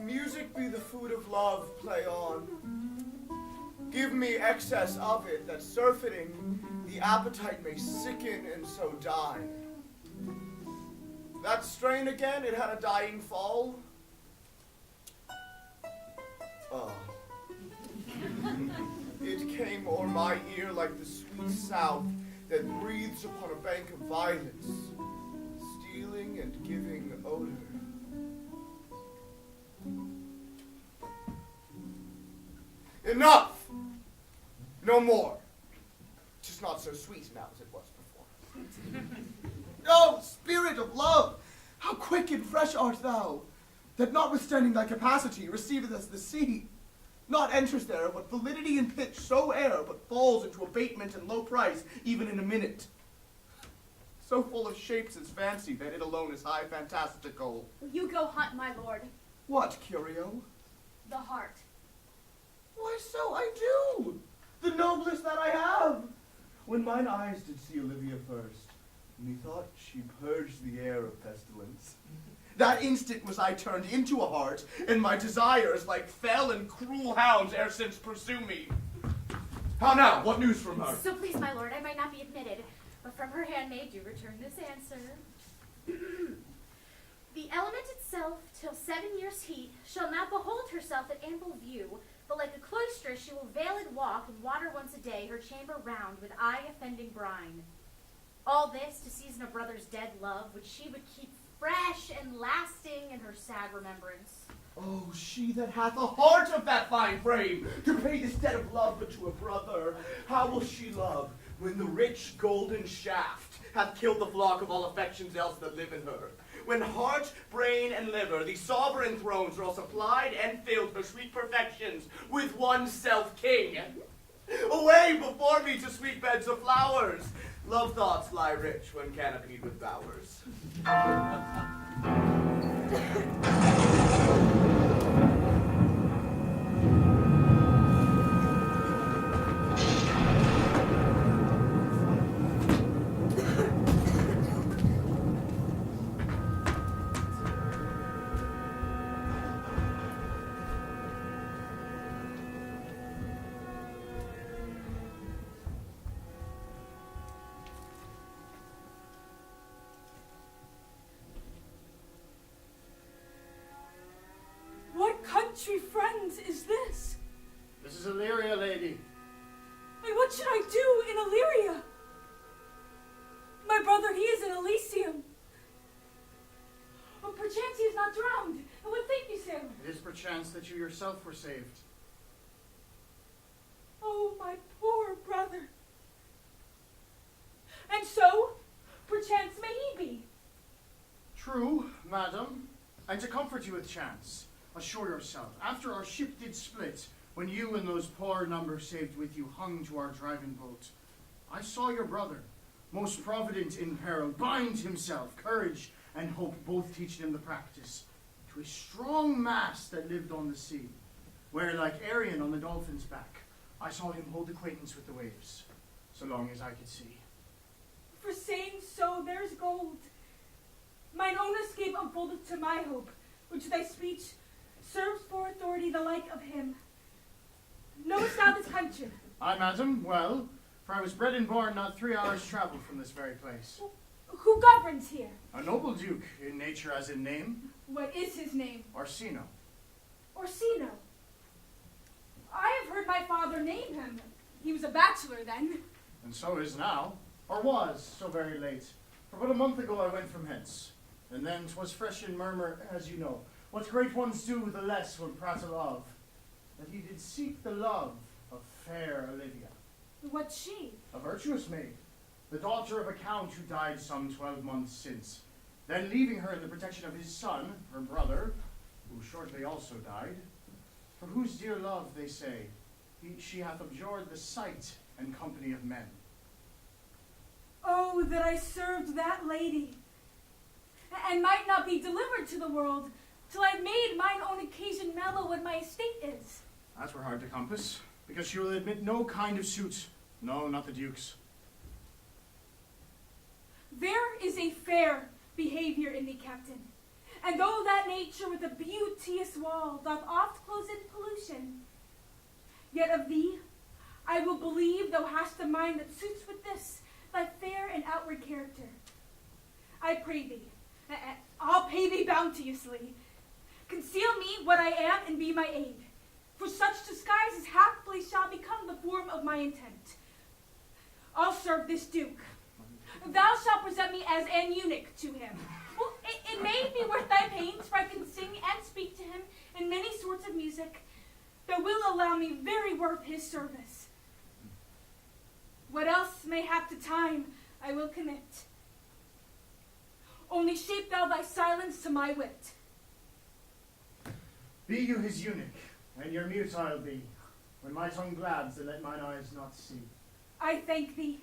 music be the food of love, play on. Give me excess of it, that surfeiting the appetite may sicken and so die. That strain again, it had a dying fall. Oh. It came o'er my ear like the sweet south that breathes upon a bank of violets, stealing and giving odor. Enough! No more. 'Tis not so sweet now as it was before. Oh, spirit of love, how quick and fresh art thou, that notwithstanding thy capacity receiveth as the sea, not enters there, but validity and pitch so air, but falls into abatement and low price, even in a minute. So full of shapes is fancy, that it alone is high fantastical. You go hunt, my lord. What, curio? The heart. Why, so I do, the noblest that I have. When mine eyes did see Olivia first, methought she purged the air of pestilence. That instant was I turned into a hart, and my desires, like fell and cruel hounds, ere since pursue me. How now? What news from her? So please, my lord, I might not be admitted, but from her handmaid do return this answer. The element itself, till 7 years' heat, shall not behold herself at ample view, but like a cloistress she will veiled walk and water once a day her chamber round with eye-offending brine. All this to season a brother's dead love, which she would keep fresh and lasting in her sad remembrance. Oh, she that hath a heart of that fine frame, to pay this debt of love but to a brother, how will she love when the rich golden shaft hath killed the flock of all affections else that live in her? When heart, brain, and liver, these sovereign thrones, are all supplied and filled for sweet perfections with one self-king. Away before me to sweet beds of flowers. Love thoughts lie rich when canopied with bowers. Country friends is this? This is Illyria, lady. And what should I do in Illyria? My brother, he is in Elysium. But perchance he is not drowned. And what think you, sailor? It is perchance that you yourself were saved. Oh, my poor brother. And so, perchance may he be. True, madam. And to comfort you with chance, assure yourself, after our ship did split, when you and those poor numbers saved with you hung to our driving boat, I saw your brother, most provident in peril, bind himself, courage and hope both teaching him the practice, to a strong mast that lived on the sea, where, like Arion on the dolphin's back, I saw him hold acquaintance with the waves, so long as I could see. For saying so, there's gold. Mine own escape unfolded to my hope, which thy speech serves for authority the like of him. Knowest thou this country? Aye, madam, well, for I was bred and born not 3 hours' travel from this very place. Who governs here? A noble duke, in nature as in name. What is his name? Orsino. Orsino. I have heard my father name him. He was a bachelor then. And so is now, or was, so very late. For but a month ago I went from hence, and then 'twas fresh in murmur, as you know, what great ones do the less when prattle of, that he did seek the love of fair Olivia. What's she? A virtuous maid, the daughter of a count who died some 12 months since. Then leaving her in the protection of his son, her brother, who shortly also died, for whose dear love, they say, she hath abjured the sight and company of men. Oh, that I served that lady, and might not be delivered to the world, till I've made mine own occasion mellow what my estate is. That were hard to compass, because she will admit no kind of suit, no, not the duke's. There is a fair behavior in thee, captain, And though that nature with a beauteous wall doth oft close in pollution, yet of thee I will believe thou hast a mind that suits with this, thy fair and outward character. I pray thee, I'll pay thee bounteously. Conceal me what I am and be my aid, for such disguise as haply shall become the form of my intent. I'll serve this duke. Thou shalt present me as an eunuch to him. Well, it may be worth thy pains, for I can sing and speak to him in many sorts of music that will allow me very worth his service. What else mayhap to time I will commit. Only shape thou thy silence to my wit. Be you his eunuch, and your mute I'll be, when my tongue blabs and let mine eyes not see. I thank thee.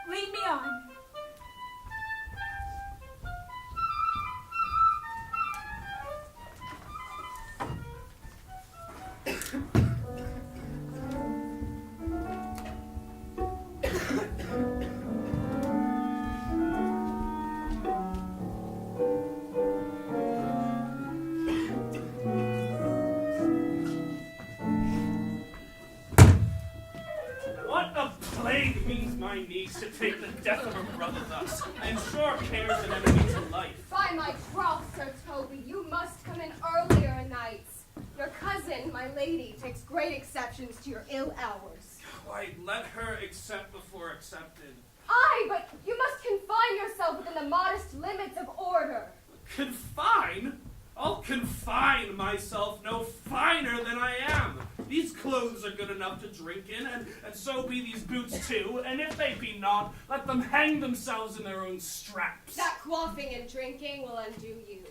Lead me on. My niece to take the death of her brother thus, and sure cares an enemy to life. By my troth, Sir Toby, you must come in earlier nights. Your cousin, my lady, takes great exceptions to your ill hours. Why, let her accept before accepted. Aye, but you must confine yourself within the modest limits of order. Confine? I'll confine myself no finer than I am. These clothes are good enough to drink in, and so be these boots too, and if they be not, let them hang themselves in their own straps. That quaffing and drinking will undo you.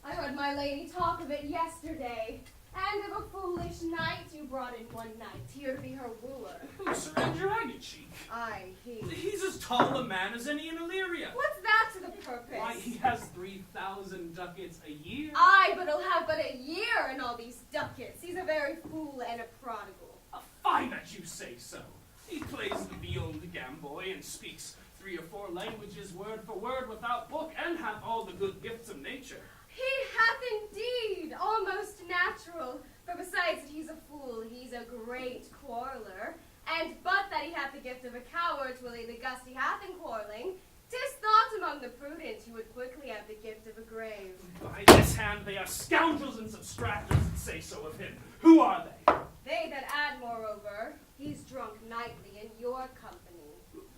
I heard my lady talk of it yesterday, and of a foolish knight you brought in one night, here to be her wooer. Who, Sir Andrew Agate-cheek? Aye, he. He's as tall a man as any in Illyria. What's that to the purpose? Why, he has 3,000 ducats a year. Aye, but he'll have but a year in all these ducats. He's a very fool and a prodigal. Fie that you say so. He plays the viol de gamboy and speaks 3 or 4 languages word for word without book, and hath all the good gifts of nature. He hath indeed, almost natural, for besides that he's a fool, he's a great quarreller, and but that he hath the gift of a coward, will he the gust he hath in quarrelling, 'tis thought among the prudent he would quickly have the gift of a grave. By this hand they are scoundrels and subtractors that say so of him. Who are they? They that add, moreover, he's drunk nightly in your company.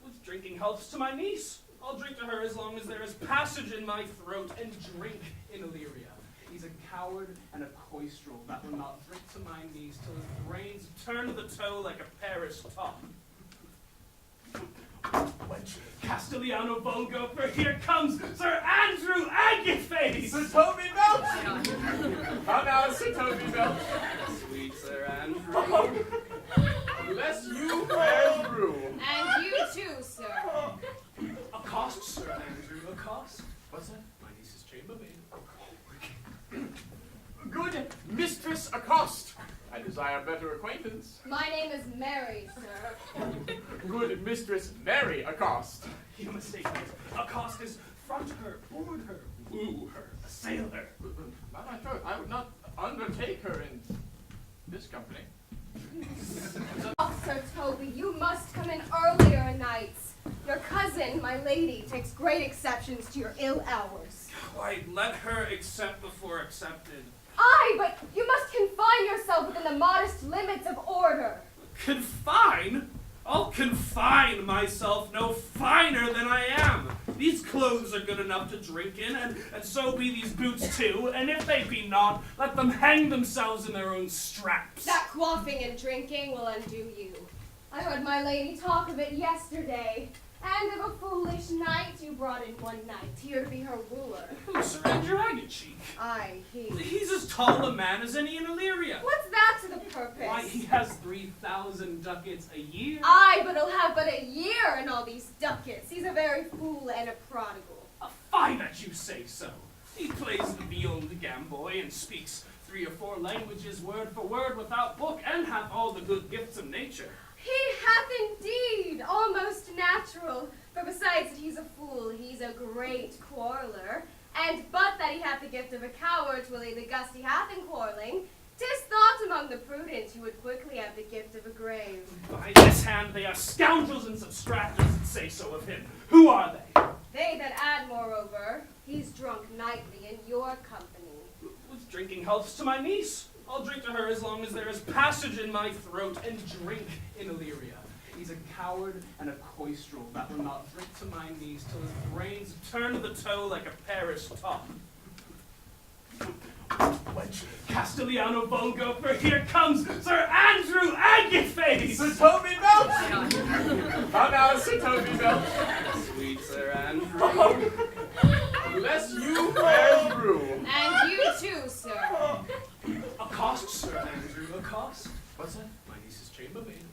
With drinking healths to my niece. I'll drink to her as long as there is passage in my throat and drink in Illyria. He's a coward and a coistrel that will not drink to my niece till his brains turn to the toe like a parish top. Wench, Castellano Vulgo, for here comes Sir Andrew Agate-face! Sir Toby Belch! How now, Sir Toby Belch? Sweet Sir Andrew. Oh, bless you, Andrew. And you too, sir. Accost, Sir Andrew, accost. What's that? My niece's chambermaid. Good Mistress Accost. I desire better acquaintance. My name is Mary, sir. Good Mistress Mary Accost. You mistake me. Accost is front her, board her, woo her, assail her. By my troth, I would not undertake her in this company. Oh, Sir Toby, you must come in earlier nights. Your cousin, my lady, takes great exceptions to your ill hours. Why, let her accept before accepted. Aye, but you must confine yourself within the modest limits of order. Confine? I'll confine myself no finer than I am. These clothes are good enough to drink in, and so be these boots too, and if they be not, let them hang themselves in their own straps. That quaffing and drinking will undo you. I heard my lady talk of it yesterday, and of a foolish knight you brought in one night, here to be her wooer. Who, Sir Andrew Agate-cheek? Aye, he. He's as tall a man as any in Illyria. What's that to the purpose? Why, he has 3,000 ducats a year. Aye, but he'll have but a year in all these ducats. He's a very fool and a prodigal. Fie that you say so. He plays the viol de gamboy and speaks 3 or 4 languages word for word without book, and hath all the good gifts of nature. He hath indeed, almost natural, for besides that he's a fool, he's a great quarreller, And but that he hath the gift of a coward, willing the gust he hath in quarreling, 'tis thought among the prudent he would quickly have the gift of a grave. By this hand they are scoundrels and subtractors that say so of him. Who are they? They that add, moreover, he's drunk nightly in your company. With drinking healths to my niece. I'll drink to her as long as there is passage in my throat and drink in Illyria. He's a coward and a coistrel that will not drink to my knees till his brains turn to the toe like a parish top. Wench, Castellano Vulgo, for here comes Sir Andrew Aggiface! Sir Toby Belt! How now, Sir Toby Belt? Sweet Sir Andrew. Bless you, fair brew. And you too, sir. Accost, Sir Andrew, accost. What's that? My niece's chambermaid.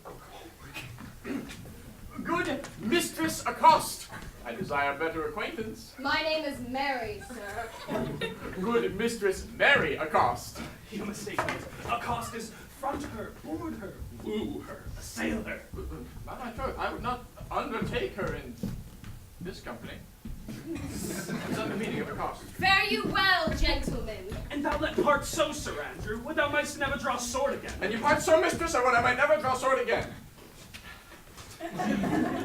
Good Mistress Accost. I desire better acquaintance. My name is Mary, sir. Good Mistress Mary Accost. You're mistaken. Accost is front her, board her, woo her, assail her. By my troth, I would not undertake her in this company. Is that the meaning of accost? Fare you well, gentlemen. And thou let part so, Sir Andrew, would thou mightst never draw sword again. And you part so, mistress, I would I might never draw sword again.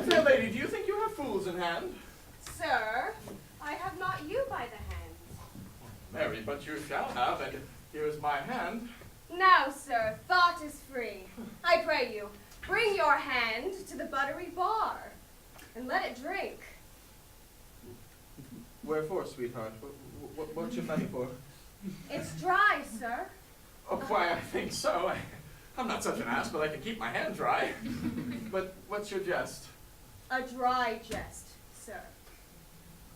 Fair lady, do you think you have fools in hand? Sir, I have not you by the hand. Mary, but you shall have, and here is my hand. Now, sir, thought is free. I pray you, bring your hand to the buttery bar, and let it drink. Wherefore, sweetheart? What's your money for? It's dry, sir. Oh, why, I think so. I'm not such an ass, but I can keep my hand dry. But what's your jest? A dry jest, sir.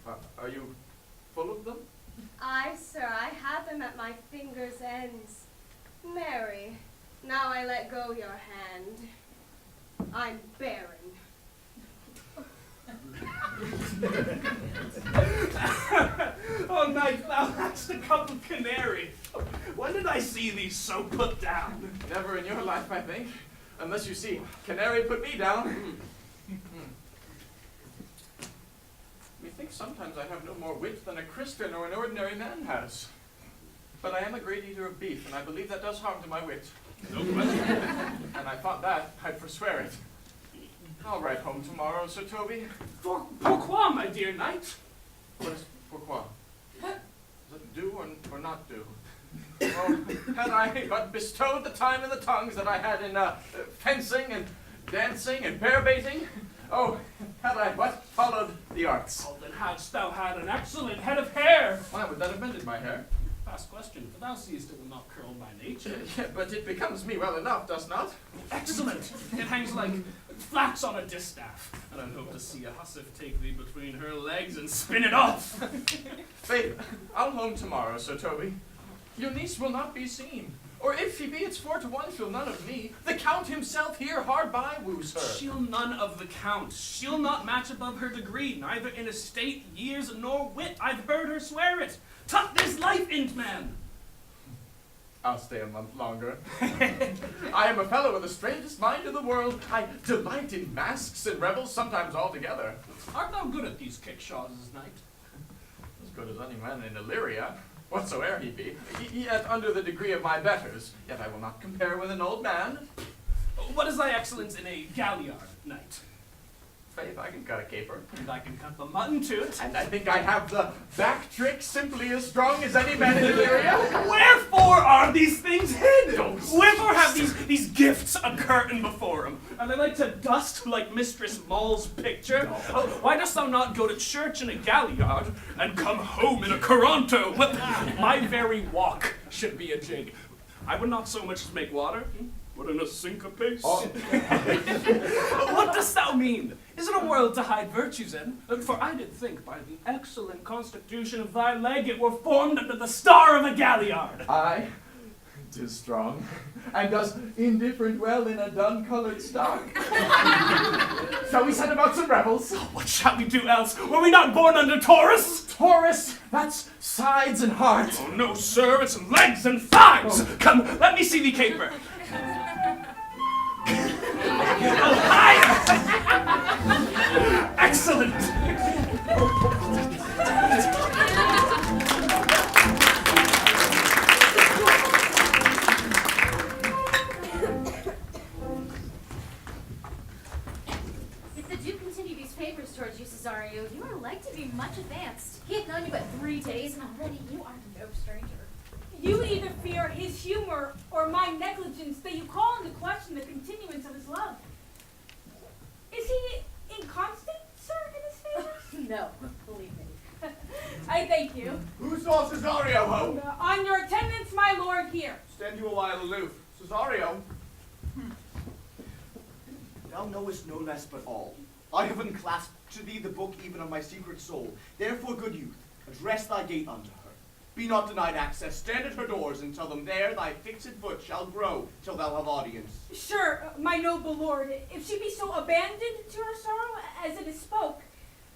Are you full of them? Aye, sir, I have them at my fingers' ends. Mary, now I let go your hand. I'm barren. Oh, knight, thou hast a cup of canary. When did I see thee so put down? Never in your life, I think. Unless you see canary put me down. Methinks sometimes I have no more wit than a Christian or an ordinary man has. But I am a great eater of beef, and I believe that does harm to my wit. No question. And I thought that I'd forswear it. I'll ride home tomorrow, Sir Toby. Pourquoi, my dear knight? What is pourquoi? Is it do or not do? Oh, had I but bestowed the time and the tongues that I had in fencing and dancing and bear baiting, oh, had I but followed the arts. Oh, then hadst thou had an excellent head of hair. Why would that have mended my hair? Past question, for thou seest it will not curl by nature. Yeah, but it becomes me well enough, does not? Excellent! It hangs like flax on a distaff, and I hope to see a hussif take thee between her legs and spin it off. Faith, I'll home tomorrow, Sir Toby. Your niece will not be seen. Or if she be, it's 4 to 1 she'll none of me. The Count himself here hard by woos her. She'll none of the Count. She'll not match above her degree, neither in estate, years, nor wit. I've heard her swear it. Tuck this life in't, man. I'll stay a month longer. I am a fellow with the strangest mind in the world. I delight in masks and revels, sometimes all together. Art thou good at these kickshaws, knight? As good as any man in Illyria, whatsoe'er he be. Yet under the degree of my betters, yet I will not compare with an old man. What is thy excellence in a galliard, knight? Faith, I can cut a caper. And I can cut the mutton to it. And I think I have the back trick simply as strong as any man in Illyria. Wherefore are these things hid? Don't Wherefore have these gifts a curtain before them? Are they like to dust like Mistress Mall's picture? Oh, why dost thou not go to church in a galliard and come home in a coranto? My very walk should be a jig. I would not so much as make water, but in a syncope. Oh. What dost thou mean? Is it a world to hide virtues in? For I did think by the excellent constitution of thy leg it were formed under the star of a galliard. Aye, 'tis strong, and does indifferent well in a dun-colored stock. Shall we set about some revels? What shall we do else? Were we not born under Taurus? Taurus, that's sides and heart. Oh no, sir, it's legs and thighs. Oh. Come, let me see thee caper. Oh, hi! Excellent! like to be much advanced. He hath known you but 3 days, and already you are no stranger. You either fear his humor or my negligence that you call into question the continuance of his love. Is he inconstant, sir, in his favors? No, believe me. I thank you. Who saw Cesario home? On your attendance, my lord, here. Stand you a while aloof. Cesario. Thou knowest no less but all. I have unclasped to thee the book even of my secret soul. Therefore, good youth, address thy gate unto her. Be not denied access. Stand at her doors and tell them there thy fixed foot shall grow till thou have audience. Sure, my noble lord, if she be so abandoned to her sorrow as it is spoke,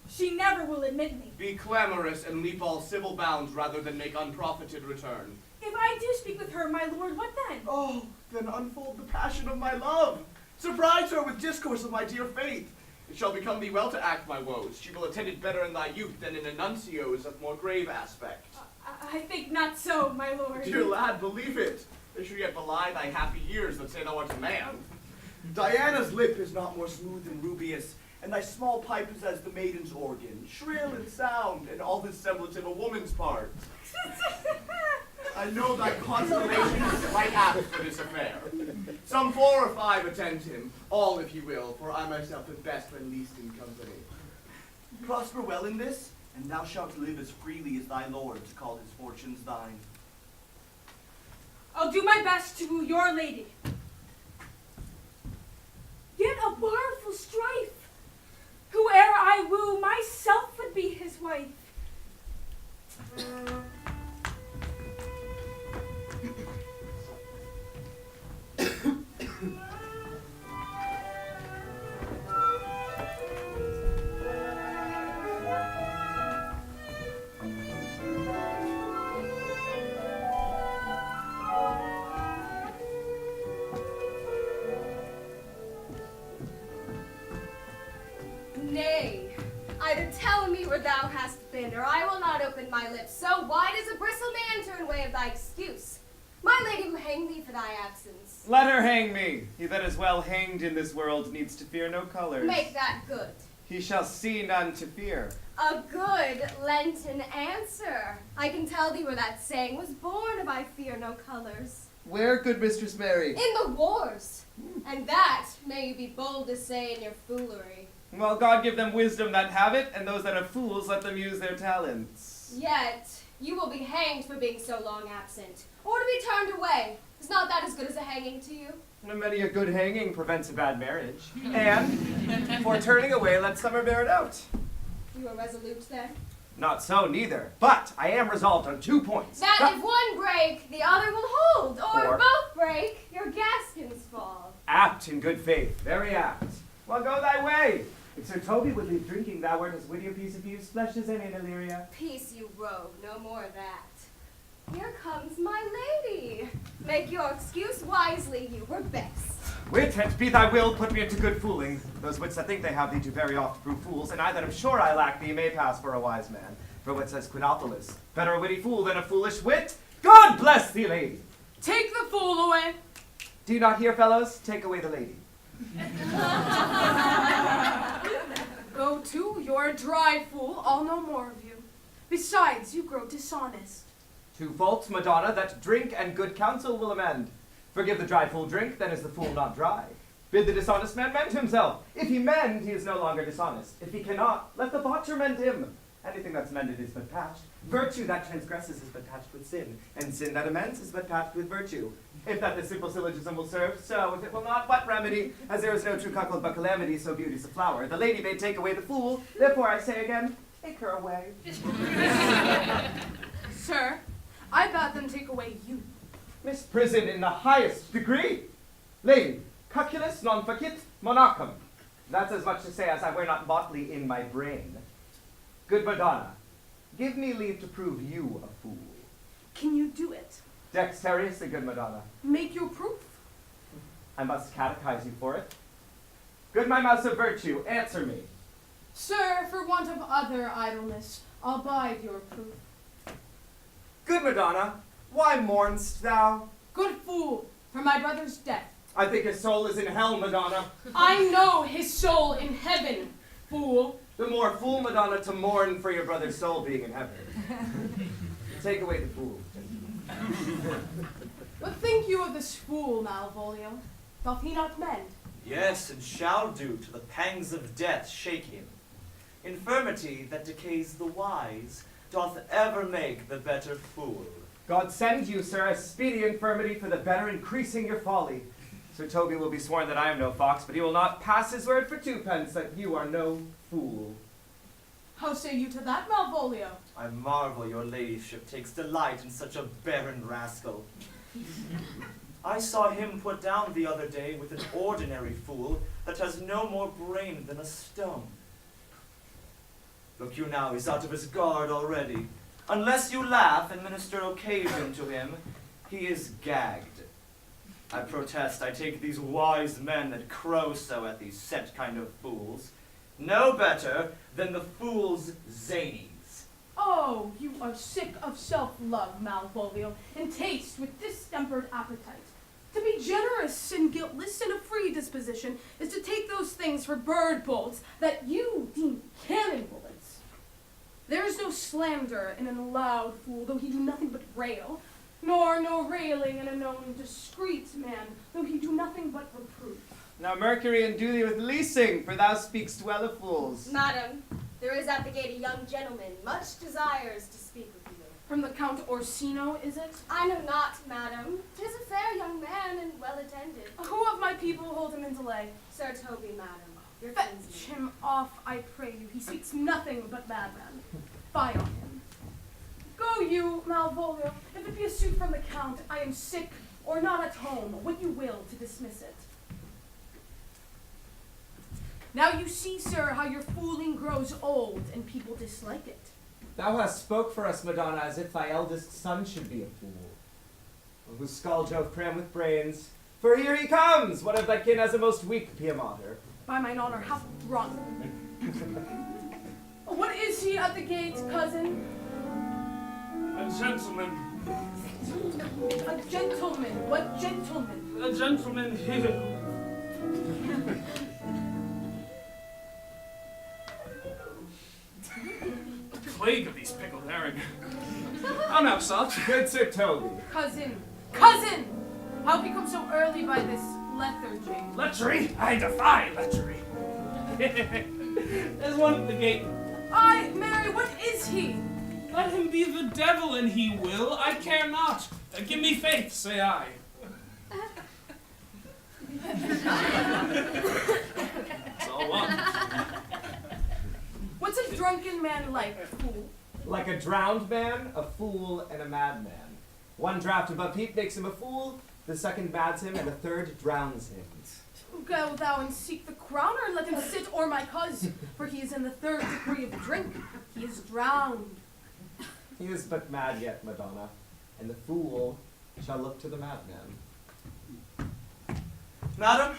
she never will admit me. Be clamorous and leap all civil bounds rather than make unprofited return. If I do speak with her, my lord, what then? Oh, then unfold the passion of my love. Surprise her with discourse of my dear faith. It shall become thee well to act my woes. She will attend it better in thy youth than in a nuncio's of more grave aspect. I think not so, my lord. Dear lad, believe it. They should yet belie thy happy years that say thou art a man. Diana's lip is not more smooth than Rubius, and thy small pipe is as the maiden's organ, shrill and sound, and all the semblance of a woman's part. I know thy constellation is right apt for this affair. Some 4 or 5 attend him, all if he will, for I myself am best when least in company. Prosper well in this, and thou shalt live as freely as thy lord to call his fortunes thine. I'll do my best to woo your lady. Yet a marvel strife. Whoe'er I woo, myself would be his wife. Nay, either tell me where thou hast been, or I will not open my lips so wide as a bristle man turn way of thy excuse. My lady will hang thee for thy absence. Let her hang me. He that is well hanged in this world needs to fear no colors. Make that good. He shall see none to fear. A good Lenten answer. I can tell thee where that saying was born of I fear no colors. Where, good Mistress Mary? In the wars. And that may you be bold to say in your foolery. Well, God give them wisdom that have it, and those that are fools let them use their talents. Yet you will be hanged for being so long absent, or to be turned away. Is not that as good as a hanging to you? And many a good hanging prevents a bad marriage. And, for turning away, let summer bear it out. You are resolute then? Not so, neither. But I am resolved on 2 points. That if one break, the other will hold, or Or- if both break, your gaskins fall. Apt in good faith, very apt. Well, go thy way. If Sir Toby would leave drinking, thou wert as witty a piece of use, flesh as any in Illyria. Peace, you rogue, no more of that. Here comes my lady. Make your excuse wisely, you were best. Wit, and be thy will, put me into good fooling. Those wits that think they have thee do very oft prove fools, and I that am sure I lack thee may pass for a wise man. For what says Quinopolis, better a witty fool than a foolish wit? God bless thee, lady! Take the fool away. Do you not hear, fellows? Take away the lady. Go to, you're a dry fool, I'll no more of you. Besides, you grow dishonest. 2 faults, Madonna, that drink and good counsel will amend. Forgive the dry fool drink, then is the fool not dry. Bid the dishonest man mend himself. If he mend, he is no longer dishonest. If he cannot, let the botcher mend him. Anything that's mended is but patched. Virtue that transgresses is but patched with sin, and sin that amends is but patched with virtue. If that the simple syllogism will serve, so. If it will not, what remedy? As there is no true cuckold but calamity, so beauty's a flower. The lady may take away the fool, therefore I say again, take her away. Sir, I bade them take away you. Misprison in the highest degree. Lady, cuculus non facit monachum. That's as much to say as I wear not motley in my brain. Good Madonna, give me leave to prove you a fool. Can you do it? Dexterously, good Madonna. Make your proof. I must catechize you for it. Good my mouse of virtue, answer me. Sir, for want of other idleness, I'll bide your proof. Good Madonna, why mourn'st thou? Good fool, for my brother's death. I think his soul is in hell, Madonna. I know his soul in heaven, fool. The more fool, Madonna, to mourn for your brother's soul being in heaven. Take away the fool. What think you of this fool, Malvolio? Doth he not mend? Yes, and shall do till the pangs of death shake him. Infirmity that decays the wise doth ever make the better fool. God send you, sir, a speedy infirmity for the better increasing your folly. Sir Toby will be sworn that I am no fox, but he will not pass his word for twopence that you are no fool. How say you to that, Malvolio? I marvel your ladyship takes delight in such a barren rascal. I saw him put down the other day with an ordinary fool that has no more brain than a stone. Look you now, he's out of his guard already. Unless you laugh and minister occasion to him, he is gagged. I protest, I take these wise men that crow so at these set kind of fools no better than the fool's zanies. Oh, you are sick of self-love, Malvolio, and taste with distempered appetite. To be generous and guiltless and a free disposition is to take those things for bird bolts that you deem cannon bullets. There is no slander in a loud fool, though he do nothing but rail, nor no railing in a known discreet man, though he do nothing but reprove. Now Mercury endue thee with leasing, for thou speakst well of fools. Madam, there is at the gate a young gentleman, much desires to speak with you. From the Count Orsino, is it? I know not, madam. 'Tis a fair young man and well attended. Who of my people hold him in delay? Sir Toby, madam, your Fetch kinsman. him off, I pray you. He speaks nothing but madman. Fie on him. Go you, Malvolio. If it be a suit from the Count, I am sick or not at home. What you will to dismiss it. Now you see, sir, how your fooling grows old and people dislike it. Thou hast spoke for us, Madonna, as if thy eldest son should be a fool. Whose skull Jove cram with brains. For here he comes, one of thy kin as a most weak Piedmonter. By mine honor, half drunk. What is he at the gate, cousin? A gentleman. A gentleman. What gentleman? A gentleman here. Plague of these pickled herring. How now, Salt? Good Sir Toby. Cousin. Cousin! How have you come so early by this lethargy? Lechery? I defy lechery. There's one at the gate. Ay, Mary, what is he? Let him be the devil, and he will. I care not. Give me faith, say I. It's all one. What's a drunken man like, fool? Like a drowned man, a fool, and a madman. One draught above heat makes him a fool, the second mads him, and the third drowns him. Go thou and seek the crowner, and let him sit o'er my cuz, for he is in the third degree of drink. He is drowned. He is but mad yet, Madonna, and the fool shall look to the madman. Madam,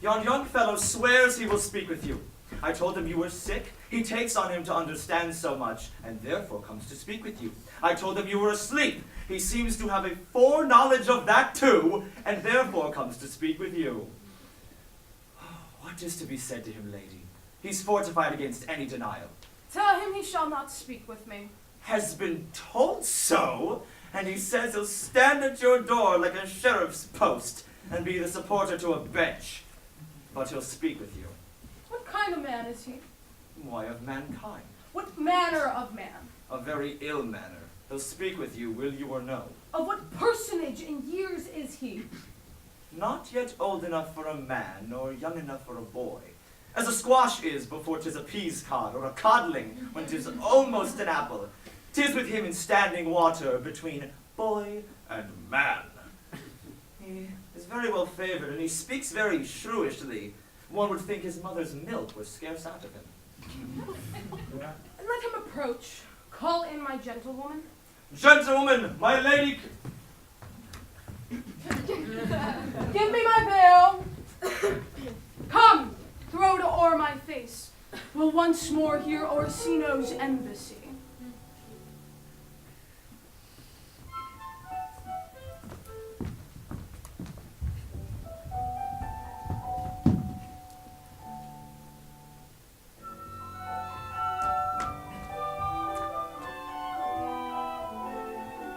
yon young fellow swears he will speak with you. I told him you were sick. He takes on him to understand so much, and therefore comes to speak with you. I told him you were asleep. He seems to have a foreknowledge of that too, and therefore comes to speak with you. What is to be said to him, lady? He's fortified against any denial. Tell him he shall not speak with me. Has been told so, and he says he'll stand at your door like a sheriff's post and be the supporter to a bench. But he'll speak with you. What kind of man is he? Why, of mankind. What manner of man? A very ill manner. He'll speak with you, will you or no. Of what personage in years is he? Not yet old enough for a man, nor young enough for a boy. As a squash is before 'tis a peas cod, or a codling when 'tis almost an apple. 'Tis with him in standing water between boy and man. He is very well favored, and he speaks very shrewishly. One would think his mother's milk was scarce out of him. Let him approach. Call in my gentlewoman. Gentlewoman, my lady... Give me my veil. Come, throw it o'er my face. We'll once more hear Orsino's embassy.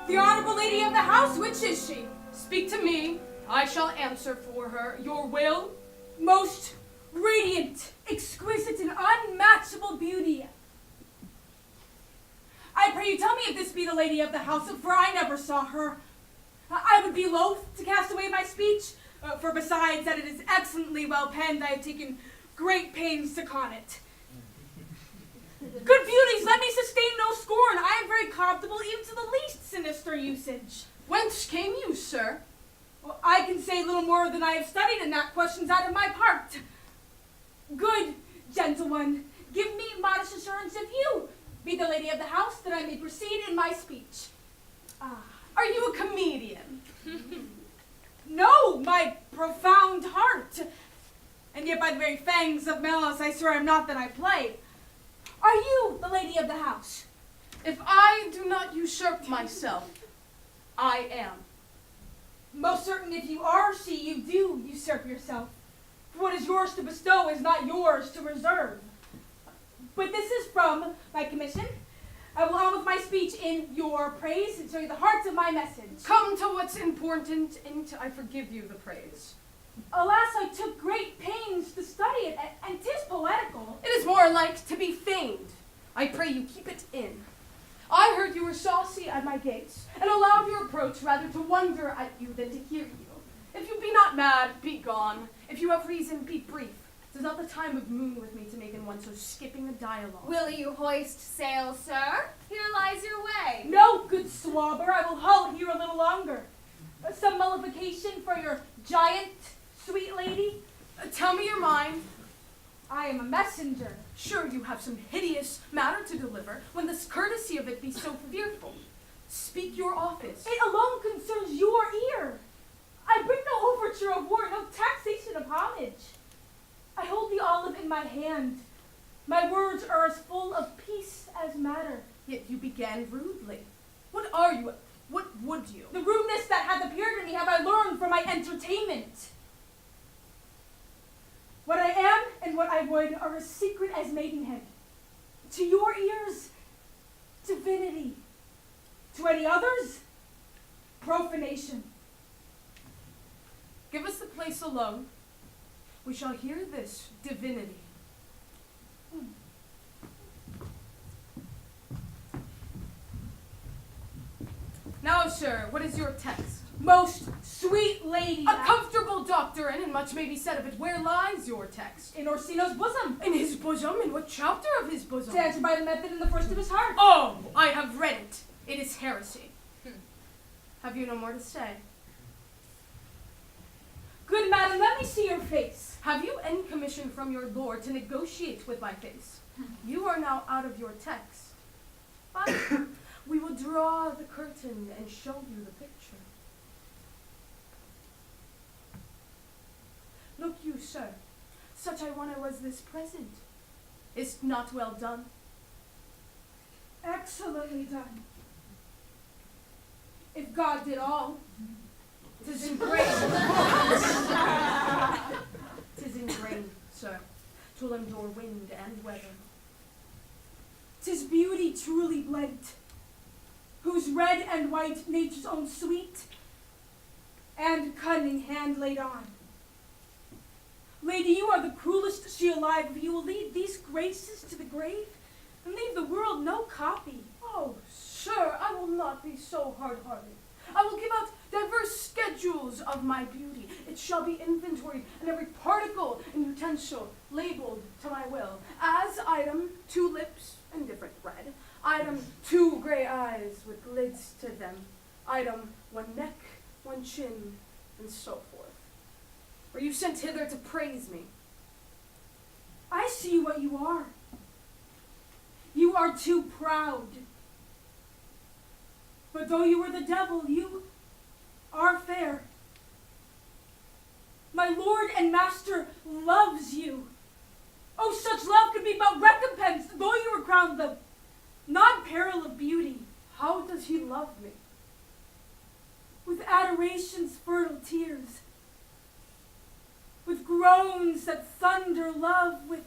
The honorable lady of the house, which is she? Speak to me. I shall answer for her. Your will? Most radiant, exquisite, and unmatchable beauty. I pray you tell me if this be the lady of the house, for I never saw her. I would be loath to cast away my speech, for besides that it is excellently well penned, I have taken great pains to con it. Good beauties, let me sustain no scorn. I am very comfortable even to the least sinister usage. Whence came you, sir? Well, I can say little more than I have studied, and that question's out of my part. Good, gentle one, give me modest assurance if you be the lady of the house, that I may proceed in my speech. Are you a comedian? No, my profound heart. And yet by the very fangs of malice, I swear I'm not that I play. Are you the lady of the house? If I do not usurp myself, I am. Most certain if you are she, you do usurp yourself. For what is yours to bestow is not yours to reserve. But this is from my commission. I will on with my speech in your praise and show you the heart of my message. Come to what's important, and I forgive you the praise. Alas, I took great pains to study it, and 'tis poetical. It is more like to be feigned. I pray you keep it in. I heard you were saucy at my gates, and allowed your approach rather to wonder at you than to hear you. If you be not mad, be gone. If you have reason, be brief. 'Tis not the time of moon with me to make in one so skipping a dialogue. Will you hoist sail, sir? Here lies your way. No, good swabber, I will halt here a little longer. Some mollification for your giant, sweet lady? Tell me your mind. I am a messenger. Sure, you have some hideous matter to deliver, when the courtesy of it be so fearful. Speak your office. It alone concerns your ear. I bring no overture of war, no taxation of homage. I hold the olive in my hand. My words are as full of peace as matter. Yet you began rudely. What are you? What would you? The rudeness that hath appeared in me have I learned from my entertainment. What I am and what I would are as secret as maidenhead. To your ears, divinity. To any others, profanation. Give us the place alone. We shall hear this divinity. Now, sir, what is your text? Most sweet lady. A comfortable doctrine, and much may be said of it. Where lies your text? In Orsino's bosom. In his bosom? In what chapter of his bosom? To answer by the method in the first of his heart. Oh, I have read it. It is heresy. Have you no more to say? Good madam, let me see your face. Have you any commission from your lord to negotiate with my face? You are now out of your text. But we will draw the curtain and show you the picture. Look you, sir, such I won I was this present. Is't not well done? Excellently done. If God did all, 'Tis ingrained. 'Tis ingrained, sir, to endure wind and weather. 'tis beauty truly blent, whose red and white nature's own sweet and cunning hand laid on. Lady, you are the cruelest she alive, if you will lead these graces to the grave and leave the world no copy. Oh, sir, I will not be so hard-hearted. I will give out diverse schedules of my beauty. It shall be inventoried, and every particle and utensil labeled to my will. As item, 2 lips and different red. Item, 2 gray eyes with lids to them. Item, 1 neck, 1 chin, and so forth. Were you sent hither to praise me? I see what you are. You are too proud. But though you were the devil, you are fair. My lord and master loves you. Oh, such love could be but recompensed, though you were crowned the non-peril of beauty. How does he love me? With adoration's fertile tears, with groans that thunder love, with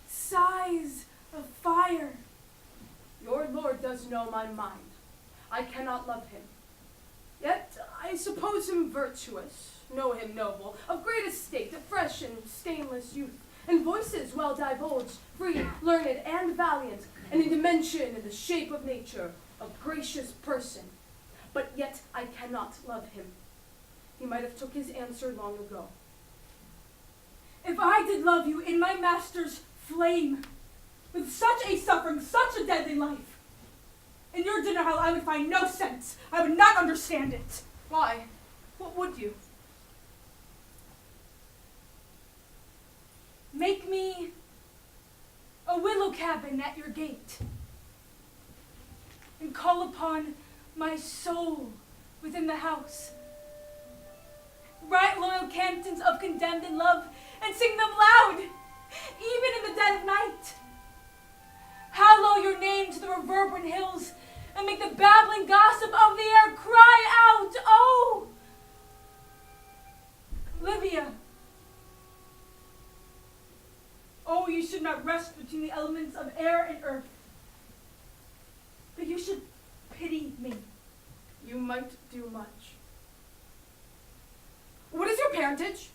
sighs of fire. Your lord does know my mind. I cannot love him. Yet I suppose him virtuous, know him noble, of great estate, of fresh and stainless youth, and voices well divulged, free, learned, and valiant, and in dimension and the shape of nature, a gracious person. But yet I cannot love him. He might have took his answer long ago. If I did love you in my master's flame, with such a suffering, such a deadly life, in your dinner hall I would find no sense. I would not understand it. Why? What would you? Make me a willow cabin at your gate, and call upon my soul within the house. Write loyal cantons of condemned in love, and sing them loud, even in the dead of night. Hallow your name to the reverberant hills, and make the babbling gossip of the air cry out, oh, Livia. Oh, you should not rest between the elements of air and earth, but you should pity me. You might do much. What is your parentage?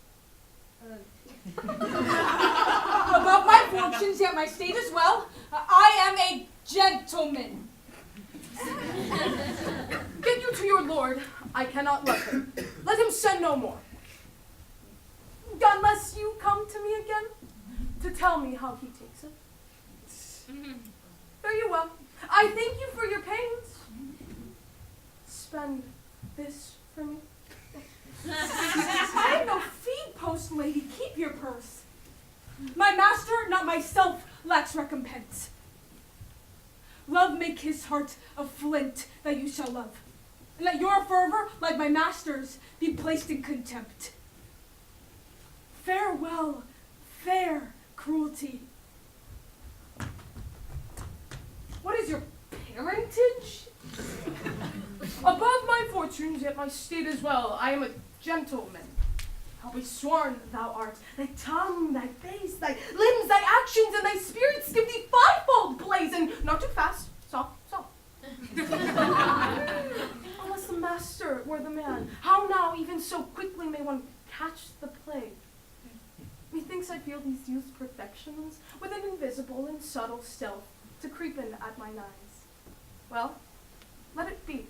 Above my fortunes, yet my state as well, I am a gentleman. Get you to your lord. I cannot love him. Let him send no more. Unless you come to me again to tell me how he takes it. Fare you well. I thank you for your pains. Spend this for me. I am no feed post, lady. Keep your purse. My master, not myself, lacks recompense. Love make his heart a flint that you shall love, and let your fervor, like my master's, be placed in contempt. Farewell, fair cruelty. What is your parentage? Above my fortunes, yet my state as well. I am a gentleman. How be sworn thou art. Thy tongue, thy face, thy limbs, thy actions, and thy spirits give thee fivefold blaze, and not too fast. Soft, soft. Unless the master were the man, how now even so quickly may one catch the plague? Methinks I feel these youth's perfections with an invisible and subtle stealth to creep in at mine eyes. Well, let it be.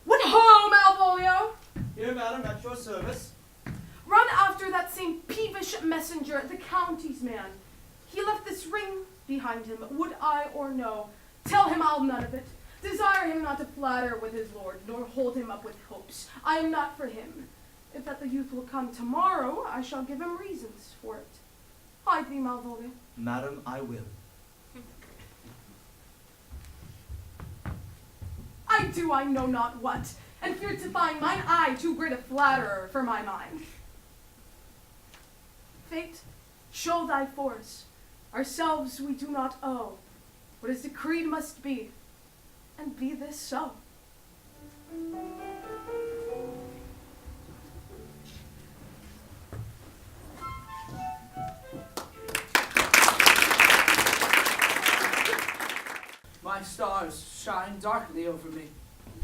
What ho, Malvolio! Here, madam, at your service. Run after that same peevish messenger, the county's man. He left this ring behind him, would I or no. Tell him I'll none of it. Desire him not to flatter with his lord, nor hold him up with hopes. I am not for him. If that the youth will come tomorrow, I shall give him reasons for it. Hide thee, Malvolio. Madam, I will. I do I know not what, and fear to find mine eye too great a flatterer for my mind. Fate, show thy force. Ourselves we do not owe. What is decreed must be, and be this so. My stars shine darkly over me.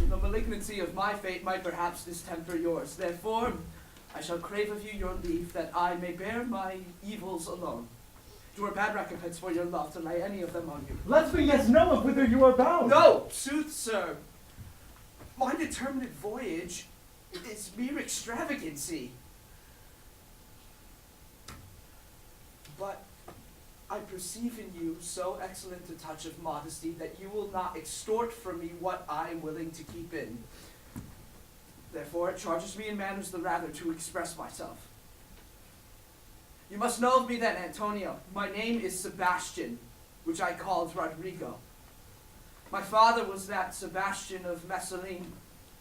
The malignancy of my fate might perhaps distemper yours. Therefore, I shall crave of you your leave that I may bear my evils alone. 'Twere bad recompense for your love to lay any of them on you. Let me yet know of whither you are bound. No, sooth, sir. My determinate voyage is mere extravagancy. But I perceive in you so excellent a touch of modesty that you will not extort from me what I am willing to keep in. Therefore, it charges me in manners the rather to express myself. You must know of me then, Antonio. My name is Sebastian, which I called Rodrigo. My father was that Sebastian of Messalin,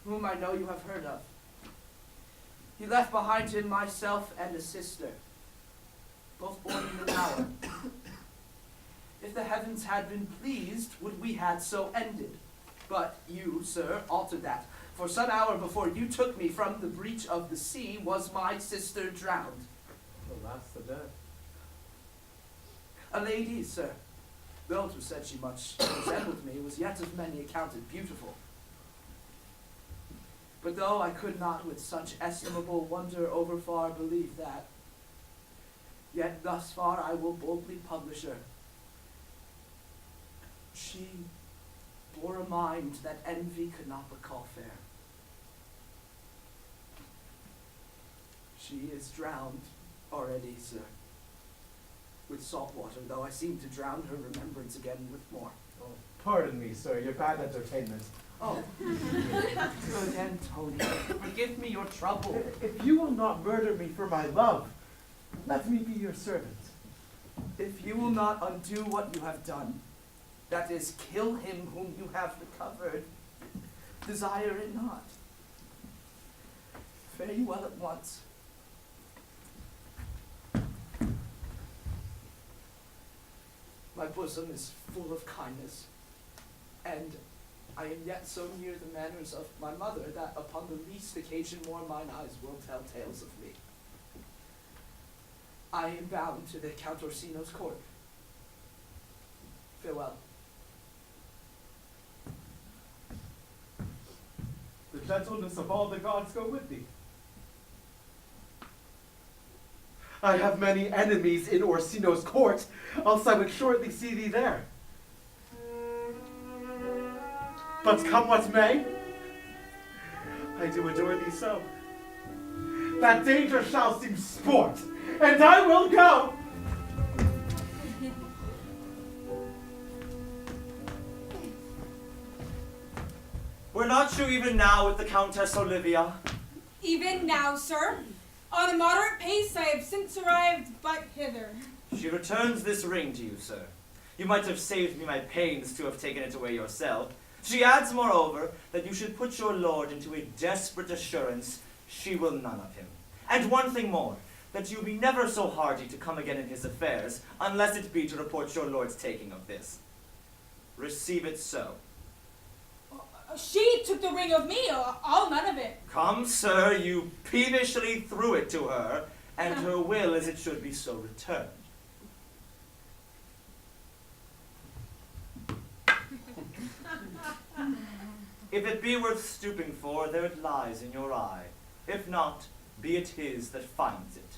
whom I know you have heard of. He left behind him myself and a sister, both born in an hour. If the heavens had been pleased, would we had so ended. But you, sir, altered that. For some hour before you took me from the breach of the sea was my sister drowned. Alas, the dead. A lady, sir. Those who said she much resembled me was yet of many accounted beautiful. But though I could not with such estimable wonder overfar believe that, yet thus far I will boldly publish her. She bore a mind that envy could not but call fair. She is drowned already, sir, with salt water, though I seem to drown her remembrance again with more. Oh, pardon me, sir, your bad entertainment. Oh, good Antonio, forgive me your trouble. If you will not murder me for my love, let me be your servant. If you will not undo what you have done, that is, kill him whom you have recovered, desire it not. Fare you well at once. My bosom is full of kindness, and I am yet so near the manners of my mother that upon the least occasion more mine eyes will tell tales of me. I am bound to the Count Orsino's court. Farewell. The gentleness of all the gods go with thee. I have many enemies in Orsino's court, else I would shortly see thee there. But come what may, I do adore thee so, that danger shall seem sport, and I will go. Were not you even now with the Countess Olivia? Even now, sir. On a moderate pace, I have since arrived but hither. She returns this ring to you, sir. You might have saved me my pains to have taken it away yourself. She adds, moreover, that you should put your lord into a desperate assurance she will none of him. And one thing more, that you be never so hardy to come again in his affairs, unless it be to report your lord's taking of this. Receive it so. She took the ring of me, all none of it. Come, sir, you peevishly threw it to her, and her will as it should be so returned. If it be worth stooping for, there it lies in your eye. If not, be it his that finds it.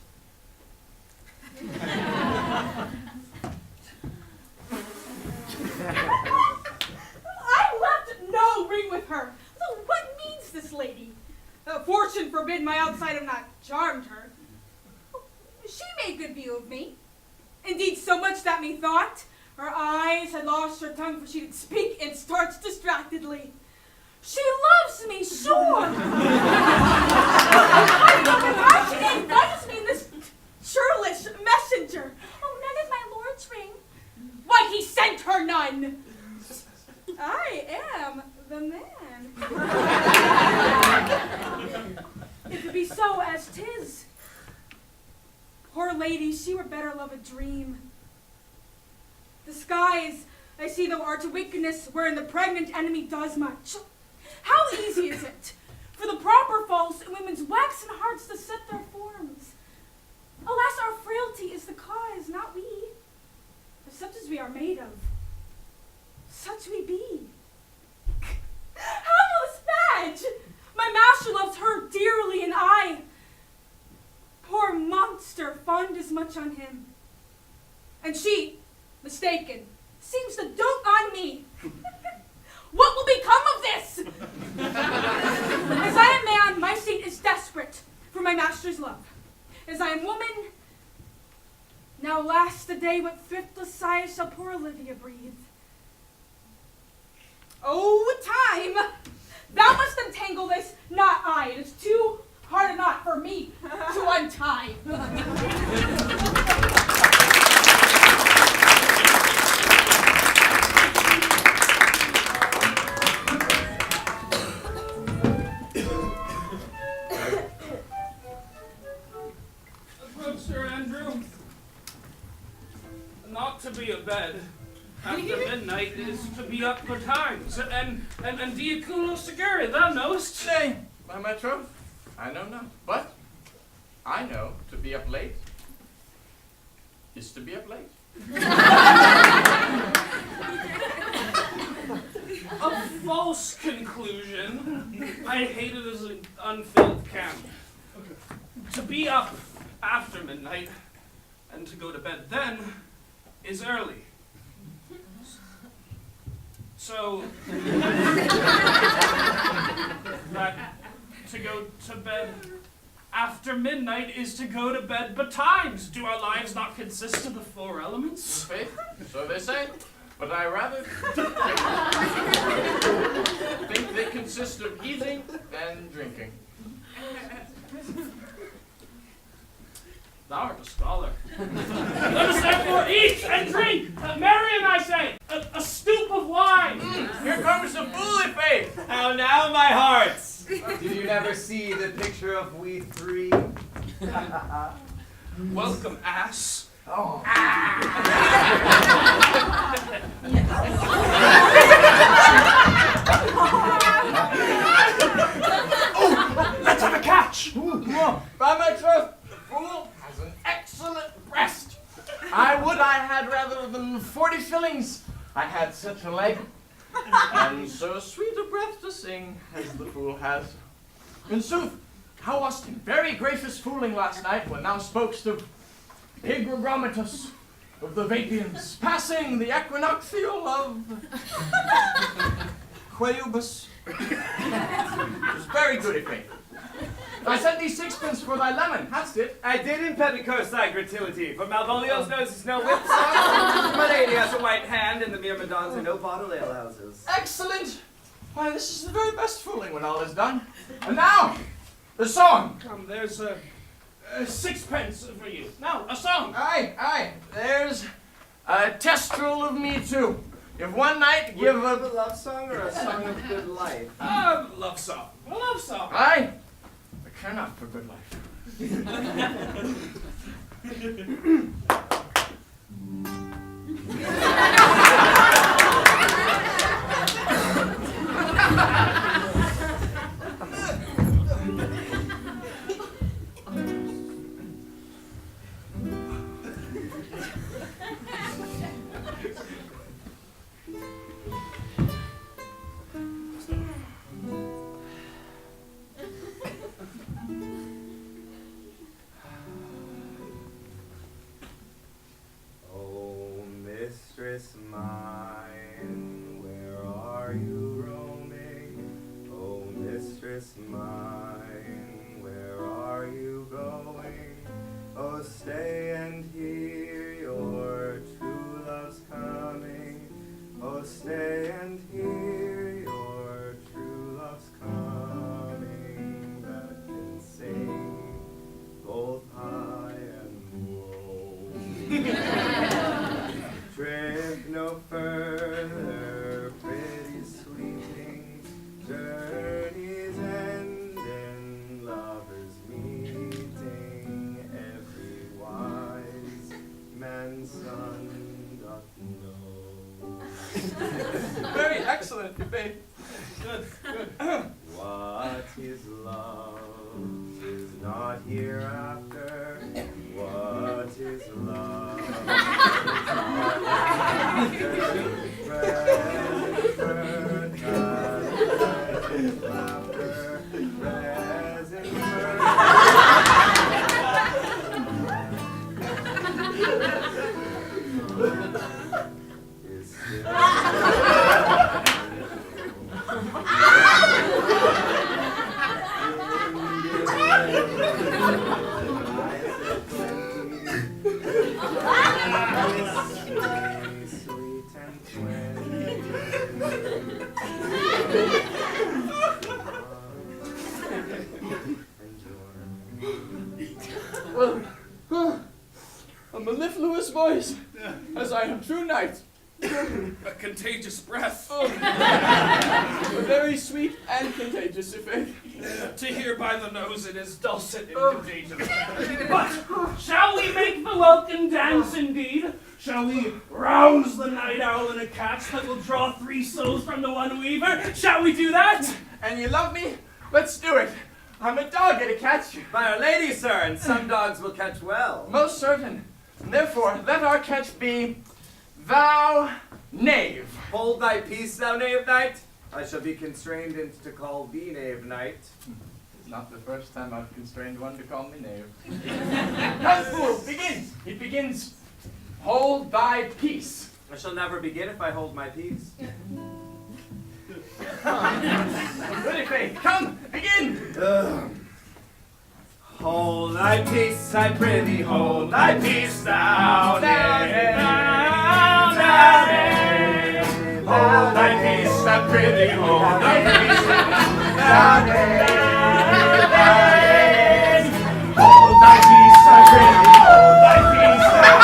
I left no ring with her. So what means this lady? Fortune forbid my outside have not charmed her. She made good view of me. Indeed, so much that methought her eyes had lost her tongue, for she did speak and starts distractedly. She loves me, sure. She invites me in this churlish messenger. Oh, none of my lord's ring. Why, he sent her none. I am the man. If it be so as 'tis. Poor lady, she were better love a dream. The skies, I see thou art a wickedness wherein the pregnant enemy does much. How easy is it for the proper false in women's waxen hearts to set their forms? Alas, our frailty is the cause, not we. But such as we are made of, such we be. Hapless badge! My master loves her dearly, and I, poor monster, fond as much on him. And she, mistaken, seems to dote on me. What will become of this? As I am man, my state is desperate for my master's love. As I am woman, now last the day what thriftless sighs shall poor Olivia breathe. Oh, time! Thou must untangle this, not I. It is too hard a knot for me to untie. Approach, Sir Andrew. Not to be abed after midnight is to be up betimes, and diaculo segure, thou knowest. Nay, by my troth, I know not. But I know to be up late is to be up late. false conclusion. I hate it as an unfilled camp. To be up after midnight and to go to bed then is early. So that to go to bed after midnight is to go to bed betimes. Do our lives not consist of the four elements? Faith, so they say, but I rather think they consist of eating and drinking. Thou art a scholar. Let us therefore eat and drink. Marion, I say, a stoup of wine. Here comes the fool, Faith. How now, my hearts? Did you never see the picture of we three? Welcome, ass. Oh. Let's have a catch. By my troth, the fool has an excellent breast. I would I had rather than 40 shillings. I had such a leg, and so sweet a breath to sing as the fool has. In sooth, thou wast in very gracious fooling last night when thou spokest of Hygrogromatus, of the Vapians, passing the equinoctial of Queubus. It was very good, if faith. I sent thee sixpence for thy lemon, hast it? I did in Pentecost thy gratitude, for Malvolio's nose is no whip sauce, my lady has a white hand, and the myrmidons are no bottle alehouses. Excellent! Why, this is the very best fooling when all is done. And now, the song. Come, there's a sixpence for you. Now, a song. Aye. There's a testrel of me too. If one night give a a... love song or a song of good life? A love song. A love song. Aye. I care not for good life. Mistress mine, where are you roaming? Oh, mistress mine, where are you going? Oh, stay and hear your true love's coming. Oh, stay and hear your true love's coming, that can sing both high and low. Drift no further, pretty sweeting, journeys end in lovers meeting, every wise man's son doth know. Very excellent, faith. Good. What is love is not hereafter. What is love is not present, laughter, present, is still. Well, a mellifluous voice, as I am true knight. A contagious breath. Oh, very sweet and contagious, if faith. To hear by the nose it is dulcet and contagious. But shall we make the welkin dance indeed? Shall we rouse the night owl in a catch that will draw 3 souls from the one weaver? Shall we do that? And you love me? Let's do it. I'm a dog at a catch. By our lady, sir, and some dogs will catch well. Most certain. And therefore, let our catch be thou knave. Hold thy peace, thou knave knight. I shall be constrained to call thee knave, knight. It's not the first time I've constrained one to call me knave. Come, fool, begin! It begins, hold thy peace. I shall never begin if I hold my peace. Goody faith, come, begin! Hold thy peace, I prithee, hold thy peace, thou knave. Hold thy peace, I prithee, hold thy peace, thou knave. Hold thy peace, I prithee, hold thy peace, thou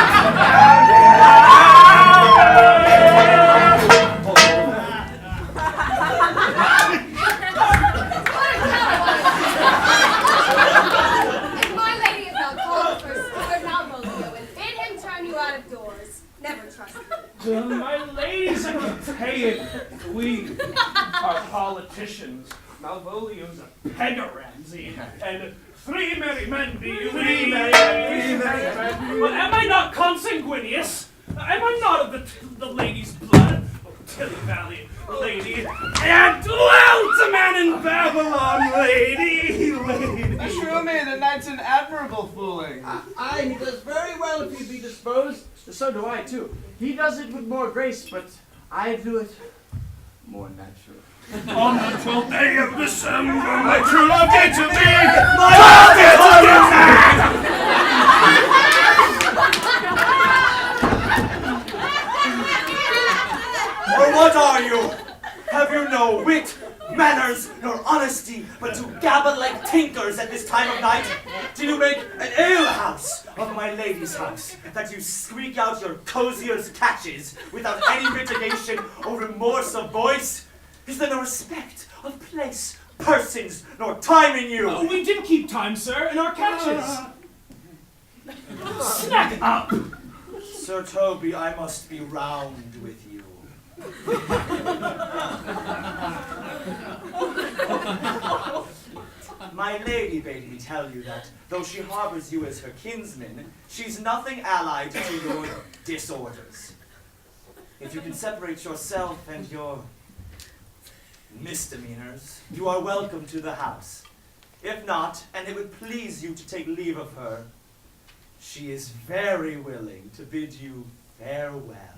If my lady is not called for Stuart Malvolio and bid him turn you out of doors, never trust him. My ladies are paying. We are politicians. Malvolio's a pegaramsey, and three merry men be you. Well, am I not consanguineous? Am I not of the lady's blood? Oh, Tilly Valley, lady, and dwelt a man in Babylon, lady. Assure me, the knight's an admirable fooling. Aye, he does very well if he be disposed. So do I, too. He does it with more grace, but I do it more natural. On the 12th day of December, my true love gave to me. Or what are you? Have you no wit, manners, nor honesty, but to gabble like tinkers at this time of night? Do you make an alehouse of my lady's house, that you squeak out your cosier's catches without any mitigation or remorse of voice? Is there no respect of place, persons, nor time in you? Oh, we did keep time, sir, in our catches. Snack up. Sir Toby, I must be round with you. My lady bade me tell you that, though she harbors you as her kinsman, she's nothing allied to your disorders. If you can separate yourself and your misdemeanors, you are welcome to the house. If not, and it would please you to take leave of her, she is very willing to bid you farewell.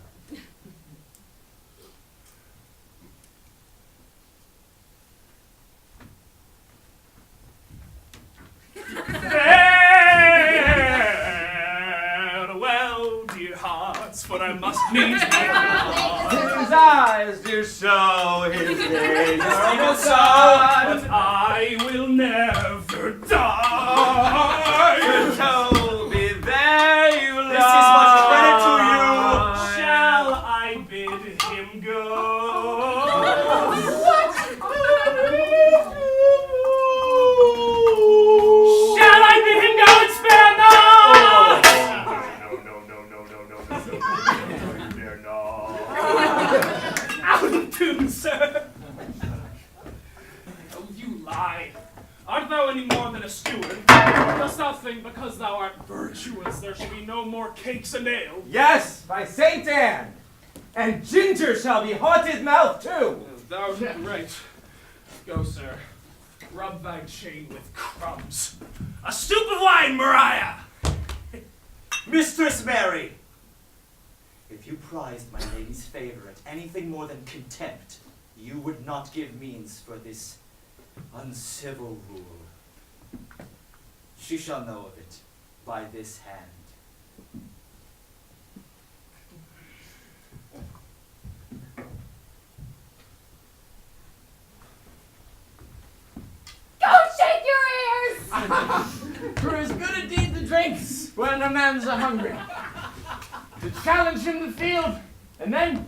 Farewell, dear hearts, for I must needs be His eyes do show his days are but I will never die. Toby, there you lie. This is much credit to you. Shall I bid him go? Shall I bid him go and spare not? Out of tune, sir. Oh, you lie. Art thou any more than a steward? Or dost thou think because thou art virtuous there shall be no more cakes and ale? Yes, by Saint Anne. And ginger shall be haunted mouth too. Thou art right. Go, sir. Rub thy chain with crumbs. A stoop of wine, Mariah! Mistress Mary, if you prized my lady's favor at anything more than contempt, you would not give means for this uncivil rule. She shall know of it by this hand. Go shake your ears! For as good a deed to drinks when a man's a-hungry. To challenge him to field, and then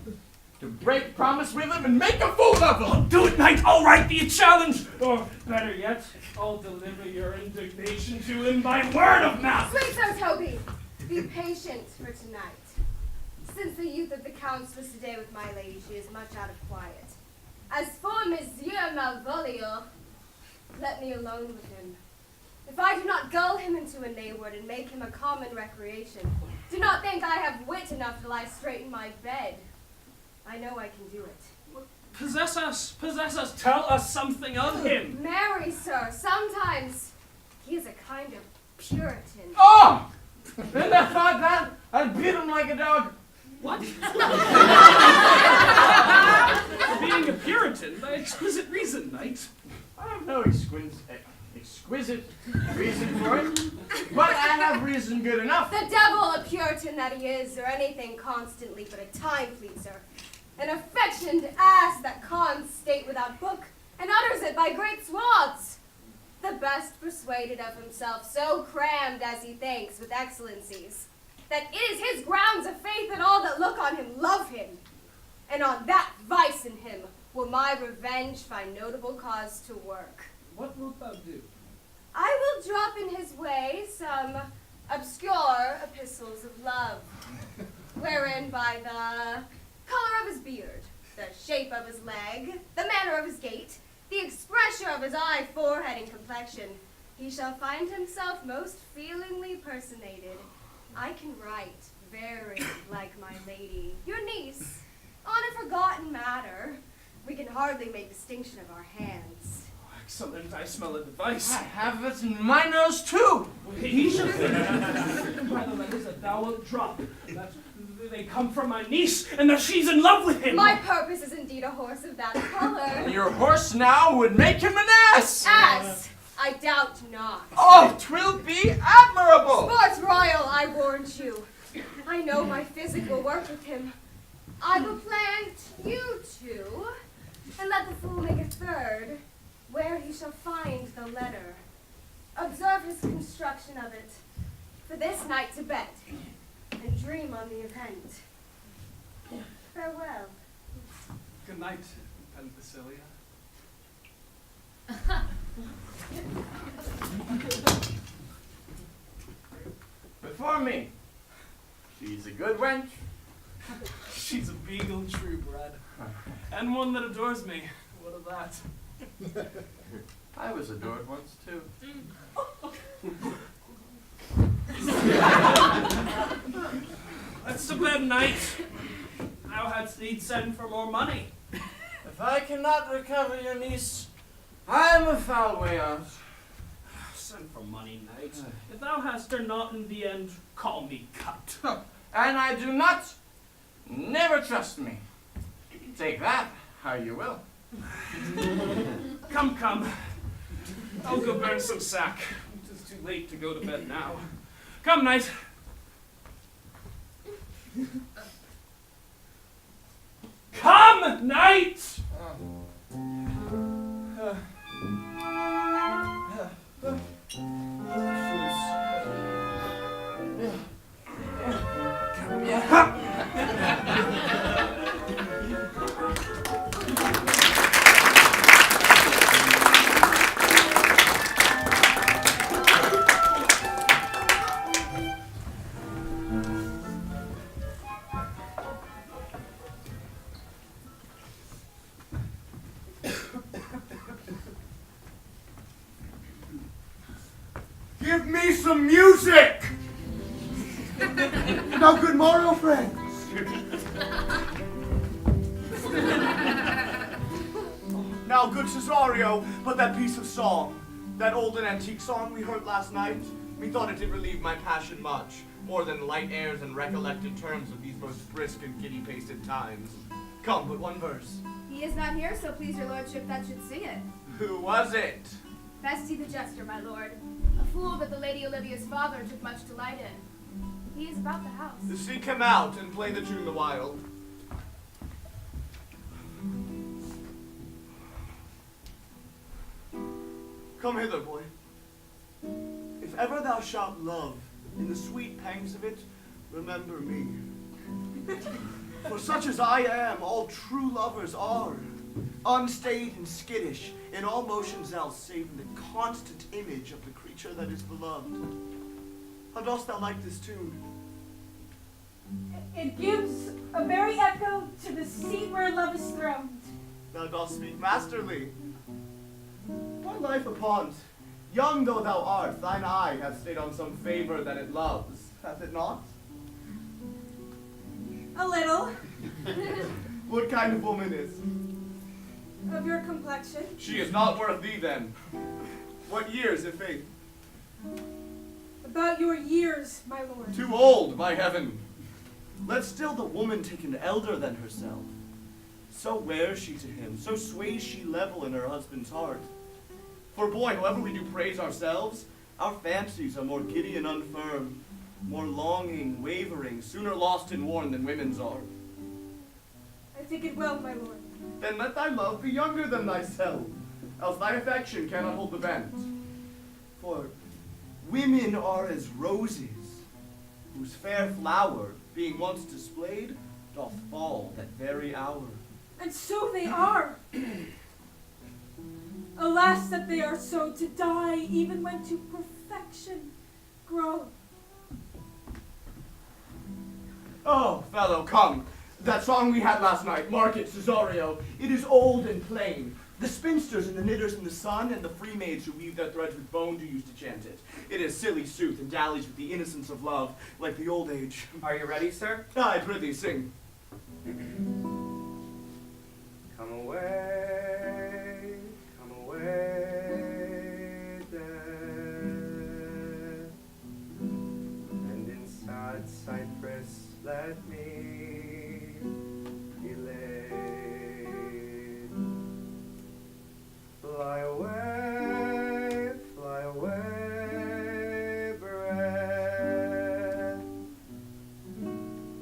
to break promise with him and make a fool of him. Do it, knight! I'll write thee a challenge! Or, better yet, I'll deliver your indignation to him by word of mouth! Sweet Sir Toby, be patient for tonight. Since the youth of the Count's was today with my lady, she is much out of quiet. As for Monsieur Malvolio, let me alone with him. If I do not gull him into a nayword and make him a common recreation, do not think I have wit enough to lie straight in my bed. I know I can do it. Possess us, tell us something of him. Marry, sir, sometimes he is a kind of Puritan. Oh! And I thought that I'd beat him like a dog. What? Being a Puritan, by exquisite reason, knight. I have no exquisite reason for it, but I have reason good enough. The devil a Puritan that he is, or anything constantly but a time pleaser. An affectioned ass that cons state without book, and utters it by great swaths. The best persuaded of himself, so crammed as he thinks with excellencies, that it is his grounds of faith that all that look on him love him. And on that vice in him will my revenge find notable cause to work. What wilt thou do? I will drop in his way some obscure epistles of love, wherein by the color of his beard, the shape of his leg, the manner of his gait, the expression of his eye, forehead, and complexion, he shall find himself most feelingly personated. I can write very like my lady, your niece, on a forgotten matter. We can hardly make distinction of our hands. Excellent, I smell a device. I have it in my nose too. He shall by the letters that thou wilt drop, that they come from my niece, and that she's in love with him. My purpose is indeed a horse of that color. Your horse now would make him an ass. Ass, I doubt not. Oh, 'twill be admirable. Sports royal, I warrant you. I know my physic will work with him. I will plant you two, and let the fool make a third, where he shall find the letter. Observe his construction of it. For this night to bed, and dream on the event. Farewell. Good night, Penthesilea. Before me, she's a good wench. She's a beagle true bred, and one that adores me. What of that? I was adored once too. That's a bad night. Thou hadst need send for more money. If I cannot recover your niece, I am a foul way out. Send for money, knight. If thou hast her not in the end, call me cut. And I do not, never trust me. Take that how you will. Come. I'll go burn some sack. It is too late to go to bed now. Come, knight. Come, knight! Give me some music! Now, good morrow, friends. Now, good Cesario, but that piece of song, that old and antique song we heard last night, methought it did relieve my passion much, more than light airs and recollected terms of these most brisk and giddy-pasted times. Come, but one verse. He is not here, so please your lordship that should sing it. Who was it? Bestie the jester, my lord. A fool that the Lady Olivia's father took much delight in. He is about the house. Seek him out and play the tune the while. Come hither, boy. If ever thou shalt love, in the sweet pangs of it, remember me. For such as I am, all true lovers are, unstaid and skittish, in all motions else, save in the constant image of the creature that is beloved. How dost thou like this tune? It gives a very echo to the seat where love is throned. Thou dost speak masterly. My life upon't, young though thou art, thine eye hath stayed on some favor that it loves, hath it not? A little. What kind of woman is? Of your complexion? She is not worth thee then. What years, if faith? About your years, my lord. Too old, by heaven. Let still the woman take an elder than herself. So wears she to him, so sways she level in her husband's heart. For boy, however we do praise ourselves, our fancies are more giddy and unfirm, more longing, wavering, sooner lost and worn than women's are. I think it well, my lord. Then let thy love be younger than thyself, else thy affection cannot hold the bent. For women are as roses, whose fair flower, being once displayed, doth fall that very hour. And so they are. Alas, that they are so, to die even when to perfection grow. Oh, fellow, come. That song we had last night, Mark it, Cesario, it is old and plain. The spinsters and the knitters in the sun and the free maids who weave their threads with bone do use to chant it. It is silly sooth and dallies with the innocence of love, like the old age. Are you ready, sir? I prithee sing. Come away there, and in sad cypress let me be laid. Fly away, breath.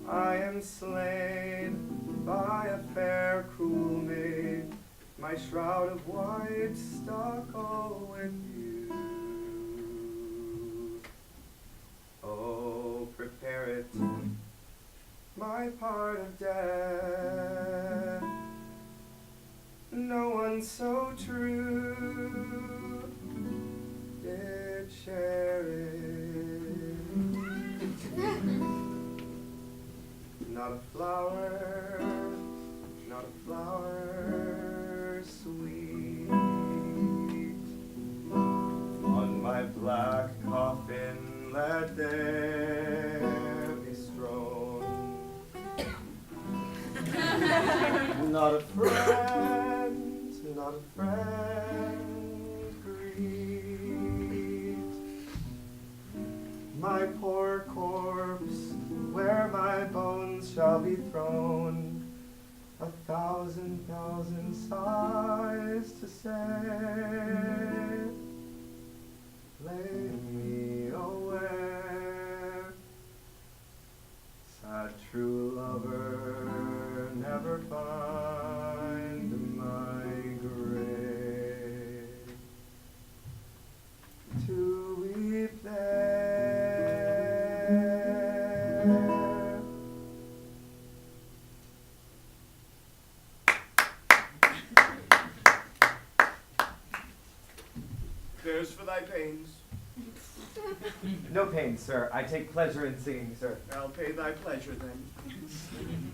I am slain by a fair cruel maid, my shroud of white stuck all with you. Oh, prepare it, my part of death. No one so true did share it. Not a flower, not a flower sweet on my black coffin let there be strewn. Not a friend, not a friend greet my poor corpse where my bones shall be thrown. 1,000 sighs to say, lay me away. Sad true lover, never find my grave to weep there. There's for thy pains. No pain, sir. I take pleasure in singing, sir. I'll pay thy pleasure then.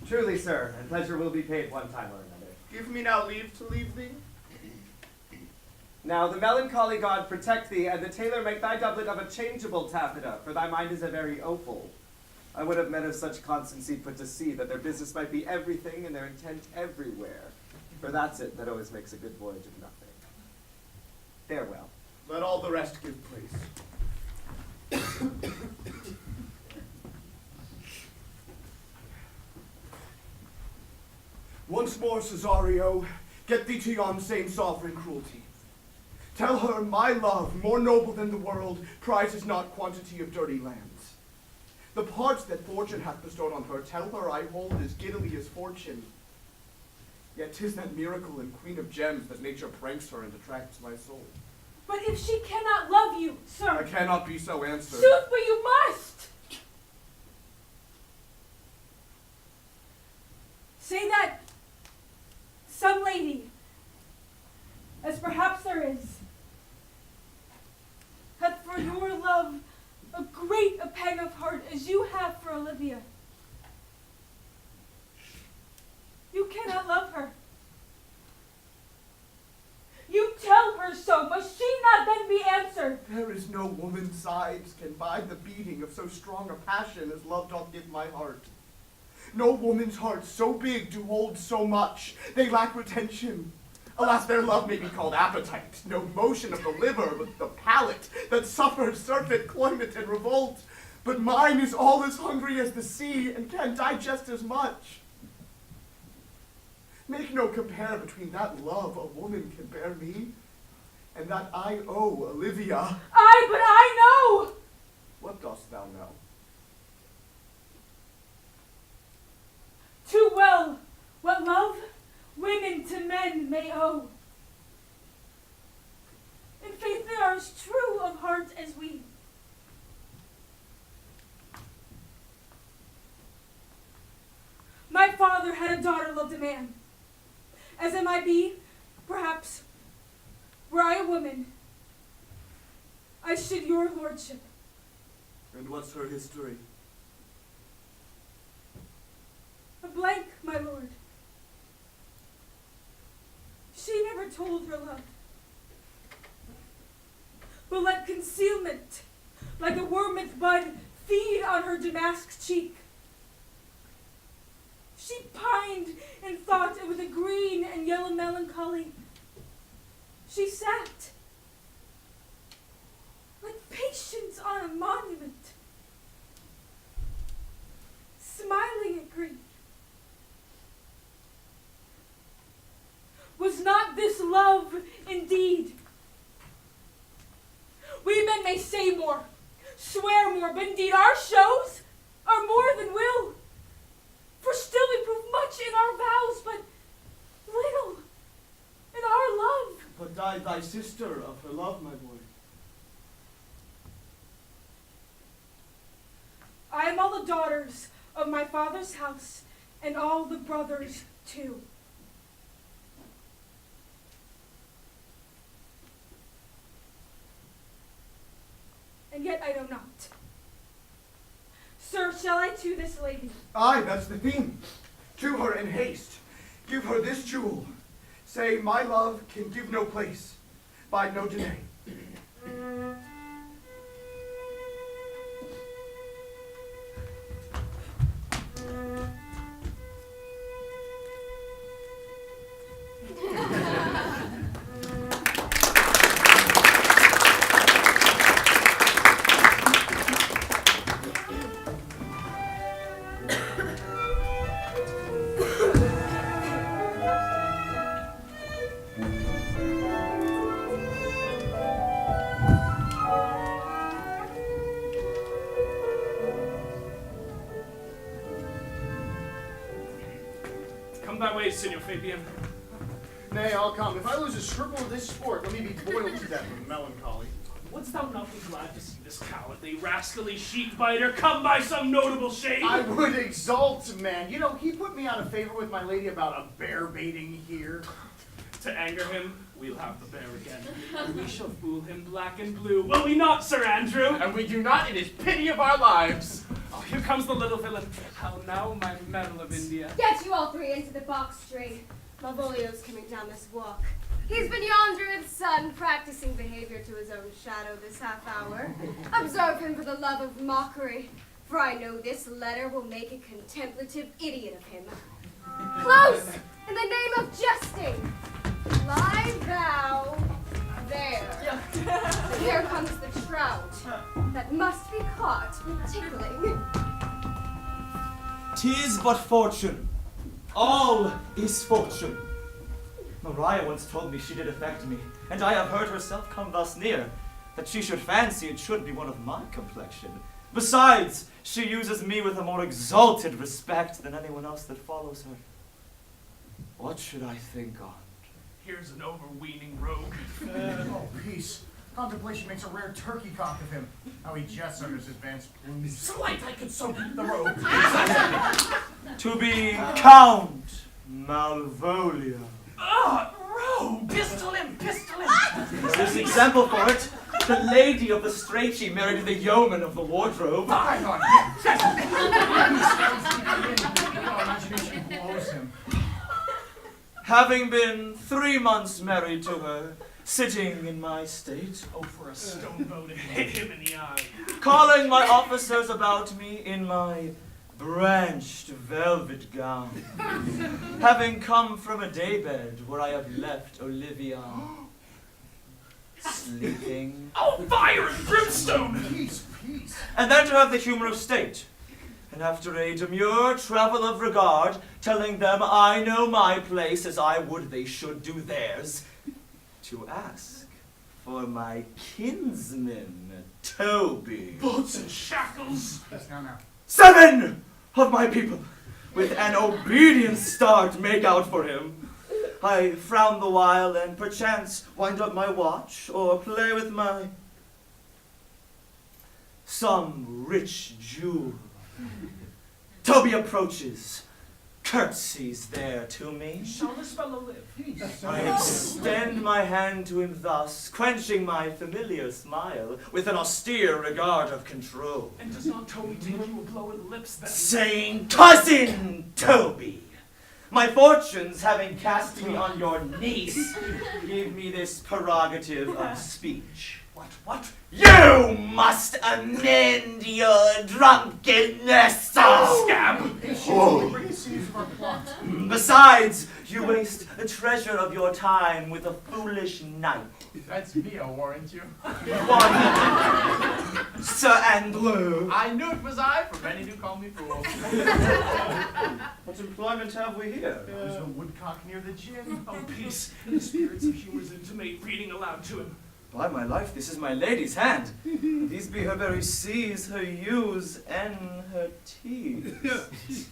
Truly, sir, and pleasure will be paid one time or another. Give me now leave to leave thee. Now the melancholy god protect thee, and the tailor make thy doublet of a changeable taffeta, for thy mind is a very opal. I would have men of such constancy put to sea, that their business might be everything and their intent everywhere. For that's it that always makes a good voyage of nothing. Farewell. Let all the rest give place. Once more, Cesario, get thee to yon same sovereign cruelty. Tell her my love, more noble than the world, prizes not quantity of dirty lands. The parts that fortune hath bestowed on her, tell her I hold as giddily as fortune. Yet 'tis that miracle and queen of gems that nature pranks her and attracts my soul. But if she cannot love you, sir. I cannot be so answered. Sooth, but you must. Say that some lady, as perhaps there is, hath for your love a great a pang of heart as you have for Olivia. You cannot love her. You tell her so. Must she not then be answered? There is no woman's sides can bide the beating of so strong a passion as love doth give my heart. No woman's heart so big do hold so much. They lack retention. Alas, their love may be called appetite, no motion of the liver, but the palate that suffers surfeit, climate, and revolt. But mine is all as hungry as the sea, and can digest as much. Make no compare between that love a woman can bear me, and that I owe Olivia. Aye, but I know! What dost thou know? Too well what love women to men may owe. In faith they are as true of heart as we. My father had a daughter loved a man. As it might be, perhaps, were I a woman, I should your lordship. And what's her history? A blank, my lord. She never told her love, but let concealment, like a wormeth bud, feed on her damask cheek. She pined and thought it was a green and yellow melancholy. She sat like patience on a monument, smiling at grief. Was not this love indeed? We men may say more, swear more, but indeed our shows are more than will. For still we prove much in our vows, but little in our love. But died thy sister of her love, my boy? I am all the daughters of my father's house, and all the brothers too. And yet I know not. Sir, shall I to this lady? Aye, that's the theme. To her in haste. Give her this jewel. Say, my love can give no place. Bide no delay. Come thy way, Signor Fabian. Nay, I'll come. If I lose a scruple of this sport, let me be boiled to death with melancholy. Wouldst thou not be glad to see this cowardly, rascally sheep-biter come by some notable shade? I would exult, man. You know, he put me out of favor with my lady about a bear baiting here. To anger him, we'll have the bear again. We shall fool him black and blue, will we not, Sir Andrew? And we do not, it is pity of our lives. Oh, here comes the little villain. How now, my medal of India? Get you all three into the box tree. Malvolio's coming down this walk. He's been yonder in the sun, practicing behavior to his own shadow this half hour. Observe him for the love of mockery, for I know this letter will make a contemplative idiot of him. Close! In the name of jesting! Lie thou there. And here comes the trout that must be caught tickling. 'Tis but fortune. All is fortune. Maria once told me she did affect me, and I have heard herself come thus near, that she should fancy it should be one of my complexion. Besides, she uses me with a more exalted respect than anyone else that follows her. What should I think on? Here's an overweening rogue. Oh, peace. Contemplation makes a rare turkey cock of him. How he jests under his advanced plumes. Slight, I could so beat the rogue. To be Count Malvolio. Ah, rogue! Pistol him! Pistol him! There's an example for it. The lady of the strait she married to the yeoman of the wardrobe. Hang on. Our imagination blows him. Having been 3 months married to her, sitting in my state, Oh, for a stone bow to hit him in the eye. calling my officers about me in my branched velvet gown, having come from a daybed where I have left Olivia sleeping. Oh, fire and brimstone! Peace, peace. And then to have the humor of state, and after a demure travel of regard, telling them I know my place as I would they should do theirs, to ask for my kinsman, Toby. Bolts and shackles! Yes, now. 7 of my people, with an obedient start, make out for him. I frown the while, and perchance wind up my watch, or play with some rich jewel. Toby approaches, curtsies there to me. Shall this fellow live? I extend my hand to him thus, quenching my familiar smile with an austere regard of control. And does not Toby take you a blow of the lips then? Saying, Cousin Toby, my fortunes having cast me on your niece, give me this prerogative of speech. What? You must amend your drunkenness! Scab! Great scenes of our plot. Besides, you waste a treasure of your time with a foolish knight. That's me, I'll warrant you. One, Sir and Blue. I knew it was I, for many do call me fool. What employment have we here? There's a woodcock near the gin. Oh, peace, and the spirits of humors intimate reading aloud to him. By my life, this is my lady's hand. These be her very C's, her U's, and her T's.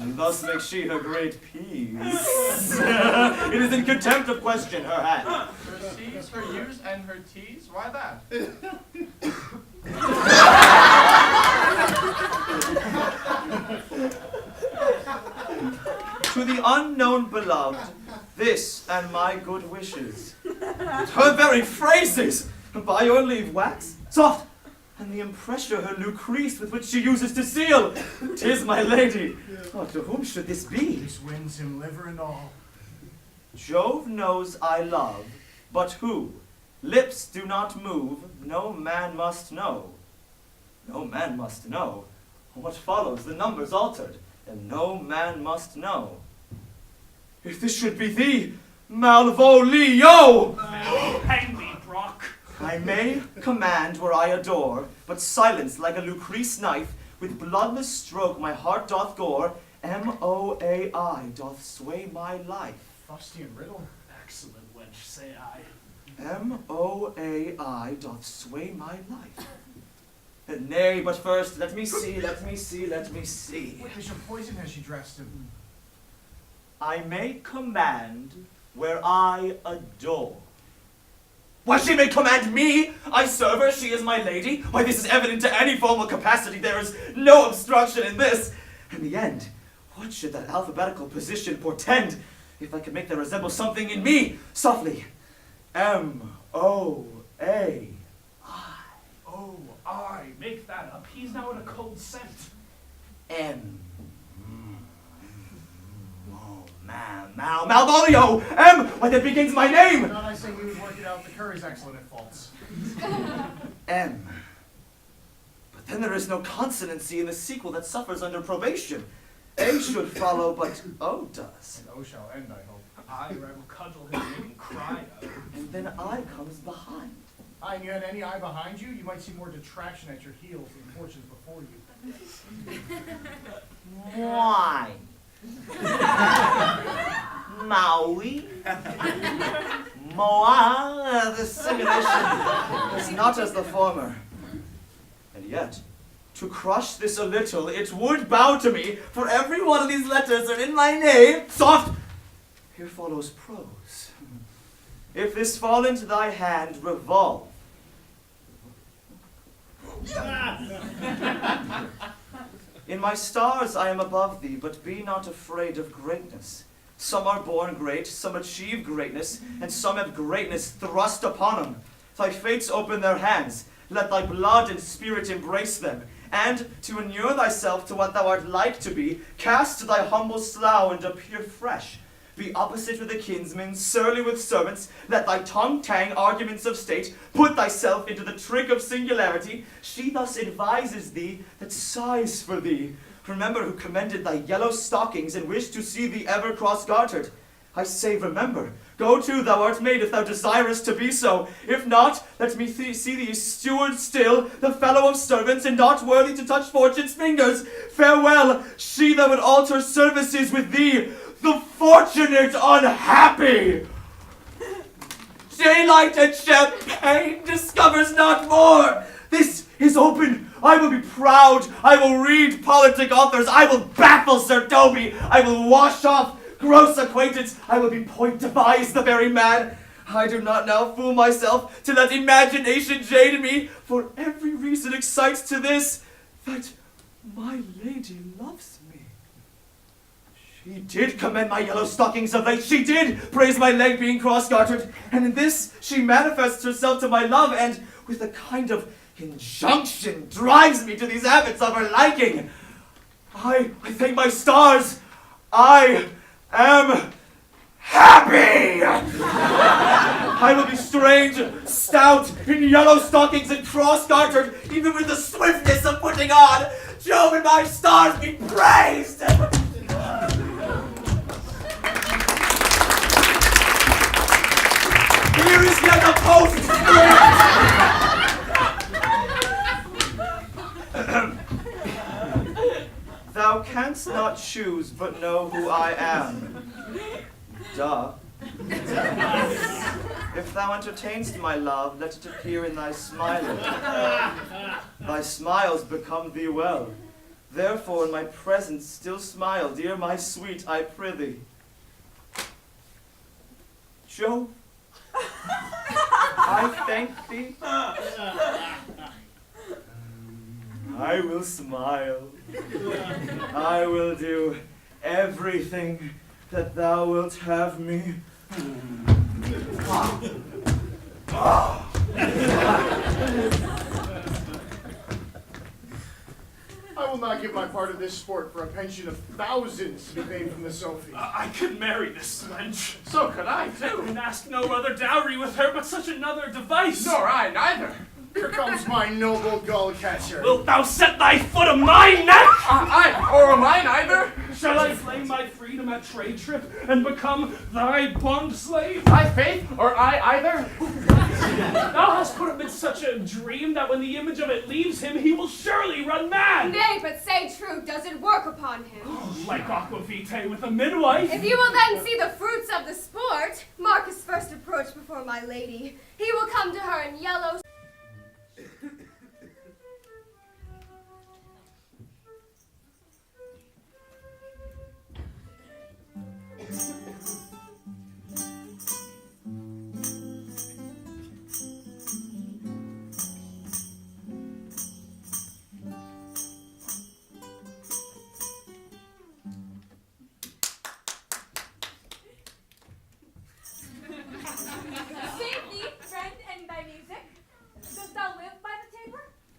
And thus makes she her great P's. It is in contempt of question, her hand. Her C's, her U's, and her T's? Why that? To the unknown beloved, this and my good wishes. Her very phrases, by your leave, wax, soft, and the impressure her Lucrece with which she uses to seal. 'Tis my lady. Oh, to whom should this be? This wins him liver and all. Jove knows I love, but who? Lips do not move, no man must know. No man must know. What follows? The number's altered, and no man must know. If this should be thee, Malvolio! Hang me, Brock. I may command where I adore, but silence like a Lucrece knife, with bloodless stroke my heart doth gore, M-O-A-I doth sway my life. Fustian riddle. Excellent wench, say I. M-O-A-I doth sway my life. Nay, but first, let me see. What dish of poison has she dressed him? I may command where I adore. Why, she may command me? I serve her, she is my lady. Why, this is evident to any formal capacity. There is no obstruction in this. In the end, what should that alphabetical position portend? If I could make them resemble something in me, softly. M-O-A. Oh, I make that up. He's now in a cold scent. M. Malvolio! M! Why, that begins my name! Not I say we would work it out. The curry's excellent at faults. M. But then there is no consonancy in the sequel that suffers under probation. A should follow, but O does. And O shall end, I hope. I will cudgel him and make him cry. And then I comes behind. Aye, and you had any eye behind you, you might see more detraction at your heels than fortunes before you. Why? Maui? Moa? The simulation is not as the former. And yet, to crush this a little, it would bow to me, for every one of these letters are in my name. Soft! Here follows prose. If this fall into thy hand, revolve. In my stars I am above thee, but be not afraid of greatness. Some are born great, some achieve greatness, and some have greatness thrust upon them. Thy fates open their hands, let thy blood and spirit embrace them, and, to inure thyself to what thou art like to be, cast thy humble slough and appear fresh. Be opposite with a kinsman, surly with servants, let thy tongue tang arguments of state, put thyself into the trick of singularity. She thus advises thee that sighs for thee. Remember who commended thy yellow stockings and wished to see thee ever cross-gartered. I say remember. Go to, thou art made, if thou desirest to be so. If not, let me see thee steward still, the fellow of servants, and not worthy to touch fortune's fingers. Farewell, she that would alter services with thee, the fortunate unhappy. Daylight and champagne discovers not more. This is open. I will be proud. I will read politic authors. I will baffle Sir Toby. I will wash off gross acquaintance. I will be point devised the very man. I do not now fool myself to let imagination jade me, for every reason excites to this, that my lady loves me. She did commend my yellow stockings of late. She did praise my leg being cross-gartered. And in this she manifests herself to my love, and with a kind of injunction drives me to these habits of her liking. I thank my stars. I am happy. I will be strange, stout, in yellow stockings and cross-gartered, even with the swiftness of putting on. Jove and my stars be praised! Here is yet a postscript! Thou canst not choose but know who I am. Duh. If thou entertainst my love, let it appear in thy smiling. Thy smiles become thee well. Therefore in my presence still smile, dear my sweet, I prithee. Jove, I thank thee. I will smile. I will do everything that thou wilt have me. I will not give my part of this sport for a pension of thousands to be paid from the Sophie. I could marry this wench. So could I, too. And ask no other dowry with her but such another device. Nor I neither. Here comes my noble gull catcher. Wilt thou set thy foot on my neck? Or mine either. Shall I flame my freedom at trade trip and become thy bond slave? Thy faith, or I either? Thou hast put him in such a dream that when the image of it leaves him, he will surely run mad. Nay, but say true, does it work upon him? Like aquavitae with a midwife. If you will then see the fruits of the sport, mark his first approach before my lady. He will come to her in yellow.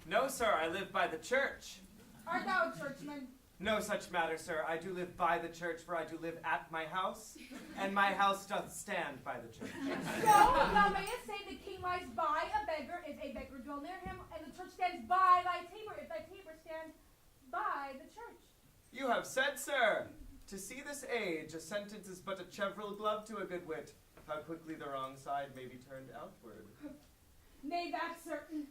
No, sir, I live by the church. Art thou a churchman? No such matter, sir. I do live by the church, for I do live at my house, and my house doth stand by the church. So, thou mayest say the king lies by a beggar if a beggar dwell near him, and the church stands by thy tabor if thy tabor stand by the church. You have said, sir. To see this age, a sentence is but a cheveril glove to a good wit. How quickly the wrong side may be turned outward. Nay, that's certain.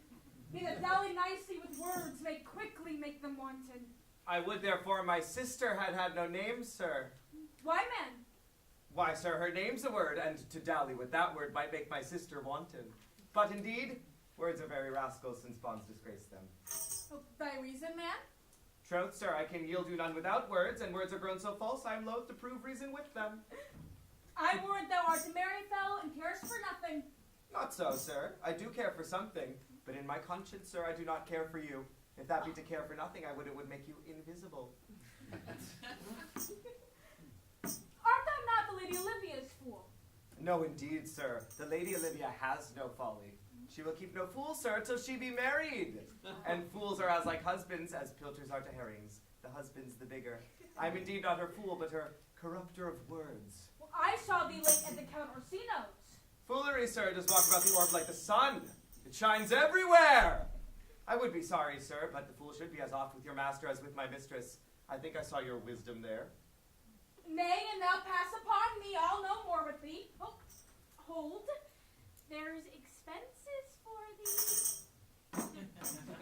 He that dally nicely with words may quickly make them wanton. I would therefore my sister had had no name, sir. Why, man? Why, sir, her name's a word, and to dally with that word might make my sister wanton. But indeed, words are very rascals, since bonds disgrace them. Oh, thy reason, man? Troth, sir, I can yield you none without words, and words are grown so false, I am loath to prove reason with them. I warrant thou art a merry fellow, and carest for nothing. Not so, sir. I do care for something, but in my conscience, sir, I do not care for you. If that be to care for nothing, I would it would make you invisible. Art thou not the Lady Olivia's fool? No, indeed, sir. The Lady Olivia has no folly. She will keep no fool, sir, till she be married. And fools are as like husbands as pilchers are to herrings. The husband's the bigger. I am indeed not her fool, but her corrupter of words. Well, I saw thee late at the Count Orsino's. Foolery, sir, does walk about the orb like the sun. It shines everywhere. I would be sorry, sir, but the fool should be as oft with your master as with my mistress. I think I saw your wisdom there. Nay, and thou pass upon me, I'll no more with thee. Oh, hold. There's expenses for thee.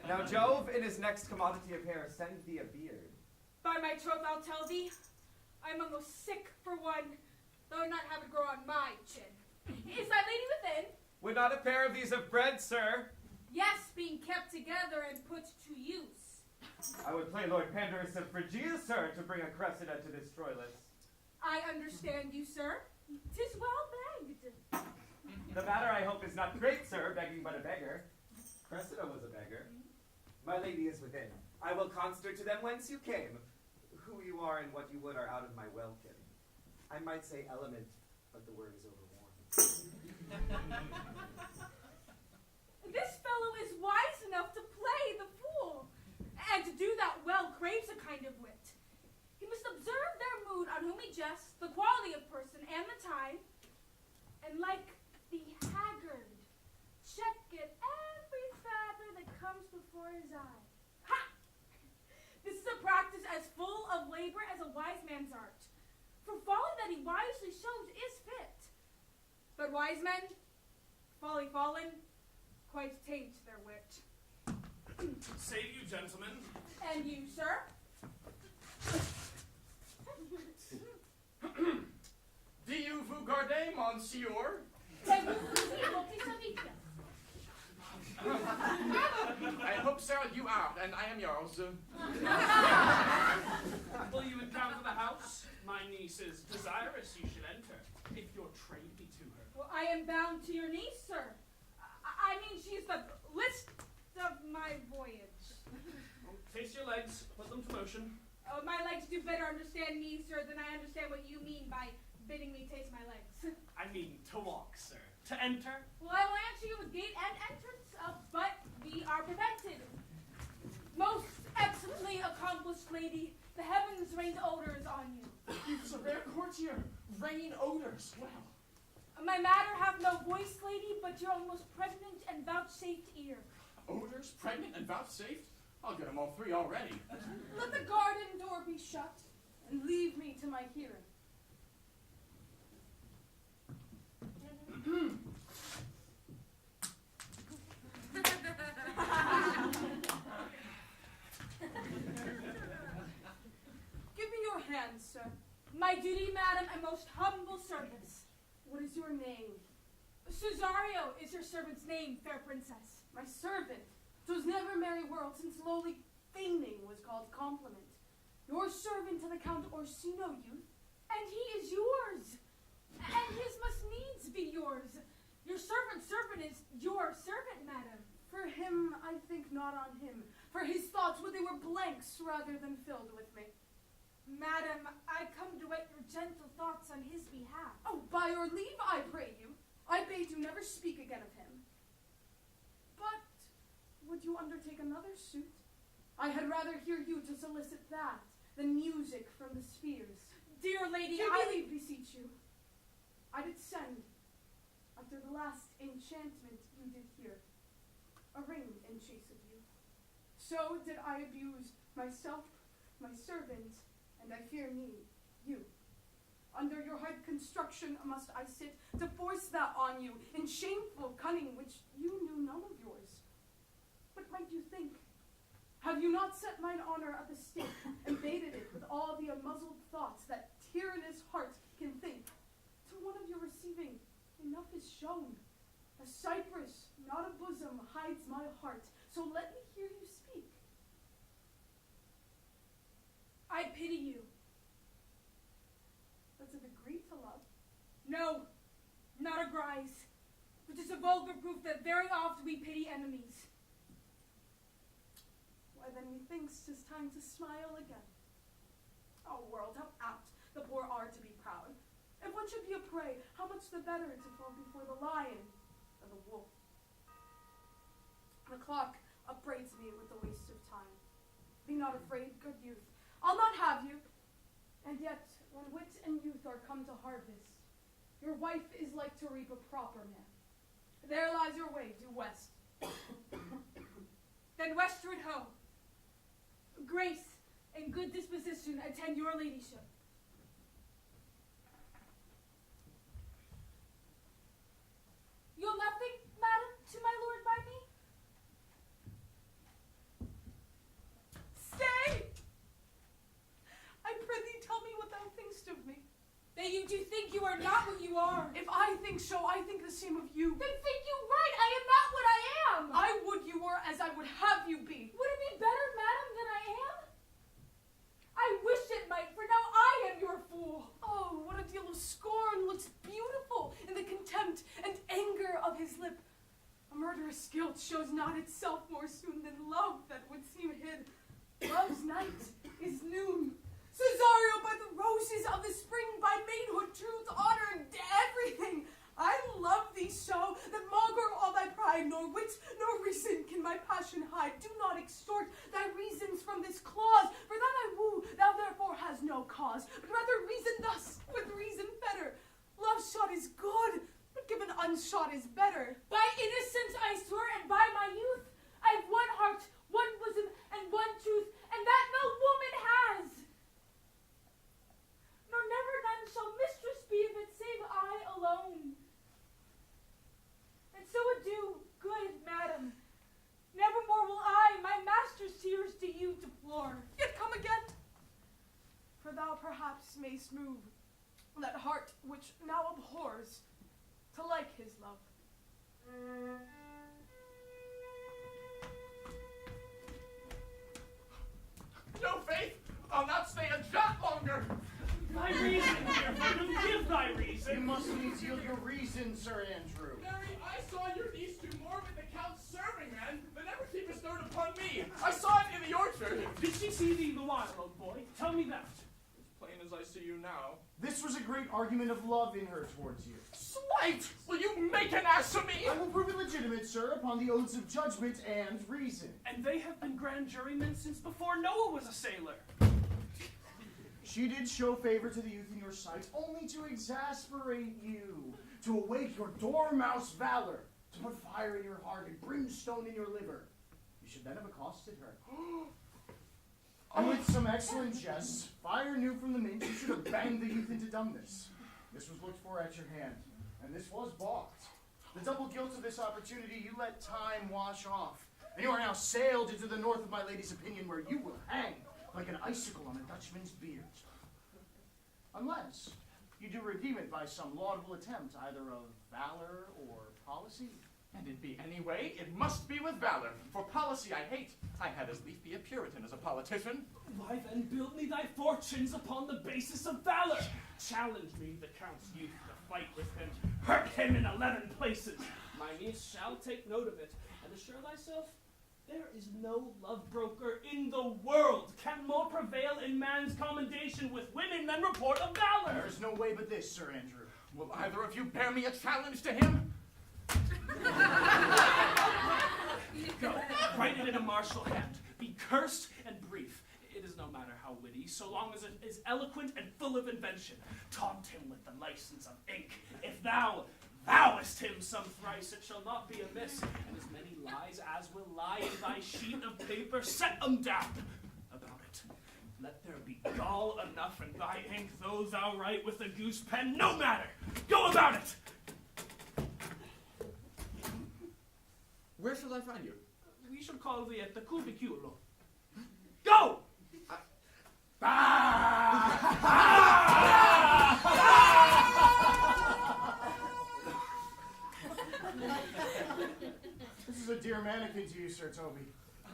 Now Jove, in his next commodity of hair, send thee a beard. By my troth, I'll tell thee, I'm almost sick for one, though not have it grow on my chin. Is thy lady within? Would not a pair of these have bread, sir? Yes, being kept together and put to use. I would play Lord Pandarus of Phrygia, sir, to bring a Cressida to this Troilus. I understand you, sir. 'Tis well begged. The matter, I hope, is not great, sir, begging but a beggar. Cressida was a beggar. My lady is within. I will conster to them whence you came. Who you are and what you would are out of my welkin. I might say element, but the word is overworn. This fellow is wise enough to play the fool, and to do that well craves a kind of wit. He must observe their mood on whom he jests, the quality of person and the time, and like the haggard, check at every feather that comes before his eye. Ha! This is a practice as full of labor as a wise man's art. For folly that he wisely shows is fit. But wise men, folly fallen, quite taint their wit. Save you, gentlemen. And you, sir? Do you vous gardez, monsieur? I hope, sir, you are, and I am yours. Will you encounter the house? My niece is desirous you should enter, if your trade be to her. Well, I am bound to your niece, sir. I mean, she's the list of my voyage. Well, taste your legs, put them to motion. Oh, my legs do better understand me, sir, than I understand what you mean by bidding me taste my legs. I mean to walk, sir. To enter? Well, I will answer you with gate and entrance, but we are prevented. Most excellently accomplished lady, the heavens rain odors on you. You've a rare courtier. Rain odors. Well. My matter have no voice, lady, but your almost pregnant and vouchsafed ear. Odors, pregnant, and vouchsafed? I'll get them all three already. Let the garden door be shut, and leave me to my hearing. Give me your hand, sir. My duty, madam, and most humble service. What is your name? Cesario is your servant's name, fair princess. My servant. 'Twas never merry world since lowly feigning was called compliment. Your servant to the Count Orsino, youth. And he is yours. And his must needs be yours. Your servant's servant is your servant, madam. For him, I think not on him. For his thoughts, would they were blanks rather than filled with me. Madam, I come to write your gentle thoughts on his behalf. Oh, by your leave, I pray you. I bade you never speak again of him. But would you undertake another suit? I had rather hear you to solicit that than music from the spheres. Dear lady, Give me leave, beseech you. I did send, after the last enchantment you did hear, a ring in chase of you. So did I abuse myself, my servant, and I fear me, you. Under your hard construction must I sit to force that on you in shameful cunning which you knew none of yours. What might you think? Have you not set mine honor at the stake and baited it with all the unmuzzled thoughts that tyrannous heart can think? To one of your receiving, enough is shown. A cypress, not a bosom, hides my heart, so let me hear you speak. I pity you. That's a degree to love. No, not a grise, which is a vulgar proof that very oft we pity enemies. Why then methinks 'tis time to smile again. Oh world, how apt the poor are to be proud. If one should be a prey, how much the better to fall before the lion or the wolf. The clock upbraids me with the waste of time. Be not afraid, good youth. I'll not have you. And yet, when when wit and youth are come to harvest, your wife is like to reap a proper man. There lies your way due west. Then westward ho. Grace and good disposition attend your ladyship. You'll nothing, madam, to my lord by me? Stay! I prithee tell me what thou thinkst of me. That you do think you are not what you are. If I think so, I think the same of you. Then think you right, I am not what I am. I would you were as I would have you be. Would it be better, madam, than I am? I wish it might, for now I am your fool. Oh, what a deal of scorn looks beautiful in the contempt and anger of his lip. A murderous guilt shows not itself more soon than love that would seem hid. Love's night is noon. Cesario, by the roses of the spring, by maidhood, truth, honor, and everything, I love thee so, that maugre all thy pride, nor wit, nor reason can my passion hide. Do not extort thy reasons from this clause, for that I woo, thou therefore hast no cause, but rather reason thus, with reason better. Love shot is good, but given unshot is better. By innocence I swear, and by my youth, I've one heart, one bosom, and one tooth, and that no woman has. Nor never none shall mistress be of it, save I alone. And so adieu, good madam. Nevermore will I my master's tears to you deplore. Yet come again, for thou perhaps mayst move that heart which now abhors to like his love. No, Faith! I'll not stay a jot longer! Thy reason, dear Vernon, give thy reason. You must needs yield your reason, Sir Andrew. Mary, I saw your niece do more with the Count's serving man than ever she bestowed upon me. I saw it in the orchard. Did she see thee the while, old boy? Tell me that. As plain as I see you now. This was a great argument of love in her towards you. Slight! Will you make an ass of me? I will prove it legitimate, sir, upon the oaths of judgment and reason. And they have been grand jurymen since before Noah was a sailor. She did show favor to the youth in your sight, only to exasperate you, to awake your dormouse valor, to put fire in your heart and brimstone in your liver. You should then have accosted her. And with some excellent jests, fire new from the mint, you should have banged the youth into dumbness. This was looked for at your hand, and this was balked. The double guilt of this opportunity you let time wash off, and you are now sailed into the north of my lady's opinion, where you will hang like an icicle on a Dutchman's beard. Unless you do redeem it by some laudable attempt, either of valor or policy. And it be any way, it must be with valor. For policy I hate. I had as lief be a Puritan as a politician. Why then build me thy fortunes upon the basis of valor? Challenge me, the Count's youth, to fight with him. Hurt him in 11 places. My niece shall take note of it, and assure thyself, there is no love broker in the world can more prevail in man's commendation with women than report of valor. There is no way but this, Sir Andrew. Will either of you bear me a challenge to him? Go, write it in a martial hand. Be cursed and brief. It is no matter how witty, so long as it is eloquent and full of invention. Taunt him with the license of ink. If thou vowest him some thrice, it shall not be amiss. And as many lies as will lie in thy sheet of paper, set 'em down about it. Let there be gall enough in thy ink, though thou write with a goose pen, no matter. Go about it. Where shall I find you? We shall call thee at the cubiculo. Go! This is a dear mannequin to you, Sir Toby.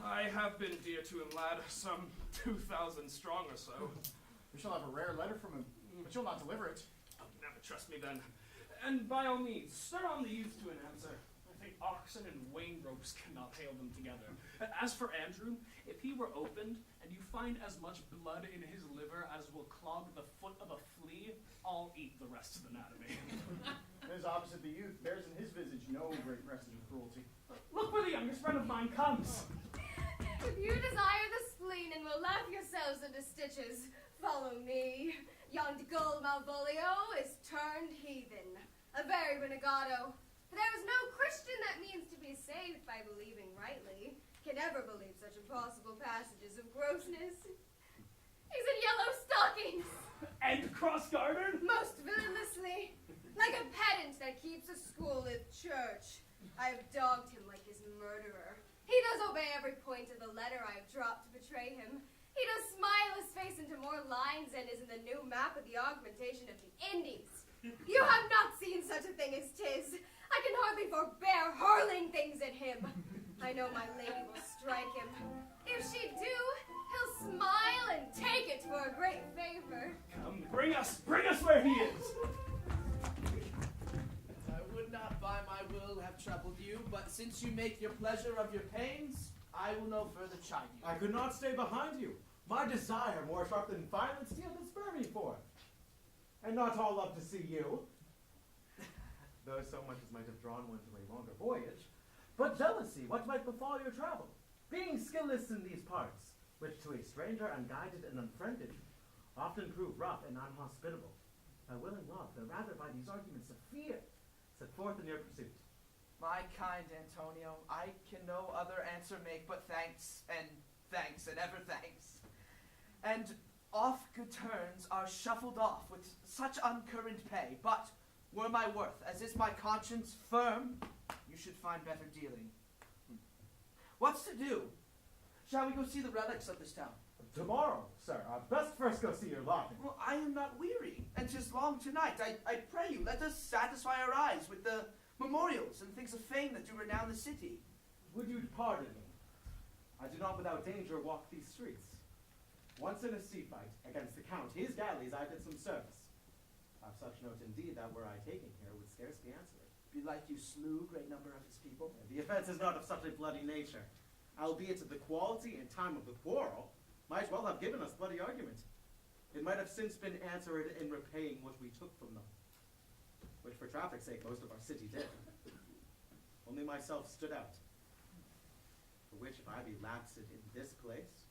I have been dear to him, lad, some 2,000 strong or so. We shall have a rare letter from him, but you'll not deliver it. Oh, never trust me then. And by all means, stir on the youth to an answer. I think oxen and wain ropes cannot hail them together. As for Andrew, if he were opened, and you find as much blood in his liver as will clog the foot of a flea, I'll eat the rest of the anatomy. His opposite the youth bears in his visage no great vestige of cruelty. Look where the youngest friend of mine comes. If you desire the spleen and will laugh yourselves into stitches, follow me. Yond gull Malvolio is turned heathen, a very renegado. There is no Christian that means to be saved by believing rightly, can ever believe such impossible passages of grossness. He's in yellow stockings. And cross-gartered? Most villainously, like a pedant that keeps a school at church. I have dogged him like his murderer. He does obey every point of the letter I have dropped to betray him. He does smile his face into more lines than is in the new map of the augmentation of the Indies. You have not seen such a thing as 'tis. I can hardly forbear hurling things at him. I know my lady will strike him. If she do, he'll smile and take it for a great favor. Come, bring us where he is. I would not by my will have troubled you, but since you make your pleasure of your pains, I will no further chide you. I could not stay behind you. My desire, more sharp than violent steel, did spur me forth. And not all love to see you, though so much as might have drawn one to a longer voyage, but jealousy, what might befall your travel, being skilless in these parts, which to a stranger unguided and unfriended often prove rough and unhospitable. By willing love, though rather by these arguments of fear, set forth in your pursuit. My kind Antonio, I can no other answer make but thanks and ever thanks. And off good turns are shuffled off with such uncurrent pay, but were my worth, as is my conscience, firm, you should find better dealing. What's to do? Shall we go see the relics of this town? Tomorrow, sir. Best first go see your lodging. Well, I am not weary, and 'tis long tonight. I pray you, let us satisfy our eyes with the memorials and things of fame that do renown the city. Would you pardon me? I do not without danger walk these streets. Once in a sea fight against the Count, his galleys, I did some service. Of such note indeed that were I taken here would scarce be answered. Belike you slew great number of his people? The offense is not of such a bloody nature, albeit the quality and time of the quarrel might well have given us bloody argument. It might have since been answered in repaying what we took from them, which for traffic's sake most of our city did. Only myself stood out, for which if I be lapsed in this place,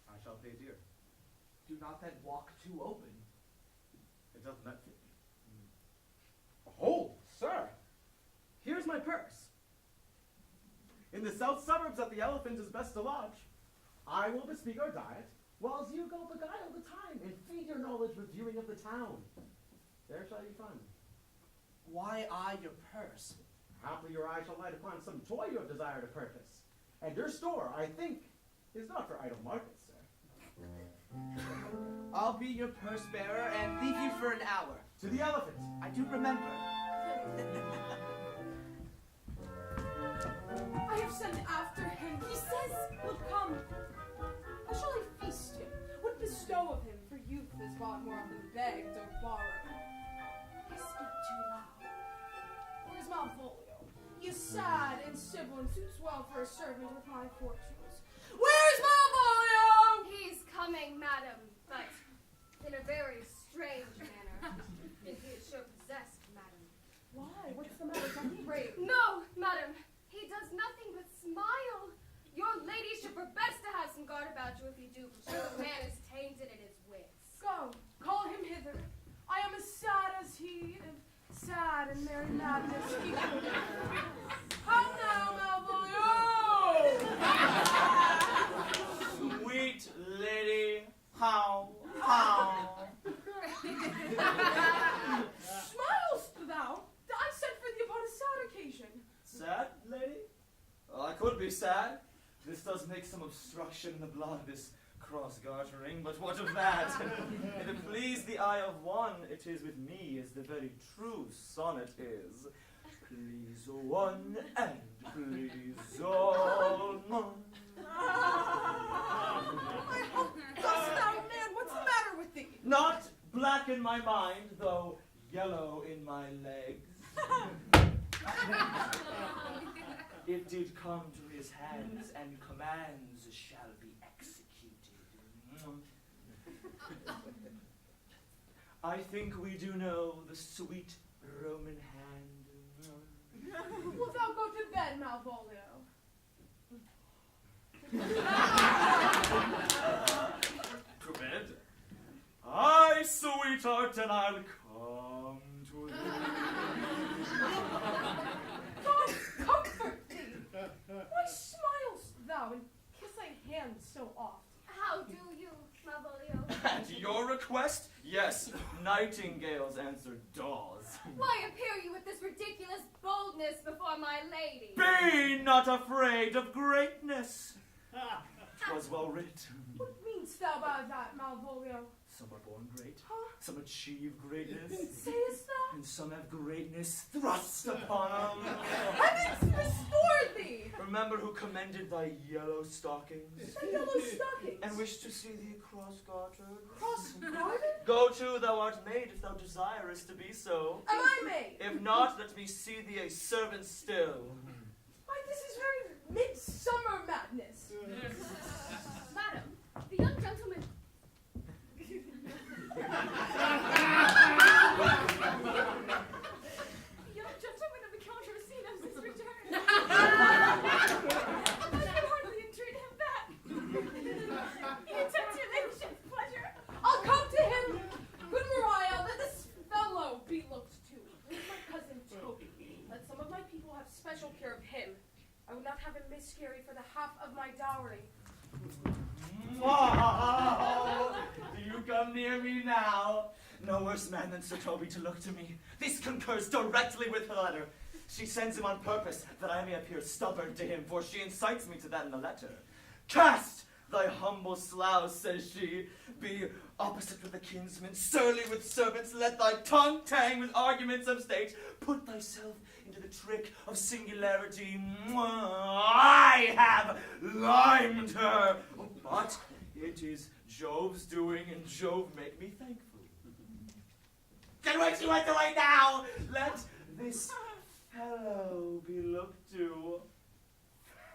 I shall pay dear. Do not then walk too open. It doth not fit me. Behold, sir, here's my purse. In the south suburbs at the Elephant is best to lodge. I will bespeak our diet, whiles you go beguile the time and feed your knowledge with viewing of the town. There shall you find me. Why I your purse? Haply your eye shall light upon some toy you have desire to purchase. And your store, I think, is not for idle markets, sir. I'll be your purse bearer and leave you for an hour. To the Elephant. I do remember. I have sent after him. He says he'll come. How shall I feast him? What bestow of him? For youth is bought more often begged or borrowed. I speak too loud. Where's Malvolio? He is sad and civil and suits well for a servant with my fortunes. Where's Malvolio? He's coming, madam, but in a very strange manner. If he is sure possessed, madam. Why? What's the matter? Don't be brave. No, madam. He does nothing but smile. Your ladyship were best to have some guard about you if you do, for sure the man is tainted in his wits. Go, call him hither. I am as sad as he, and sad and merry madness equal. How now, Malvolio? Sweet lady, how? Smilest thou? I sent for thee upon a sad occasion. Sad, lady? Well, I could be sad. This does make some obstruction in the blood, this cross-gartering, but what of that? If it please the eye of one, it is with me as the very true sonnet is. Please one and please all one. I hope dost thou, man, what's the matter with thee? Not black in my mind, though yellow in my legs. It did come to his hands, and commands shall be executed. I think we do know the sweet Roman hand. Wilt thou go to bed, Malvolio? To bed? Aye, sweet sweetheart, and I'll come to thee. God comfort thee! Why smilest thou and kiss thy hand so oft? How do you, Malvolio? At your request, yes, nightingales answer daws. Why appear you with this ridiculous boldness before my lady? Be not afraid of greatness. 'Twas well writ. What meanst thou by that, Malvolio? Some are born great, Huh? some achieve greatness, Sayest thou? and some have greatness thrust upon them. Heavens restore thee! Remember who commended thy yellow stockings, The yellow stockings. and wished to see thee cross-gartered. Cross-gartered? Go to, thou art made, if thou desirest to be so. Am I made? If not, let me see thee a servant still. Why, this is very midsummer madness. Madam, the young gentleman. The young gentleman of the Count Orsino's has returned. I can hardly entreat him back. He attempts your ladyship's pleasure. I'll come to him. Good Maria, let this fellow be looked to. He's my cousin Toby. Let some of my people have special care of him. I would not have him miscarry for the half of my dowry. Wow! Do you come near me now? No worse man than Sir Toby to look to me. This concurs directly with her letter. She sends him on purpose that I may appear stubborn to him, for she incites me to that in the letter. Cast thy humble slough, says she, be opposite with the kinsman, surly with servants, let thy tongue tang with arguments of state, put thyself into the trick of singularity. I have limed her, but it is Jove's doing, and Jove make me thankful. Get away, she went away now! Let this fellow be looked to.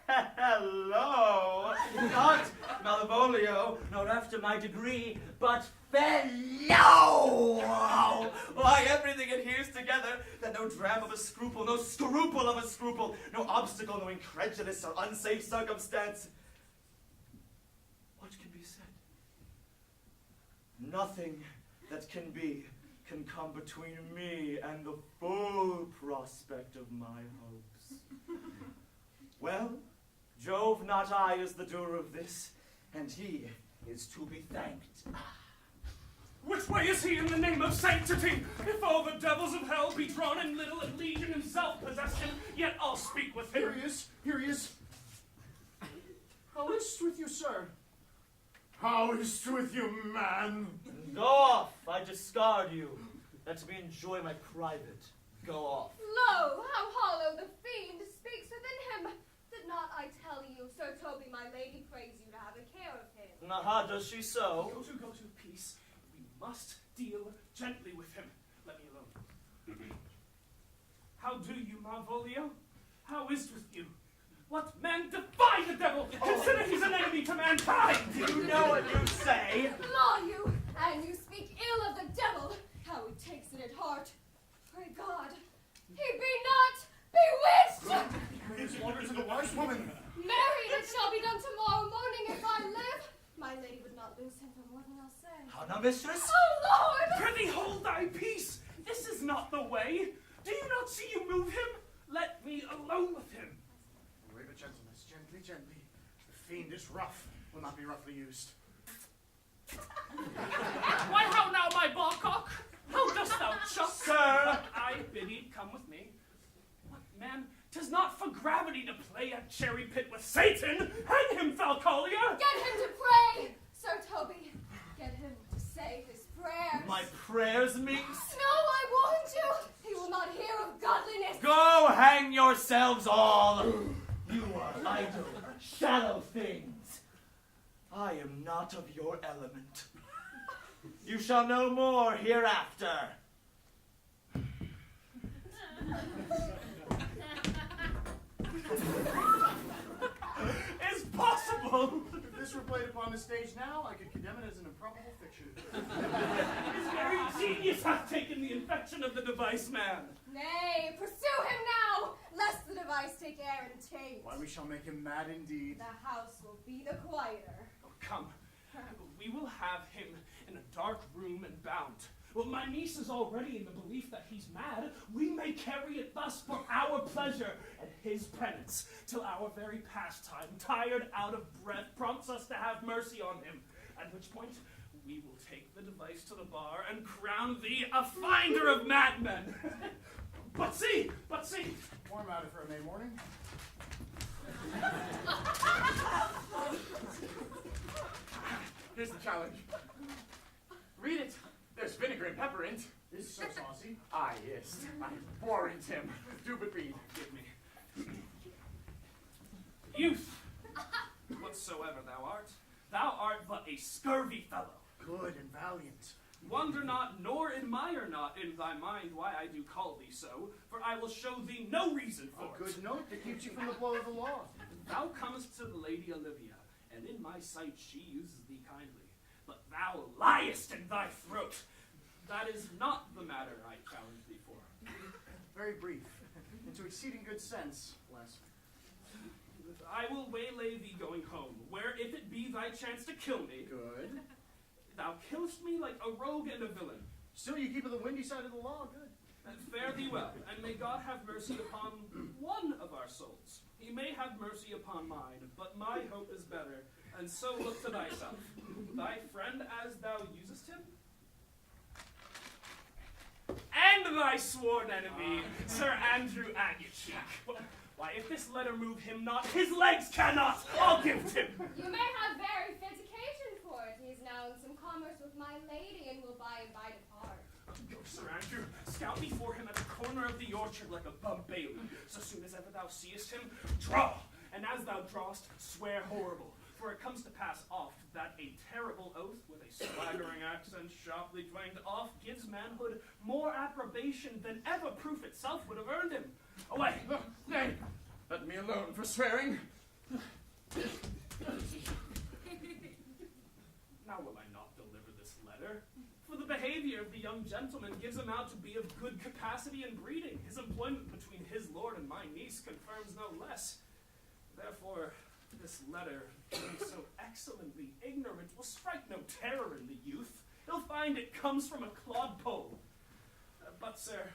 Hello! Not Malvolio, nor after my degree, but fellow! Why, everything adheres together, that no dram of a scruple, no scruple of a scruple, no obstacle, no incredulous or unsafe circumstance. What can be said? Nothing that can be can come between me and the full prospect of my hopes. Well, Jove, not I, is the doer of this, and he is to be thanked. Which way is he in the name of sanctity? If all the devils of hell be drawn in little and legion himself possess him, yet I'll speak with him. Here he is, here he is. How is't with you, sir? How is't with you, man? Go off, I discard you. Let me enjoy my private. Go off. Lo, how hollow the fiend speaks within him. Did not I tell you, Sir Toby, my lady prays you to have a care of him? Aha, does she so? Go to, peace. We must deal gently with him. Let me alone. How do you, Malvolio? How is with you? What man defy the devil? Consider he's an enemy to mankind! Do you know what you say? Law you, and you speak ill of the devil. How he takes it at heart. Pray God, he be not bewitched! His wonders of the wise woman. Married, it shall be done tomorrow morning if I live. My lady would not lose him for more than I'll say. How now, mistress? Oh, Lord! Prithee, hold thy peace! This is not the way. Do you not see you move him? Let me alone with him. Away with gentleness, gently, gently. The fiend is rough, will not be roughly used. Why, how now, my ballcock? How dost thou chuck? Sir! I bid thee come with me. What, man, 'tis not for gravity to play at cherry pit with Satan. Hang him, Falcolia! Get him to pray, Sir Toby. Get him to say his prayers. My prayers, minx? No, I warned you. He will not hear of godliness. Go hang yourselves all! You are idle, shallow things. I am not of your element. You shall know more hereafter. It's possible! If this were played upon the stage now, I could condemn it as an improbable fiction. His very genius hath taken the infection of the device man. Nay, pursue him now, lest the device take air and taint. Why, we shall make him mad indeed. The house will be the quieter. Oh, come. We will have him in a dark room and bound. Well, my niece is already in the belief that he's mad. We may carry it thus for our pleasure and his penance, till our very pastime, tired out of breath, prompts us to have mercy on him, at which point we will take the device to the bar and crown thee a finder of madmen. But see! More matter for a May morning. Here's the challenge. Read it. There's vinegar and pepper in it. Is so saucy. Ah, yes. I warrant him. Do but read. Give me. Youth, whatsoever thou art but a scurvy fellow. Good and valiant. Wonder not, nor admire not in thy mind why I do call thee so, for I will show thee no reason for A good note that keeps you from the blow of the law. Thou comest to the Lady Olivia, and in my sight she uses thee kindly. But thou liest in thy throat. That is not the matter I challenge thee for. Very brief, and to exceeding good sense, less. I will waylay thee going home, where if it be thy chance to kill me, Good. thou killest me like a rogue and a villain. Still you keep on the windy side of the law, good. Fare thee well, and may God have mercy upon one of our souls. He may have mercy upon mine, but my hope is better, and so look to thyself. Thy friend as thou usest him, and thy sworn enemy, Sir Andrew Aguecheek. Why, if this letter move him not, his legs cannot. I'll give it him. You may have very fit occasion for it. He is now in some commerce with my lady, and will by and by depart. Go, Sir Andrew, scout before him at the corner of the orchard like a bum bailey. So soon as ever thou seest him, draw, and as thou drawest, swear horrible. For it comes to pass oft that a terrible oath, with a swaggering accent sharply twanged off, gives manhood more approbation than ever proof itself would have earned him. Away! Nay, let me alone for swearing. Now will I not deliver this letter? For the behavior of the young gentleman gives him out to be of good capacity and breeding. His employment between his lord and my niece confirms no less. Therefore, this letter, being so excellently ignorant, will strike no terror in the youth. He'll find it comes from a clodpole. But, sir,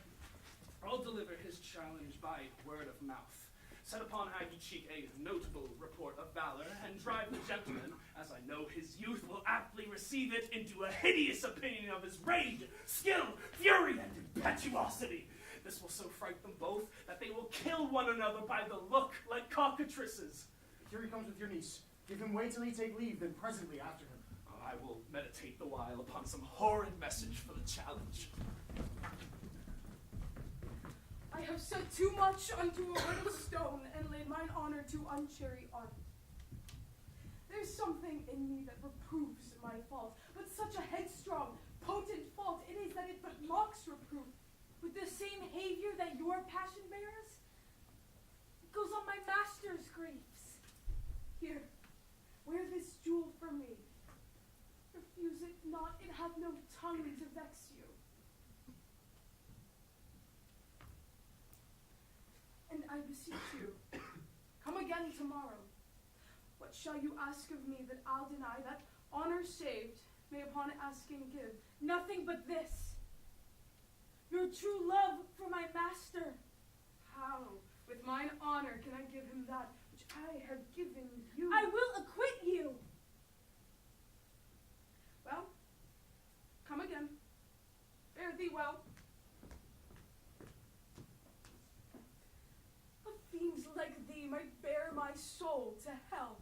I'll deliver his challenge by word of mouth. Set upon Aguecheek a notable report of valor, and drive the gentleman, as I know his youth will aptly receive it, into a hideous opinion of his rage, skill, fury, and impetuosity. This will so fright them both that they will kill one another by the look, like cockatrices. Here he comes with your niece. Give him wait till he take leave, then presently after him. I will meditate the while upon some horrid message for the challenge. I have said too much unto a little stone, and laid mine honor to unchary art. There's something in me that reproves my fault, but such a headstrong, potent fault it is that it but mocks reproof. With the same behavior that your passion bears, it goes on my master's griefs. Here, wear this jewel for me. Refuse it not, it hath no tongue to vex you. And I beseech you, come again tomorrow. What shall you ask of me that I'll deny? That honor saved may upon asking give. Nothing but this. Your true love for my master. How, with mine honor, can I give him that which I have given you? I will acquit you. Well, come again. Fare thee well. Fiends like thee might bear my soul to hell.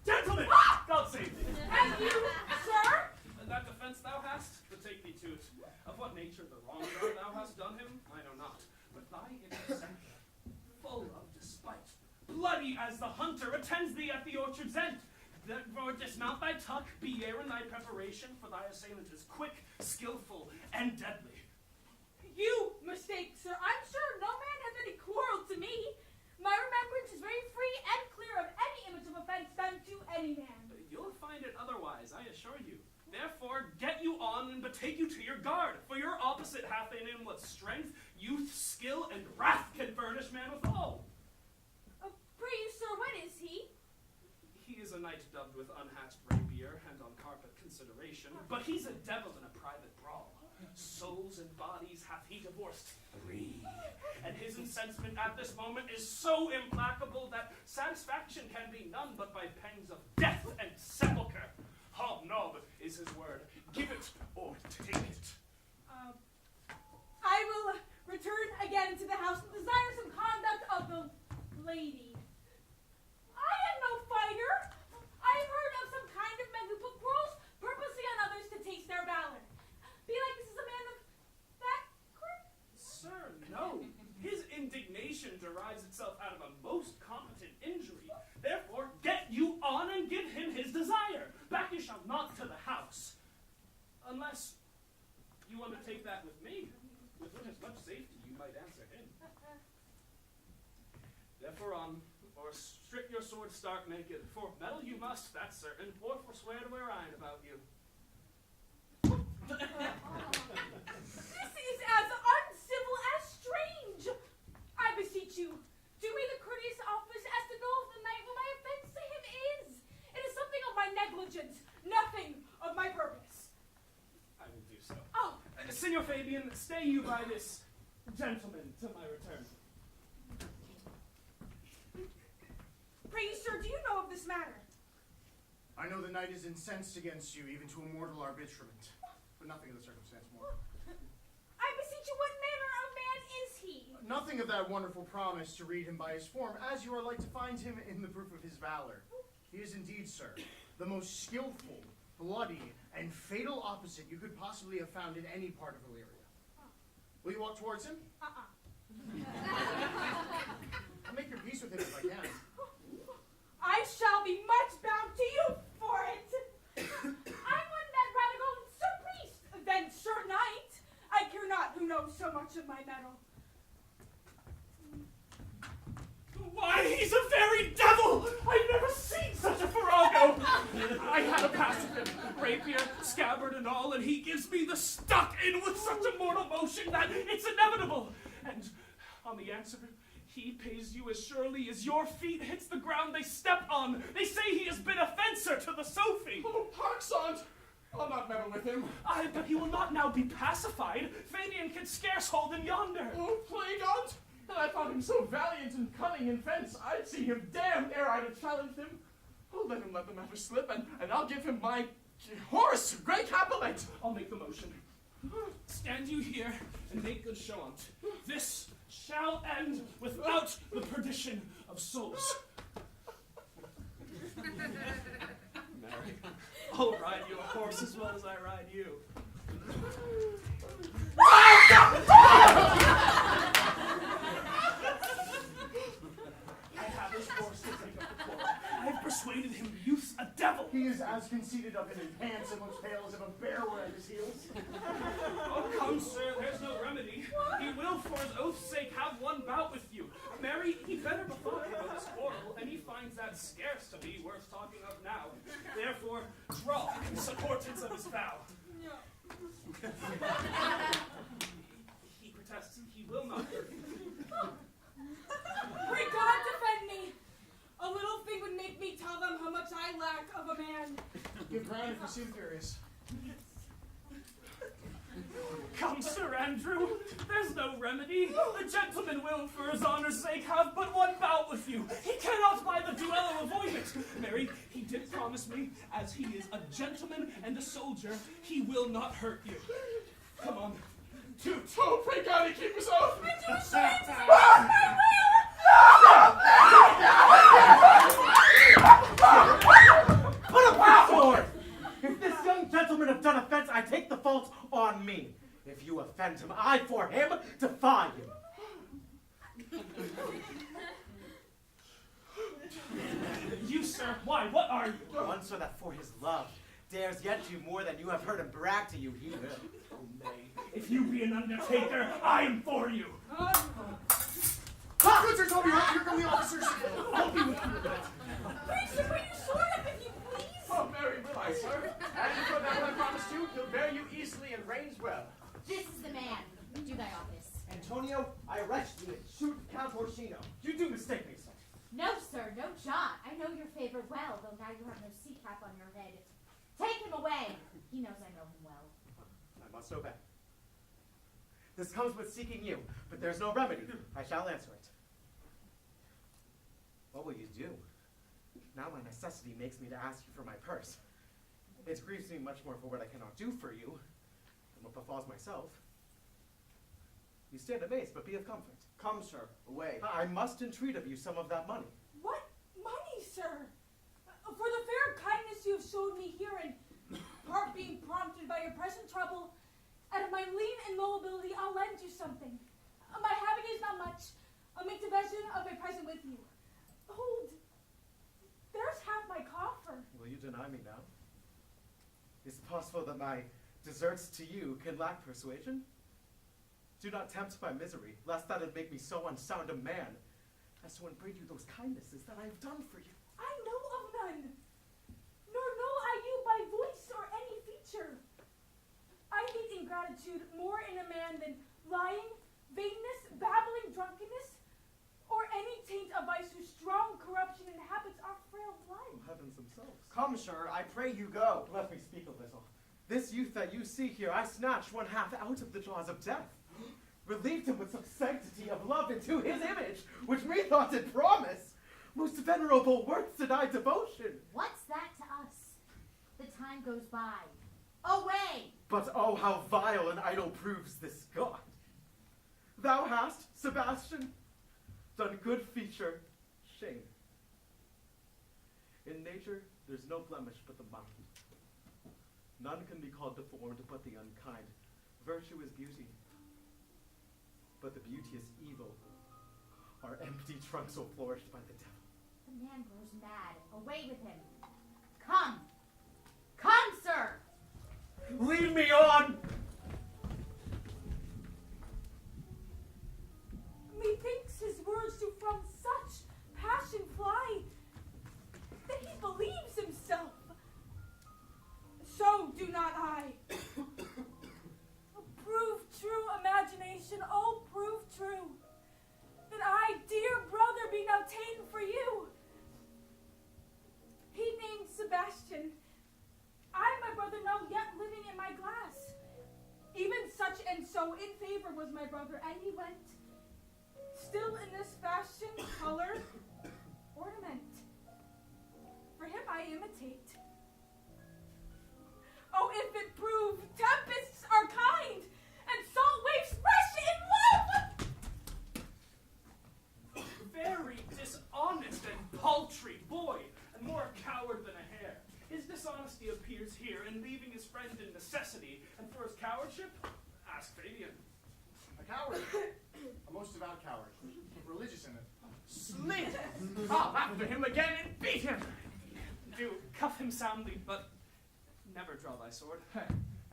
Gentlemen! God save thee! And you, sir? And that defense thou hast, betake thee to it. Of what nature the wrong thou hast done him, I know not. But thy intercession, full of despite, bloody as the hunter attends thee at the orchard's end. Therefore dismount thy tuck, be there in thy preparation, for thy assailant is quick, skillful, and deadly. You mistake, sir. I'm sure no man has any quarrel to me. My remembrance is very free and clear of any image of offense done to any man. You'll find it otherwise, I assure you. Therefore, get you on and betake you to your guard, for your opposite hath in him what strength, youth, skill, and wrath can furnish man withal. Pray you, sir, when unhatched rapier and on carpet consideration, but he's a devil in a private brawl. Souls and bodies hath he divorced 3, and his incensement at this moment is so implacable that satisfaction can be none but by pangs of death and sepulchre. Hobnob is his word. Give it or take it. I will return again to the house and desire some conduct of the lady. I am no fighter. I've heard of some kind of men who put quarrels purposely on others to taste their valor. Be like this is a man of that court? Sir, no. His indignation derives itself out of a most competent injury. Therefore, get you on and give him his desire. Back you shall not to the house. Unless you undertake that with me. With as much safety you might answer him. Therefore on, or strip your sword stark naked, for meddle you must, that's certain, or forswear to wear iron about you. This is as uncivil as strange. I beseech you, do me the courteous office as to know of the night when my offense to him is. It is something of my negligence, nothing of my purpose. I will do so. Oh. Signor Fabian, stay you by this gentleman till my return. Pray, sir, do you know of this matter? I know the knight is incensed against you, even to a mortal arbitrament, but nothing of the circumstance more. I beseech you, what manner of man is he? Nothing of that wonderful promise to read him by his form, as you are like to find him in the proof of his valor. He is indeed, sir, the most skillful, bloody, and fatal opposite you could possibly have found in any part of Illyria. Will you walk towards him? I'll make your peace with him if I can. I shall be much bound to you for it. I would that rather go Sir Priest than Sir Knight. I care not who knows so much of my mettle. Why, he's a very devil! I've never seen such a farrago! I had a pass with him, rapier, scabbard and all, and he gives me the stuck in with such a mortal motion that it's inevitable. And on the answer, he pays you as surely as your feet hits the ground they step on. They say he has been a fencer to the Sophie. Oh, Parksant! I'll not meddle with him. Aye, but he will not now be pacified. Fabian can scarce hold him yonder. Oh, plague on't! And I thought him so valiant and cunning in fence, I'd see him damned ere I'd have challenged him. Oh, let the matter slip, and I'll give him my horse, Grey Capulet. I'll make the motion. Stand you here and make good show on't. This shall end without the perdition of souls. Mary, I'll ride you a horse as well as I ride you. I have his horse to take up the quarrel. I have persuaded him youth's a devil. He is as conceited of it in pants and looks pale as if a bear were at his heels. Oh, come, sir, there's no remedy. He will, for his oath's sake, have one bout with you. Mary, he better bethought him of this quarrel, and he finds that scarce to be worth talking of now. Therefore, draw in supportance of his vow. He protests he will not hurt you. Pray God defend me. A little thing would make me tell them how much I lack of a man. Give ground if you seem furious. Come, Sir Andrew, there's no remedy. The gentleman will, for his honor's sake, have but one bout with you. He cannot by the duello avoid it. Mary, he did promise me, as he is a gentleman and a soldier, he will not hurt you. Come on. Toot! Oh, pray God he keep us off! Put a pass forward! If this young gentleman have done offense, I take the fault on me. If you offend him, I for him defy him. You, sir, why, what are you? One, sir, that for his love dares yet do more than you have heard him brag to you, he will. Oh, nay, if you be an undertaker, I am for you. Good, Sir Toby, here come the officers. I'll be with you a bit. Please, sir, bring your sword up if you please. Oh, Mary, will I, sir? And for that I promised you, he'll bear you easily and reigns well. This is the man. Do thy office. Antonio, I arrest you and shoot Count Orsino. You do mistake me, sir. No, sir, no, John. I know your favor well, though now you have no seat. cap on your head. Take him away. He knows I know him well. I must obey. This comes with seeking you, but there's no remedy. I shall answer it. What will you do? Now my necessity makes me to ask you for my purse. It grieves me much more for what I cannot do for you than what befalls myself. You stand amazed, but be of comfort. Come, sir, away. I must entreat of you some of that money. What money, sir? For the fair kindness you have showed me here, and part being prompted by your present trouble, out of my lean and low ability, I'll lend you something. My having is not much. I'll make division of my present with you. Hold. There's half my coffer. Will you deny me now? Is it possible that my deserts to you can lack persuasion? Do not tempt my misery, lest that it make me so unsound a man as to upbraid you those kindnesses that I have done for you. I know of none, nor know I you by voice or any feature. I hate ingratitude more in a man than lying, vainness, babbling, drunkenness, or any taint of vice whose strong corruption inhabits our frail blood. Heavens themselves. Come, sir, I pray you go. Let me speak a little. This youth that you see here, I snatched one half out of the jaws of death, relieved him with some sanctity of love into his image, which methought did promise. Most venerable words to thy devotion. What's that to us? The time goes by. Away! But oh, how vile and idle proves this God. Thou hast, Sebastian, done good feature, shame. In nature, there's no blemish but the mind. None can be called deformed but the unkind. Virtue is beauty, but the beauteous evil are empty trunks so flourished by the devil. The man grows mad. Away with him. Come! Come, sir! Lead me on! Methinks his words do from such passion fly that he believes himself. So do not I. Prove true imagination, oh, prove true, that I, dear brother, be now ta'en for you. He named Sebastian. I, my brother, now yet living in my glass. Even such and so in favor was my brother, and he went, still in this fashion, color, ornament. For him I imitate. Oh, if it prove tempests are kind, and salt waves fresh in love! Very dishonest and paltry boy, and more a coward than a hare. His dishonesty appears here in leaving his friend in necessity, and for his cowardship, ask Fabian. A coward. A most devout coward. Religious in it. Slid! I'll after him again and beat him! Do cuff him soundly, but never draw thy sword.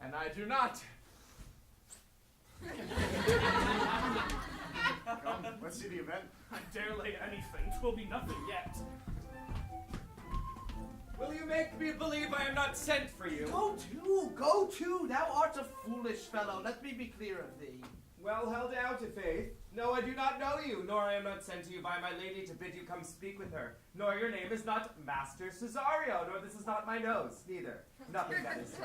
And I do not. Come, let's see the event. I dare lay anything, 'twill be nothing yet. Will you make me believe I am not sent for you? Go to, thou art a foolish fellow, let me be clear of thee. Well held out, i'faith. No, I do not know you, nor I am not sent to you by my lady to bid you come speak with her. Nor your name is not Master Cesario, nor this is not my nose, neither. Nothing that is so.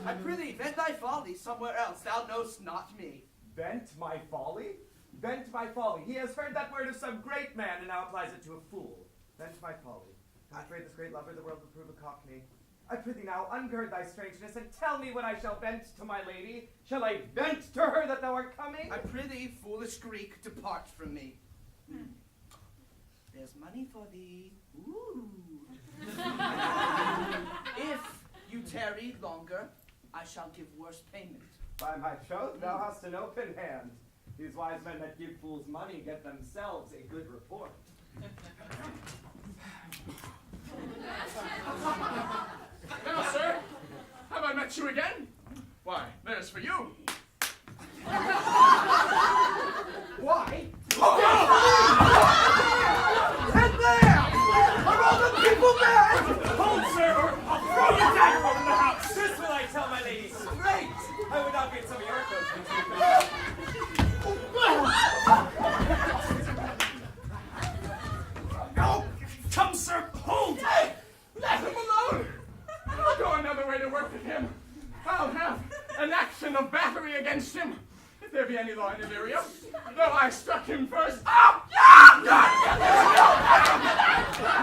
I prithee, vent thy folly somewhere else, thou knowst not me. Vent my folly? Vent my folly. He has heard that word of some great man, and now applies it to a fool. Vent my folly. I'm afraid this great lover the world will prove a cockney. I prithee now, ungird thy strangeness, and tell me when I shall vent to my lady. Shall I vent to her that thou art coming? I prithee, foolish Greek, depart from me. There's money for thee. Ooh. If you tarry longer, I shall give worse payment. By my troth, thou hast an open hand. These wise men that give fools money get themselves a good report. Now, sir, have I met you again? Why, there's for you. Why? And there are all the people mad! Hold, sir, or I'll throw you down from the house! This will I tell my lady. Great! I would not be in some of your coats. No! Come, sir, hold! Let him alone! work with him. I'll have an action of battery against him, if there be any law in Illyria. Though I struck him first. Oh!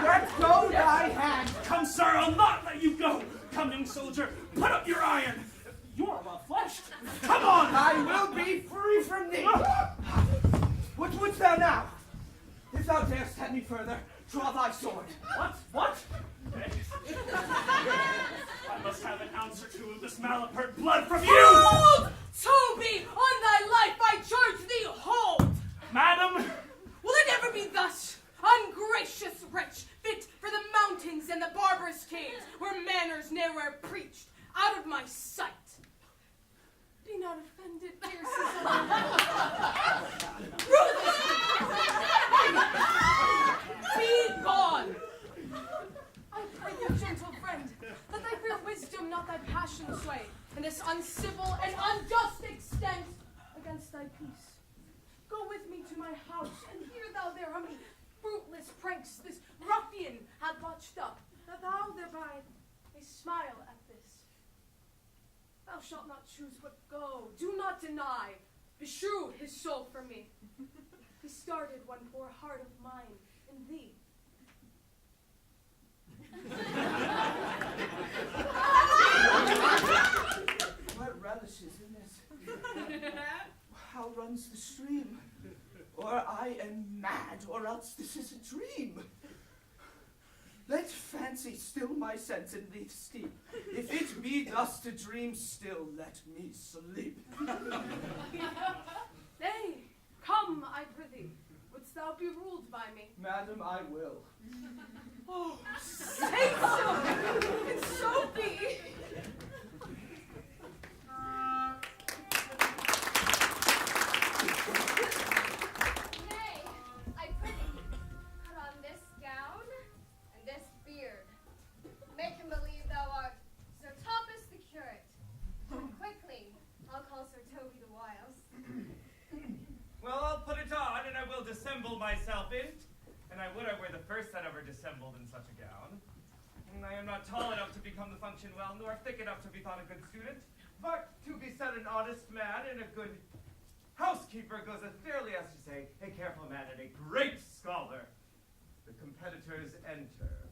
Let go thy hand. Come, sir, I'll not let you go. Come, young soldier, put up your iron. You are well fleshed. Come on. I will be free from thee. What wouldst thou now? If thou darest tempt me further, draw thy sword. What? I must have an ounce or two of this malapert blood from you! Hold! Toby, on thy life I charge thee, hold! Madam! Will it ever be thus? Ungracious wretch, fit for the mountains and the barbarous caves, where manners ne'er are preached, out of my sight. Be not offended, dear Ruthless! Be gone! I pray thee, gentle friend, let thy fair wisdom not thy passion sway, in this uncivil and unjust extent against thy peace. Go with me to my house, and hear thou there how many fruitless pranks this ruffian hath botched up, that thou thereby may smile at this. Thou shalt not choose but go, do not deny, beshrew his soul for me. He started one poor heart of mine in thee. What relishes in this? How runs the stream? Or I am mad, or else this is a dream. Let fancy still my sense in thee steep. If it be thus to dream, still let me sleep. Nay, come, I prithee. Wouldst thou be ruled by me? Madam, I will. Oh, say so! And so be! Nay, I prithee, put on this gown and this beard. Make him believe thou art Sir Thomas the curate. And quickly, I'll call Sir Toby the whiles. Well, I'll put it on, and I will dissemble myself in't. And I would I were the first that ever dissembled in such a gown. And I am not tall enough to become the function well, nor thick enough to be thought a good student. But to be said an honest man and a good housekeeper goes as fairly as to say, a careful man and a great scholar. The competitors enter.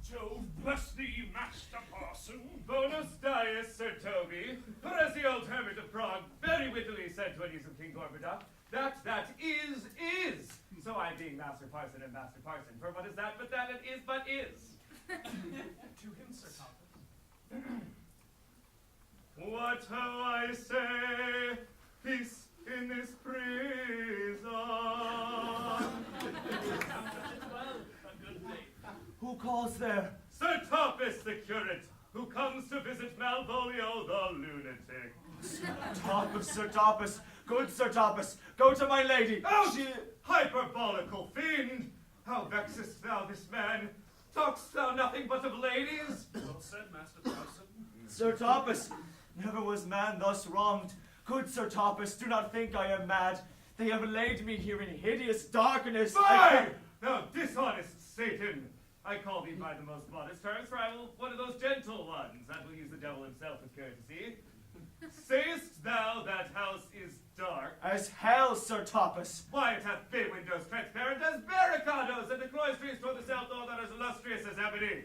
Jove bless thee, Master Parson. Bonus dies, Sir Toby. For as the old hermit of Prague very wittily said to a niece of King Gorbadoc, that is. So I being Master Parson and Master Parson, for what is that but that it is but is? To him, Sir Thomas. What ho I say, peace in this prison. Well, a good thing. Who calls there? Sir Thomas the curate, who comes to visit Malvolio the lunatic. Sir Thomas, good Sir Thomas, go to my lady. Out, hyperbolical fiend! How vexest thou this man? Talk'st thou nothing but of ladies? Well said, Master Parson. Sir Thomas, never was man thus wronged. Good Sir Thomas, do not think I am mad. They have laid me here in hideous darkness. Fie! Thou dishonest Satan! I call thee by the most modest terms, for I will one of those gentle ones that will use the devil himself with courtesy. Sayest thou that house is dark? As hell, Sir Thomas. Why, it hath bay windows transparent as barricadoes, and the cloisters toward the south all that is illustrious as ebony.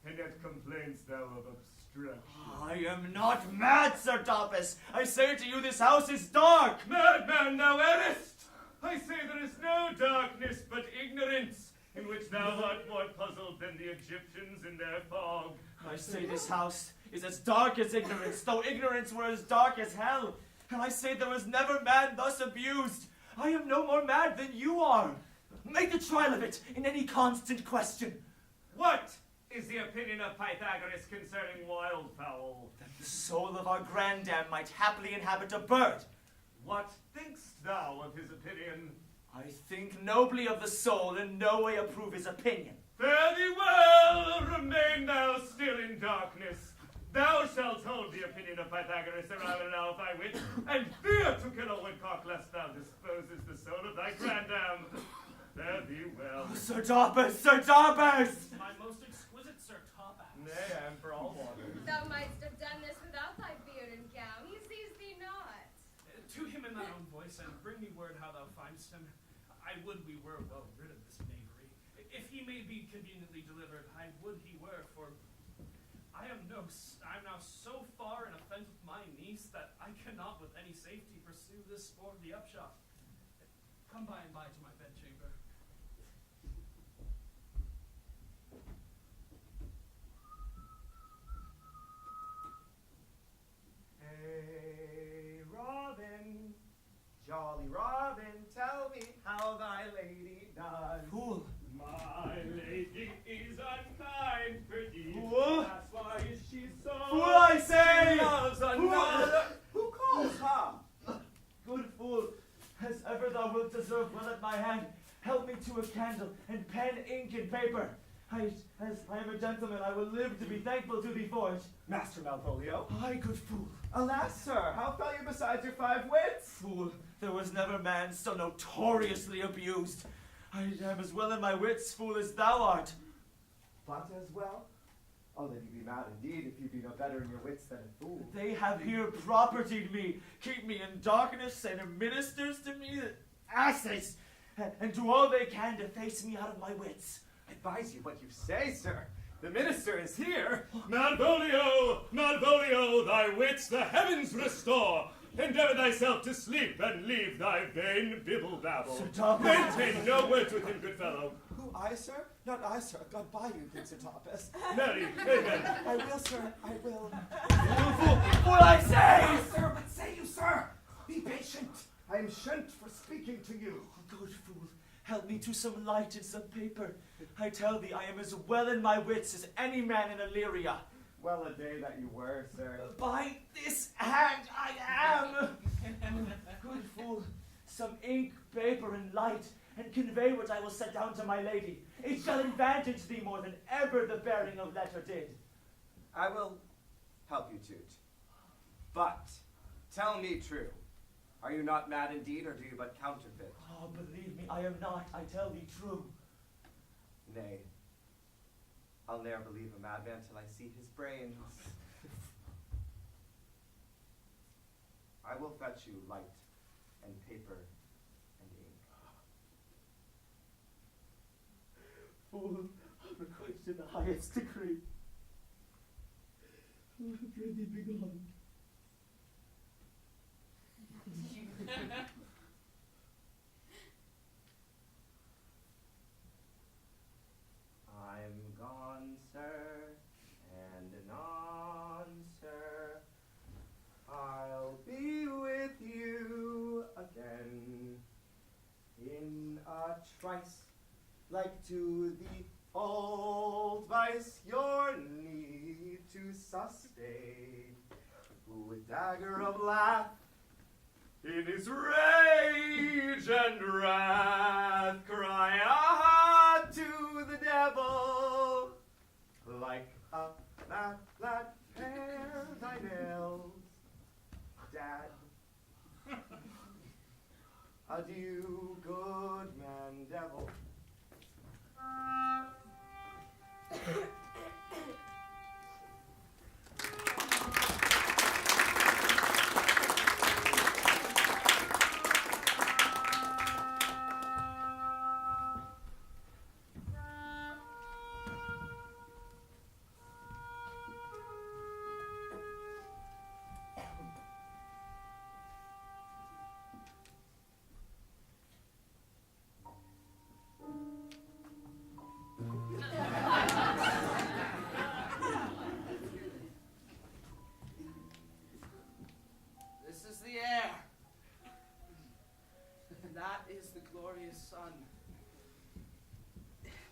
And yet complainst thou of obstruction. I am not mad, Sir Thomas. I say to you, this house is dark. Madman, thou errest! I say there is no darkness but ignorance, in which thou art more puzzled than the Egyptians in their fog. I say this house is as dark as ignorance, though ignorance were as dark as hell. And I say there was never man thus abused. I am no more mad than you are. Make the trial of it in any constant question. What is the opinion of Pythagoras concerning wildfowl? That the soul of our grandam might happily inhabit a bird. What thinkst thou of his opinion? I think nobly of the soul, and no way approve his opinion. Fare thee well, remain thou still in darkness. Thou shalt hold the opinion of Pythagoras around now if I wit, and fear to kill a woodcock lest thou disposes the soul of thy grandam. Fare thee well. Oh, Sir Thomas, Sir Thomas! My most exquisite Sir Thomas. Nay, time for all waters. Thou mightst have done this without thy beard and gown. He sees thee not. To him in thine own voice, and bring me word how thou find'st him. I would we were well rid of this knavery. If he may be conveniently delivered, I would he were, for I am now so far in offense with my niece that I cannot with any safety pursue this sport of the upshot. Come by and by to my bedchamber. Hey, Robin, jolly Robin, tell me how thy lady does. Fool! My lady is unkind for thee. Fool! That's why is she so. Fool, I say! She loves another. Who calls her? Good fool, as ever thou wilt deserve well at my hand, help me to a candle, and pen, ink, and paper. As I am a gentleman, I will live to be thankful to thee for it. Master Malvolio. Aye, good fool. Alas, sir, how fell you besides your 5 wits? Fool, there was never man so notoriously abused. I am as well in my wits, fool, as thou art. But as well? Oh, then you be mad indeed if you be no better in your wits than a fool. They have here propertied me, keep me in darkness, and ministers to me, asses, and do all they can to face me out of my wits. Advise you what you say, sir. The minister is here. Malvolio, Malvolio, thy wits the heavens restore. Endeavor thyself to sleep and leave thy vain bibble-babble. Sir Thomas. Maintain no words with him, good fellow. Who, I, sir? Not I, sir. God buy you, good Sir Thomas. Marry, amen. I will, sir. I will. Fool, I say! Sir, but say you, sir. Be patient. I am sent for speaking to you. Good fool, help me to some light and some paper. I tell thee, I am as well in my wits as any man in Illyria. Well a day that you were, sir. By this hand I am. Good fool, some ink, paper, and light, and convey what I will set down to my lady. It shall advantage thee more than ever the bearing of letter did. I will help you to't. But tell me true. Are you not mad indeed, or do you but counterfeit? Oh, believe me, I am not. I tell thee true. Nay, I'll ne'er believe a madman till I see his brains. I will fetch you light and paper and ink. Fool, I'm requested in the highest degree. Oh, pray thee be gone. I'm gone, sir, and anon, sir. I'll be with you again in a trice, like to the old vice your need to sustain. Who with dagger of laugh in his rage and wrath cry out to the devil, like a lad, pare thy nails, Dad. Adieu, good man, devil. This is the air. And that is the glorious sun.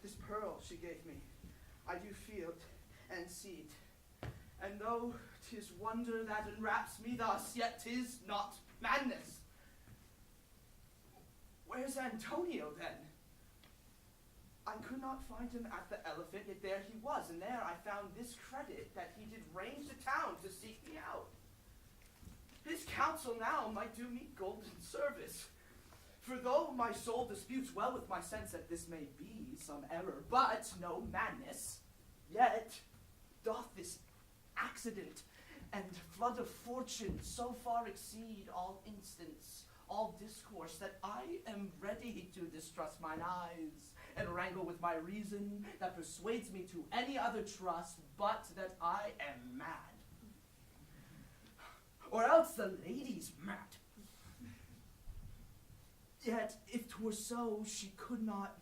This pearl she gave me, I do feel it and see it. And though 'tis wonder that enwraps me thus, yet 'tis not madness. Where's Antonio then? I could not find him at the Elephant, yet there he was, and there I found this credit, that he did range the town to seek me out. His counsel now might do me golden service. For though my soul disputes well with my sense that this may be some error, but no madness, yet doth this accident and flood of fortune so far exceed all instance, all discourse, that I am ready to distrust mine eyes, and wrangle with my reason that persuades me to any other trust but that I am mad. Or else the lady's mad. Yet, if 'twere so, she could not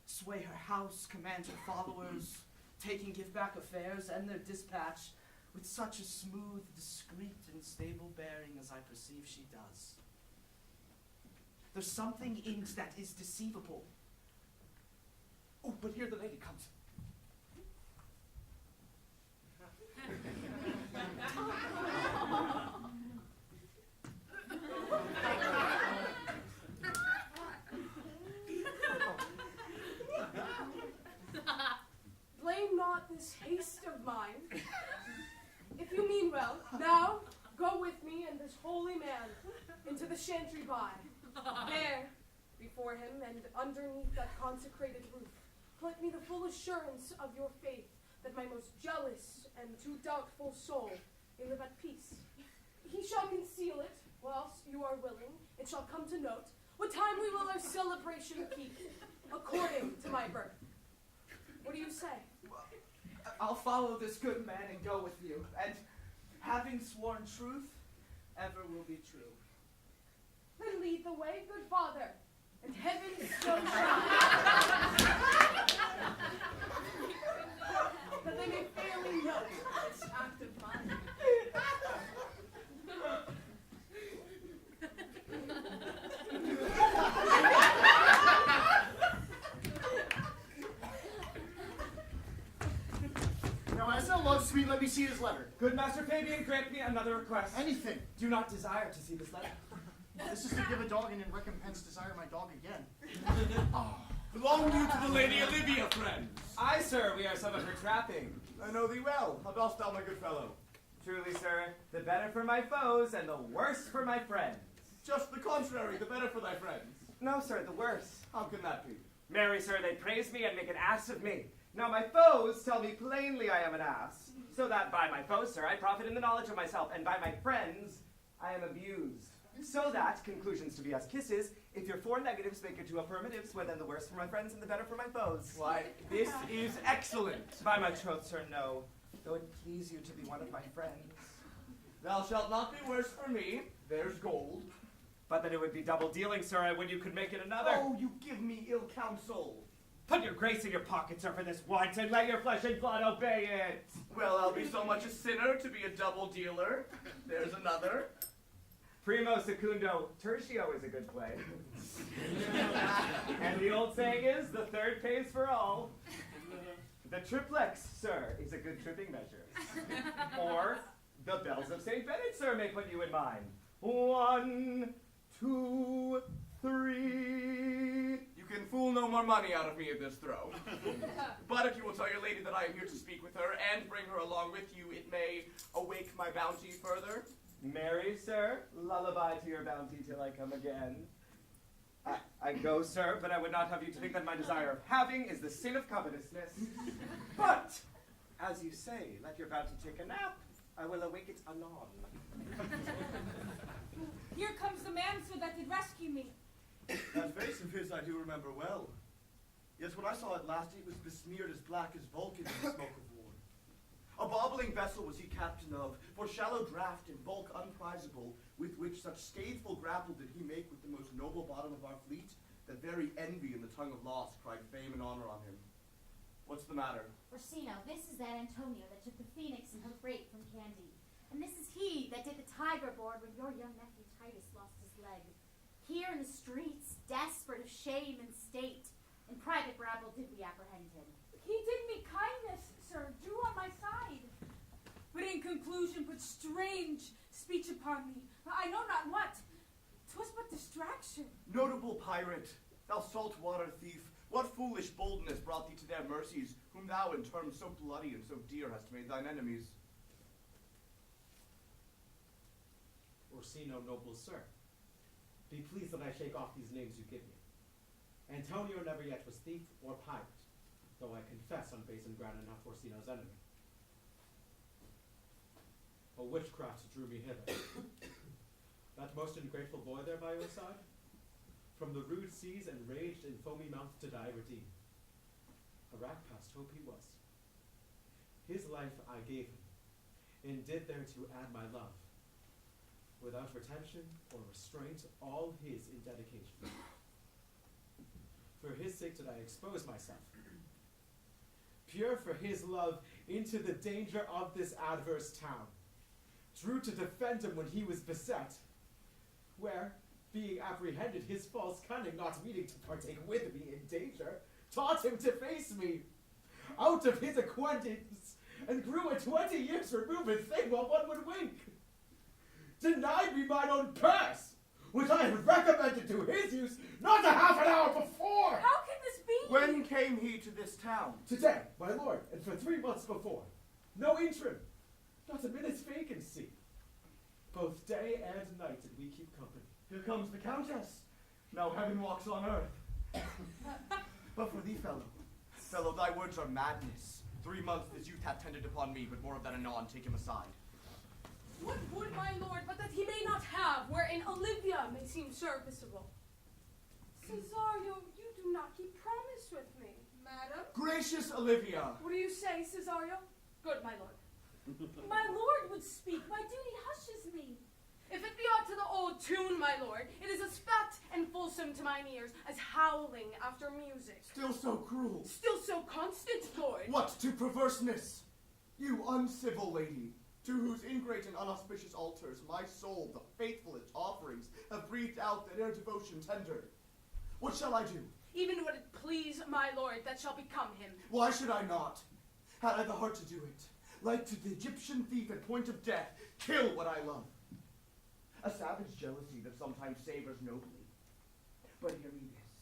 sway her house, command her followers, take and give back affairs and their dispatch with such a smooth, discreet, and stable bearing as I perceive she does. There's something in that is deceivable. Oh, but here the lady comes. Blame not this haste of mine. If you mean well, now go with me and this holy man into the chantry by. There, before him and underneath that consecrated roof, plant me the full assurance of your faith that my most jealous and too doubtful soul may live at peace. He shall conceal it, whilst you are willing, it shall come to note what time we will our celebration keep, according to my birth. What do you say? I'll follow this good man and go with you, and having sworn truth, ever will be true. Then lead the way, good father, and heaven so shine. That they may fairly note this act of mine. Now, as thou love sweet, let me see his letter. Good Master Fabian, grant me another request. Anything. Do not desire to see this letter. This is to give a dog and in recompense desire my dog again. Belong you to the Lady Olivia, friends? Aye, sir, we are some of her trapping. I know thee well. How dost thou, my good fellow? Truly, sir, the better for my foes and the worse for my friends. Just the contrary, the better for thy friends. No, sir, the worse. How can that be? Marry, sir, they praise me and make an ass of me. Now my foes tell me plainly I am an ass, so that by my foes, sir, I profit in the knowledge of myself, and by my friends, I am abused. So that, conclusions to be as kisses, if your 4 negatives make your 2 affirmatives, well then the worse for my friends and the better for my foes. Why, this is excellent. By my troth, sir, no, though it please you to be one of my friends. Thou shalt not be worse for me. There's gold. But then it would be double dealing, sir, when you could make it another. Oh, you give me ill counsel. Put your grace in your pocket, sir, for this once, and let your flesh and blood obey it. Well, I'll be so much a sinner to be a double dealer. There's another. Primo secundo tertio is a good play. And the old saying is, the third pays for all. The triplex, sir, is a good tripping measure. Or, the bells of St. Bennet, sir, may put you in mind. 1, 2, 3. You can fool no more money out of me at this throw. But if you will tell your lady that I am here to speak with her and bring her along with you, it may awake my bounty further. Marry, sir, lullaby to your bounty till I come again. I go, sir, but I would not have you to think that my desire of having is the sin of covetousness. But, as you say, let your bounty take a nap. I will awake it anon. Here comes the man, sir, that did rescue me. That face of his I do remember well. Yes, when I saw it last, it was besmeared as black as Vulcan in the smoke of war. A bobbling vessel was he captain of, for shallow draught and bulk unprizable, with which such scatheful grapple did he make with the most noble bottom of our fleet, that very envy in the tongue of loss cried fame and honor on him. What's the matter? Orsino, this is that Antonio that took the Phoenix and her freight from Candy. And this is he that did the tiger board when your young nephew Titus lost his leg. Here in the streets, desperate of shame and state, in private rabble did we apprehend him. He did me kindness, sir, drew on my side. But in conclusion put strange speech upon me. I know not what. 'Twas but distraction. Notable pirate, thou saltwater thief, what foolish boldness brought thee to their mercies, whom thou in terms so bloody and so dear hast made thine enemies? Orsino, noble sir, be pleased that I shake off these names you give me. Antonio never yet was thief or pirate, though I confess on base and ground enough Orsino's enemy. a witchcraft drew me hither. That most ungrateful boy there by your side, from the rude seas and raged in foamy mouth to die redeemed. A rack past hope he was. His life I gave him, and did thereto add my love, without retention or restraint, all his in dedication. For his sake did I expose myself, pure for his love, into the danger of this adverse town, drew to defend him when he was beset, where, being apprehended, his false cunning, not meaning to partake with me in danger, taught him to face me, out of his acquaintance, and grew a 20 years removed thing while one would wink. Denied me mine own purse, which I had recommended to his use not a half an hour before. How can this be? When came he to this town? Today, my lord, and for 3 months before. No interim, not a minute's vacancy. Both day and night did we keep company. Here comes the countess. Now heaven walks on earth. But for thee, fellow, thy words are madness. 3 months this youth hath tended upon me, but more of that anon. Take him aside. What would my lord but that he may not have, wherein Olivia may seem serviceable? Cesario, you do not keep promise with me. Madam? Gracious Olivia. What do you say, Cesario? Good, my lord. My lord would speak. My duty hushes me. If it be aught to the old tune, my lord, it is as fat and fulsome to mine ears as howling after music. Still so cruel. Still so constant, lord. What to perverseness? You uncivil lady, to whose ingrate and unauspicious altars my soul, the faithfulest offerings, have breathed out their devotion tender. What shall I do? Even would it please my lord, that shall become him. Why should I not? Had I the heart to do it, like to the Egyptian thief at point of death, kill what I love. A savage jealousy that sometimes savors nobly. But hear me this,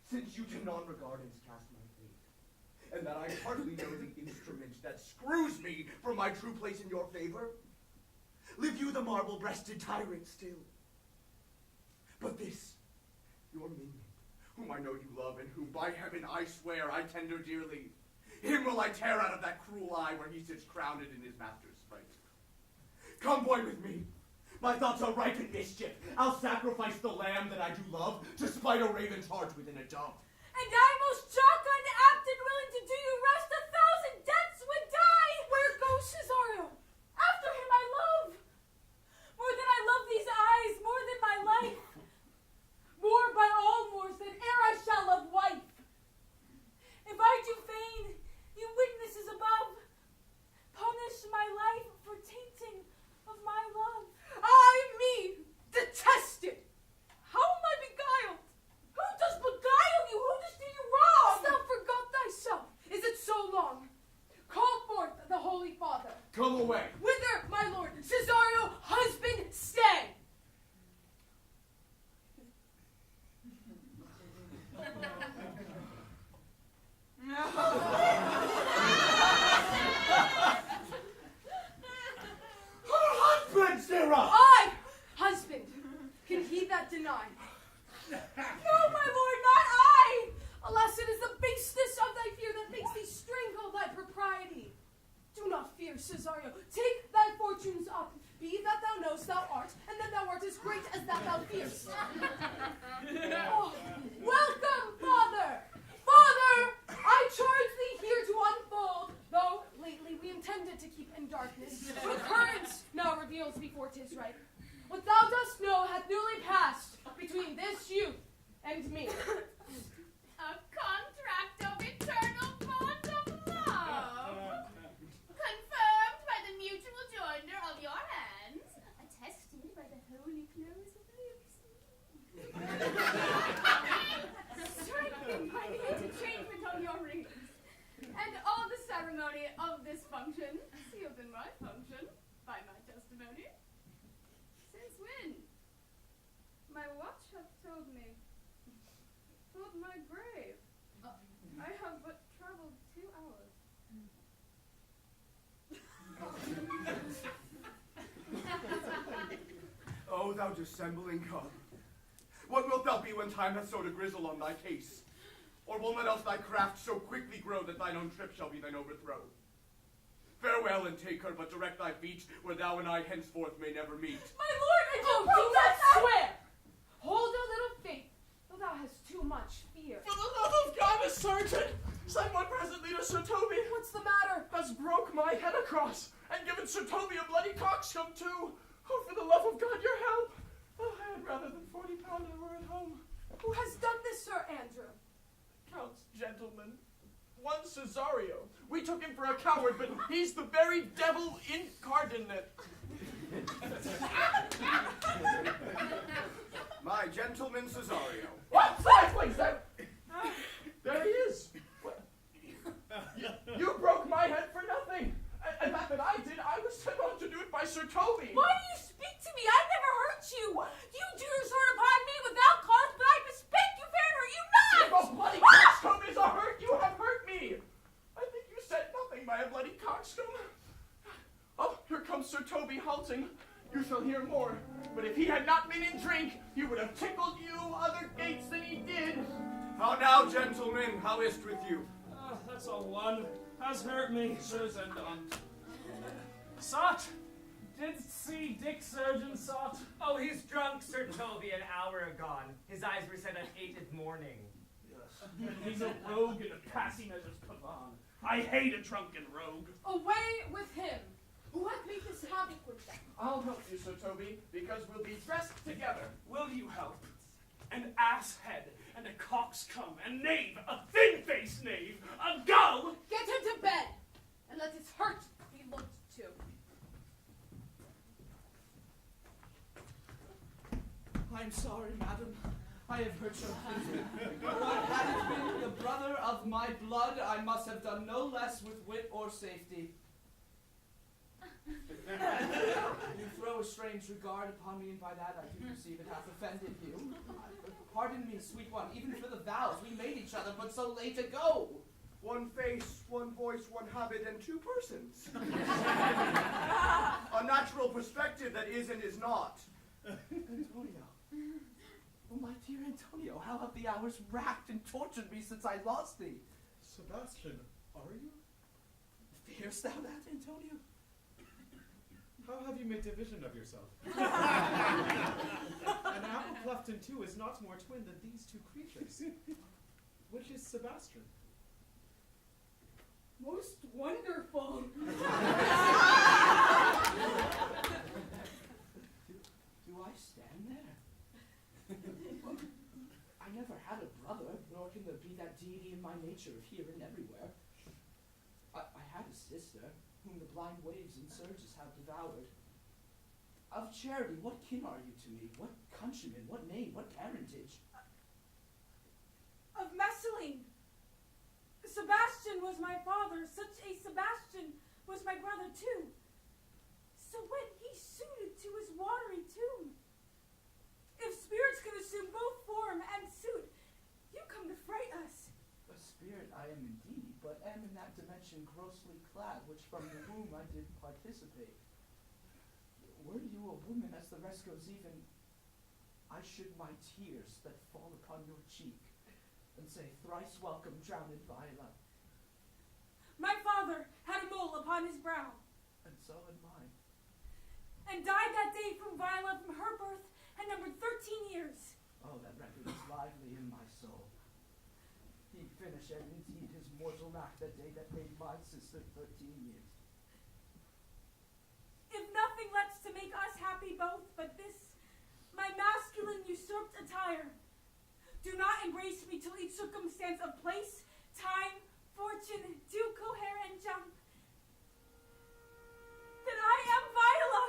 since you to non-regardance cast my fate, and that I hardly know the instrument that screws me from my true place in your favor, live you the marble-breasted tyrant still. But this, your minion, whom I know you love, and whom by heaven I swear I tender dearly, him will I tear out of that cruel eye where he sits crowned in his master's spite. Come, boy, with me. My thoughts are ripe in mischief. I'll sacrifice the lamb that I do love to spite a raven charged within a dove. And I, most jocund, apt, and willing to do you rest 1,000 deaths would die. Where goes Cesario? After him I love. More than I love these eyes, more than my life. More by all moors than e'er I shall love wife. If I do feign, you witnesses above, punish my life for tainting of my love. Me, detested! How am I beguiled? Who does beguile you? Who does do you wrong? Hast thou forgot thyself? Is it so long? Call forth the Holy Father. Come away. Whither, my lord? Cesario, husband, stay! Sarah! I, husband, can he that deny? No, my lord, not I! Alas, it is the baseness of thy fear that makes thee strangle thy propriety. Do not fear, Cesario. Take thy fortunes up. Be that thou knowest thou art, and that thou art as great as that thou fearst. Oh, welcome, Father! Father, I charge thee here to unfold, though lately we intended to keep in darkness. Recurrence now reveals before 'tis right. What thou dost know hath newly passed between this youth and me. A contract of eternal bond of love, confirmed by the mutual joinder of your hands, attested by the holy close of lips, strengthened by the interchangement of your rings, and all the ceremony of this function sealed in my function by my testimony. Since when? My watch hath told me. Told my grave. I have but traveled 2 hours. O thou dissembling God, what wilt thou be when time hath sowed a grizzle on thy case? Or will not else thy craft so quickly grow that thine own trip shall be thine overthrow? Farewell. well and take her, but direct thy feet where thou and I henceforth may never meet. My lord, I don't do not swear. Hold a little faith, though thou hast too much fear. For the love of God, a sergeant! Send one presently to Sir Toby. What's the matter? Has broke my head across, and given Sir Toby a bloody coxcomb too. Oh, for the love of God, your help! Oh, I had rather than 40 pound I were at home. Who has done this, Sir Andrew? Count's gentleman. One Cesario. We took him for a coward, but he's the very devil incarnate. My gentleman Cesario. What? Sideways! There he is. You broke my head for nothing. And that I did, I was sent on to do it by Sir Toby. Why do you speak to me? I never hurt you. You do your sword upon me without cause, but I bespeak you fair and hurt you not. If a bloody coxcomb is a hurt, you have hurt me. I think you said nothing by a bloody coxcomb. Oh, here comes Sir Toby halting. You shall hear more. But if he had not been in drink, he would have tickled you other gates than he did. How now, gentlemen? How is't with you? That's all one. Has hurt me, sirs and aunt. Sot! Didst see Dick Surgeon, Sot? Oh, he's drunk, Sir Toby, an hour agone. His eyes were set at 8 in the morning. Yes. And he's a rogue and a passing as his pavan. I hate a drunken rogue. Away with him. Who hath made this havoc with them? I'll help you, Sir Toby, because we'll be dressed together. Will you help? An ass head, and a coxcomb, a knave, a thin-faced knave, a gull! Get him to bed, and let his hurt be looked to. I'm sorry, madam. I have hurt your feelings. Had it been the brother of my blood, I must have done no less with wit or safety. You throw a strange regard upon me, and by that I do perceive it hath offended you. Pardon me, sweet one, even for the vows we made each other but so late ago. One face, one voice, one habit, and two persons. A natural perspective that is and is not. Antonio. Oh, my dear Antonio, how have the hours racked and tortured me since I lost thee? Sebastian, are you? Fearest thou that, Antonio? How have you made division of yourself? An apple cleft in two is not more twin than these two creatures. Which is Sebastian? Most wonderful. Do I stand there? I never had a brother, nor can there be that deity in my nature of here and everywhere. I had a sister, whom the blind waves and surges have devoured. Of charity, what kin are you to me? What countryman? What name? What parentage? Of Messeling. Sebastian was my father. Such a Sebastian was my brother too. So when he suited to his watery tomb, if spirits can assume both form and suit, you come to fright us. A spirit I am indeed, but am in that dimension grossly clad, which from the womb I did participate. Were you a woman as the rest goes even, I should my tears that fall upon your cheek, and say thrice welcome, drowned Viola. My father had a mole upon his brow, And so had mine. and died that day from Viola from her birth, and numbered 13 years. Oh, that record is lively in my soul. He finished and indeed his mortal wrack that day that made my sister 13 years. If nothing lets to make us happy both but this, my masculine usurped attire, do not embrace me till each circumstance of place, time, fortune, do cohere and jump. That I am Viola!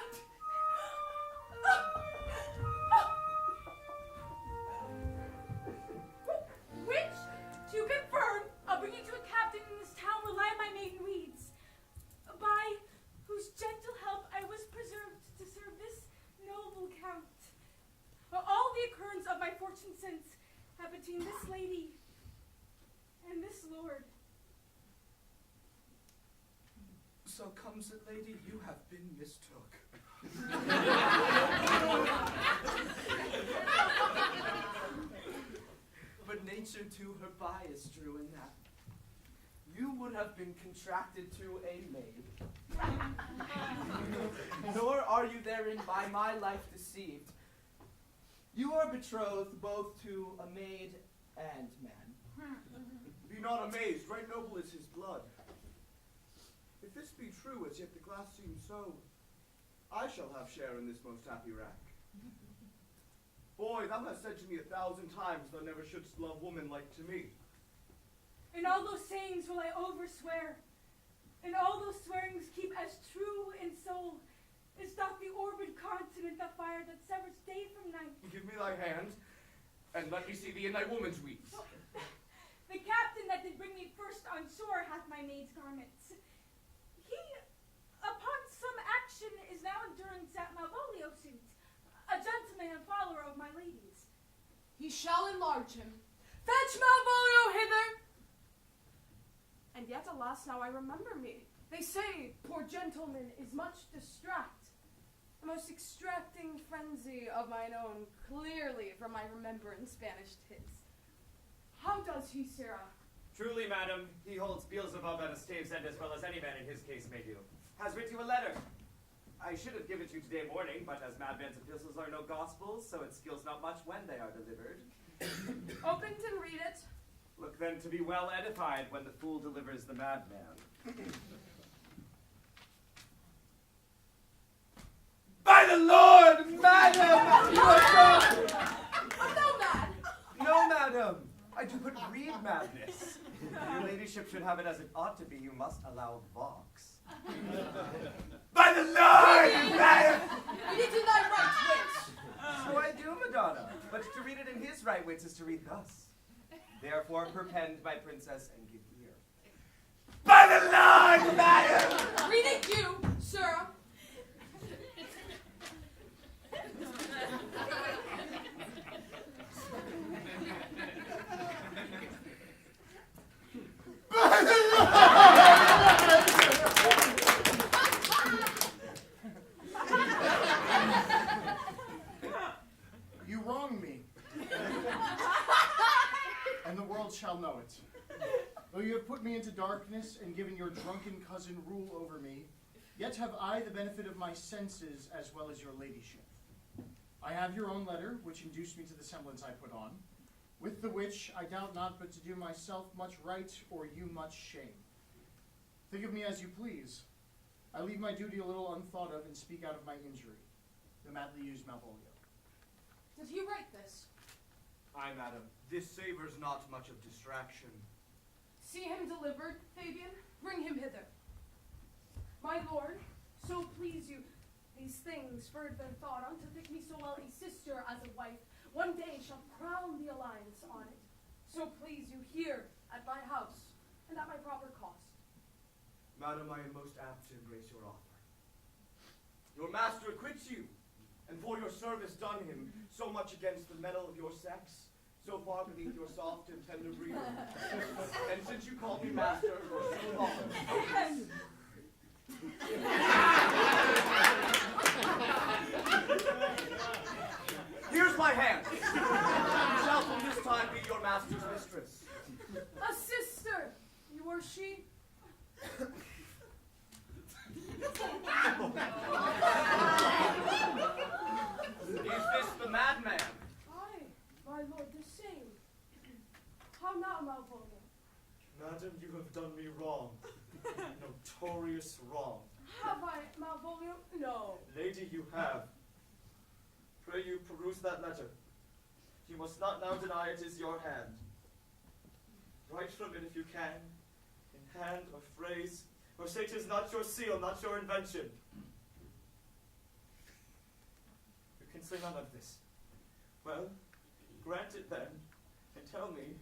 Which, to confirm, I'll bring you to a captain in this town where lie my maiden weeds, by whose gentle help I was preserved to serve this noble count. All the occurrence of my fortune since have between this lady and this lord. So comes it, lady, you have been mistook. But nature to her bias drew in that. you would have been contracted to a maid. Nor are you therein by my life deceived. You are betrothed both to a maid and man. Be not amazed, right noble is his blood. If this be true, as yet the glass seems so, I shall have share in this most happy rank. Boy, thou hast said to me 1,000 times thou never shouldst love woman like to me. In all those sayings will I overswear, and all those swearings keep as true in soul as doth the orbed continent the fire that severs day from night. Give me thy hand, and let me see thee in thy woman's weeds. The captain that did bring me first on shore hath my maid's garments. He, upon some action, is now in durance at Malvolio suit, a gentleman and follower of my lady's. He shall enlarge him. Fetch Malvolio hither! And yet, alas, now I remember me. They say, poor gentleman is much distract. The most extracting frenzy of mine own, clearly from my remembrance banished his. How does he, Sarah? Truly, madam, he holds Beelzebub at a stave's end as well as any man in his case may do. Has writ you a letter. I should have given it to you today morning, but as madmen's epistles are no gospels, so it skills not much when they are delivered. Open it and read it. Look then to be well edified when the fool delivers the madman. By the Lord, madam, you are gone! I'm no mad! No, madam, I do but read madness. If your ladyship should have it as it ought to be, you must allow vox. By the Lord, madam! Read it in thy right wit. So I do, Madonna, but to read it in his right wits is to read thus. Therefore perpend my princess and give ear. By the Lord, madam! Read it you, sir. By the Lord! You wrong me. And the world shall know it. Though you have put me into darkness and given your drunken cousin rule over me, yet have I the benefit of my senses as well as your ladyship. I have your own letter, which induced me to the semblance I put on, with the which I doubt not but to do myself much right or you much shame. Think of me as you please. I leave my duty a little unthought of and speak out of my injury. The madly used Malvolio. Did he write this? Aye, madam. This savors not much of distraction. See him delivered, Fabian. Bring him hither. My lord, so please you, these things furred their thought on to think me so well a sister as a wife, one day shall crown the alliance on it. So please you here at my house and at my proper cost. Madam, I am most apt to embrace your offer. Your master acquits you, and for your service done him, so much against the metal of your sex, so far beneath your soft and tender breeding. And since you call me master, for so long. Here's my hand. You shall from this time be your master's mistress. A sister! You or she? Is this the madman? Aye, my lord, the same. How now, Malvolio? Madam, you have done me wrong. Notorious wrong. Have I, Malvolio? No. Lady, you have. Pray you peruse that letter. You must not now deny it is your hand. Write from it if you can, in hand or phrase, or say 'tis not your seal, not your invention. You can say none of this. Well, grant it then, and tell me,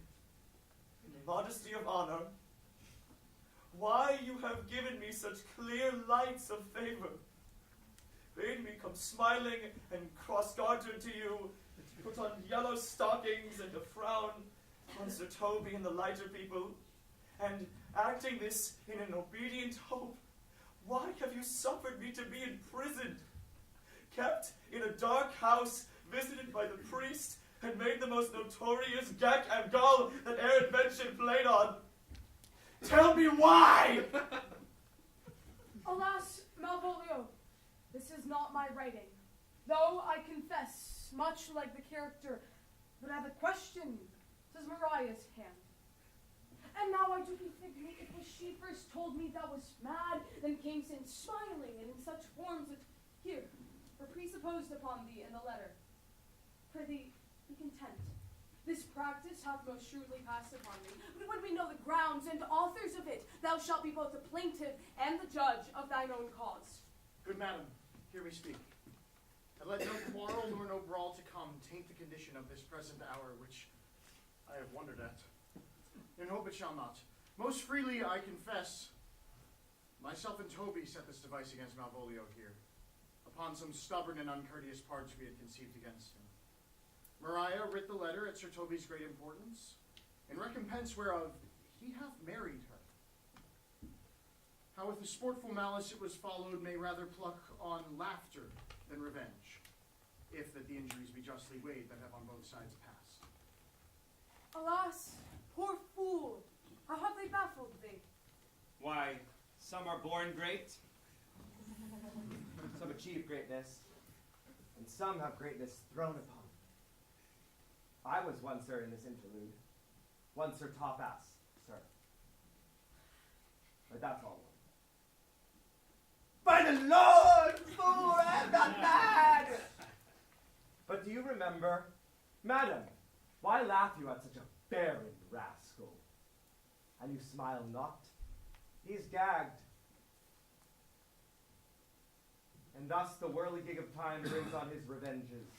in the modesty of honor, why you have given me such clear lights of favor, bade me come smiling and cross-gartered to you, to put on yellow stockings and to frown on Sir Toby and the lighter people, and acting this in an obedient hope, why have you suffered me to be imprisoned, kept in a dark house, visited by the priest, and made the most notorious geck and gull that e'er invention played on? Tell me why! Alas, Malvolio, this is not my writing. Though I confess, much like the character, but I have a question, says Mariah's hand. And now I do bethink me, it was she first told me thou was mad, then came in smiling, and in such forms that, here, were presupposed upon thee in the letter. Prithee, be content. This practice hath most shrewdly passed upon me, but when we know the grounds and authors of it, thou shalt be both the plaintiff and the judge of thine own cause. Good madam, here we speak. And let no quarrel nor no brawl to come taint the condition of this present hour, which I have wondered at. In hope it shall not. Most freely I confess, myself and Toby set this device against Malvolio here, upon some stubborn and uncourteous parts we had conceived against him. Maria writ the letter at Sir Toby's great importance, in recompense whereof he hath married her. How with the sportful malice it was followed may rather pluck on laughter than revenge, if that the injuries be justly weighed that have on both sides passed. Alas, poor fool, how have they baffled thee? Why, some are born great, some achieve greatness, and some have greatness thrown upon. I was one, sir, in this interlude. One, sir, top ass, sir. But that's all. By the Lord, fool, I am not mad! But do you remember, madam, why laugh you at such a barren rascal? And you smile not? He's gagged. And thus the whirligig of time brings on his revenges.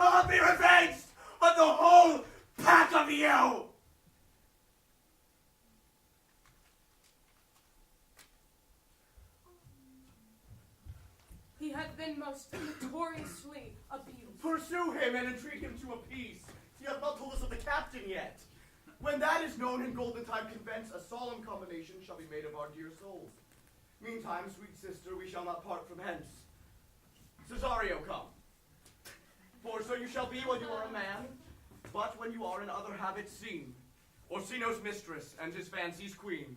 I'll be revenged on the whole pack of you! He had been most notoriously abused. Pursue him and entreat him to a peace. He hath not told us of the captain yet. When that is known in golden time convents, a solemn combination shall be made of our dear souls. Meantime, sweet sister, we shall not part from hence. Cesario, come. For so you shall be when you are a man, but when you are in other habits seen, Orsino's mistress and his fancy's queen.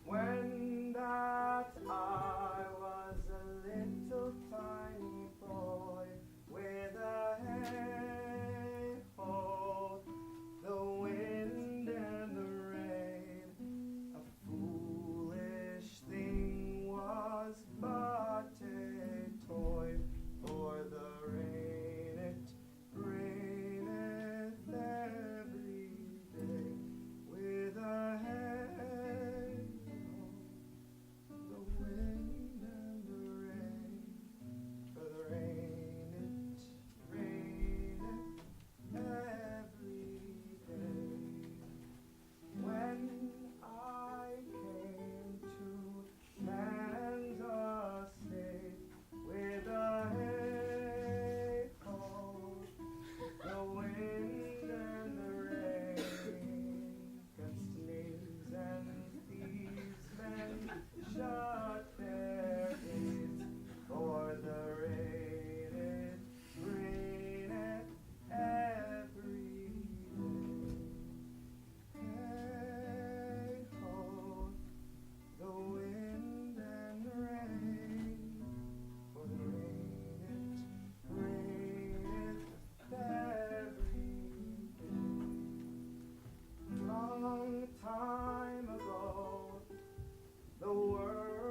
When that I was a little tiny boy with a hey-ho, the wind and the rain, a foolish thing was but a toy, for the rain it raineth every day with a hey-ho, the wind and the rain, for the rain it raineth every day. When I came to Kansas State with a hey-ho, the wind and the rain, against knaves and thieves men shut their gates, for the rain it raineth every day. Hey-ho, the wind and the rain, for the rain it raineth every day. Long time ago, the world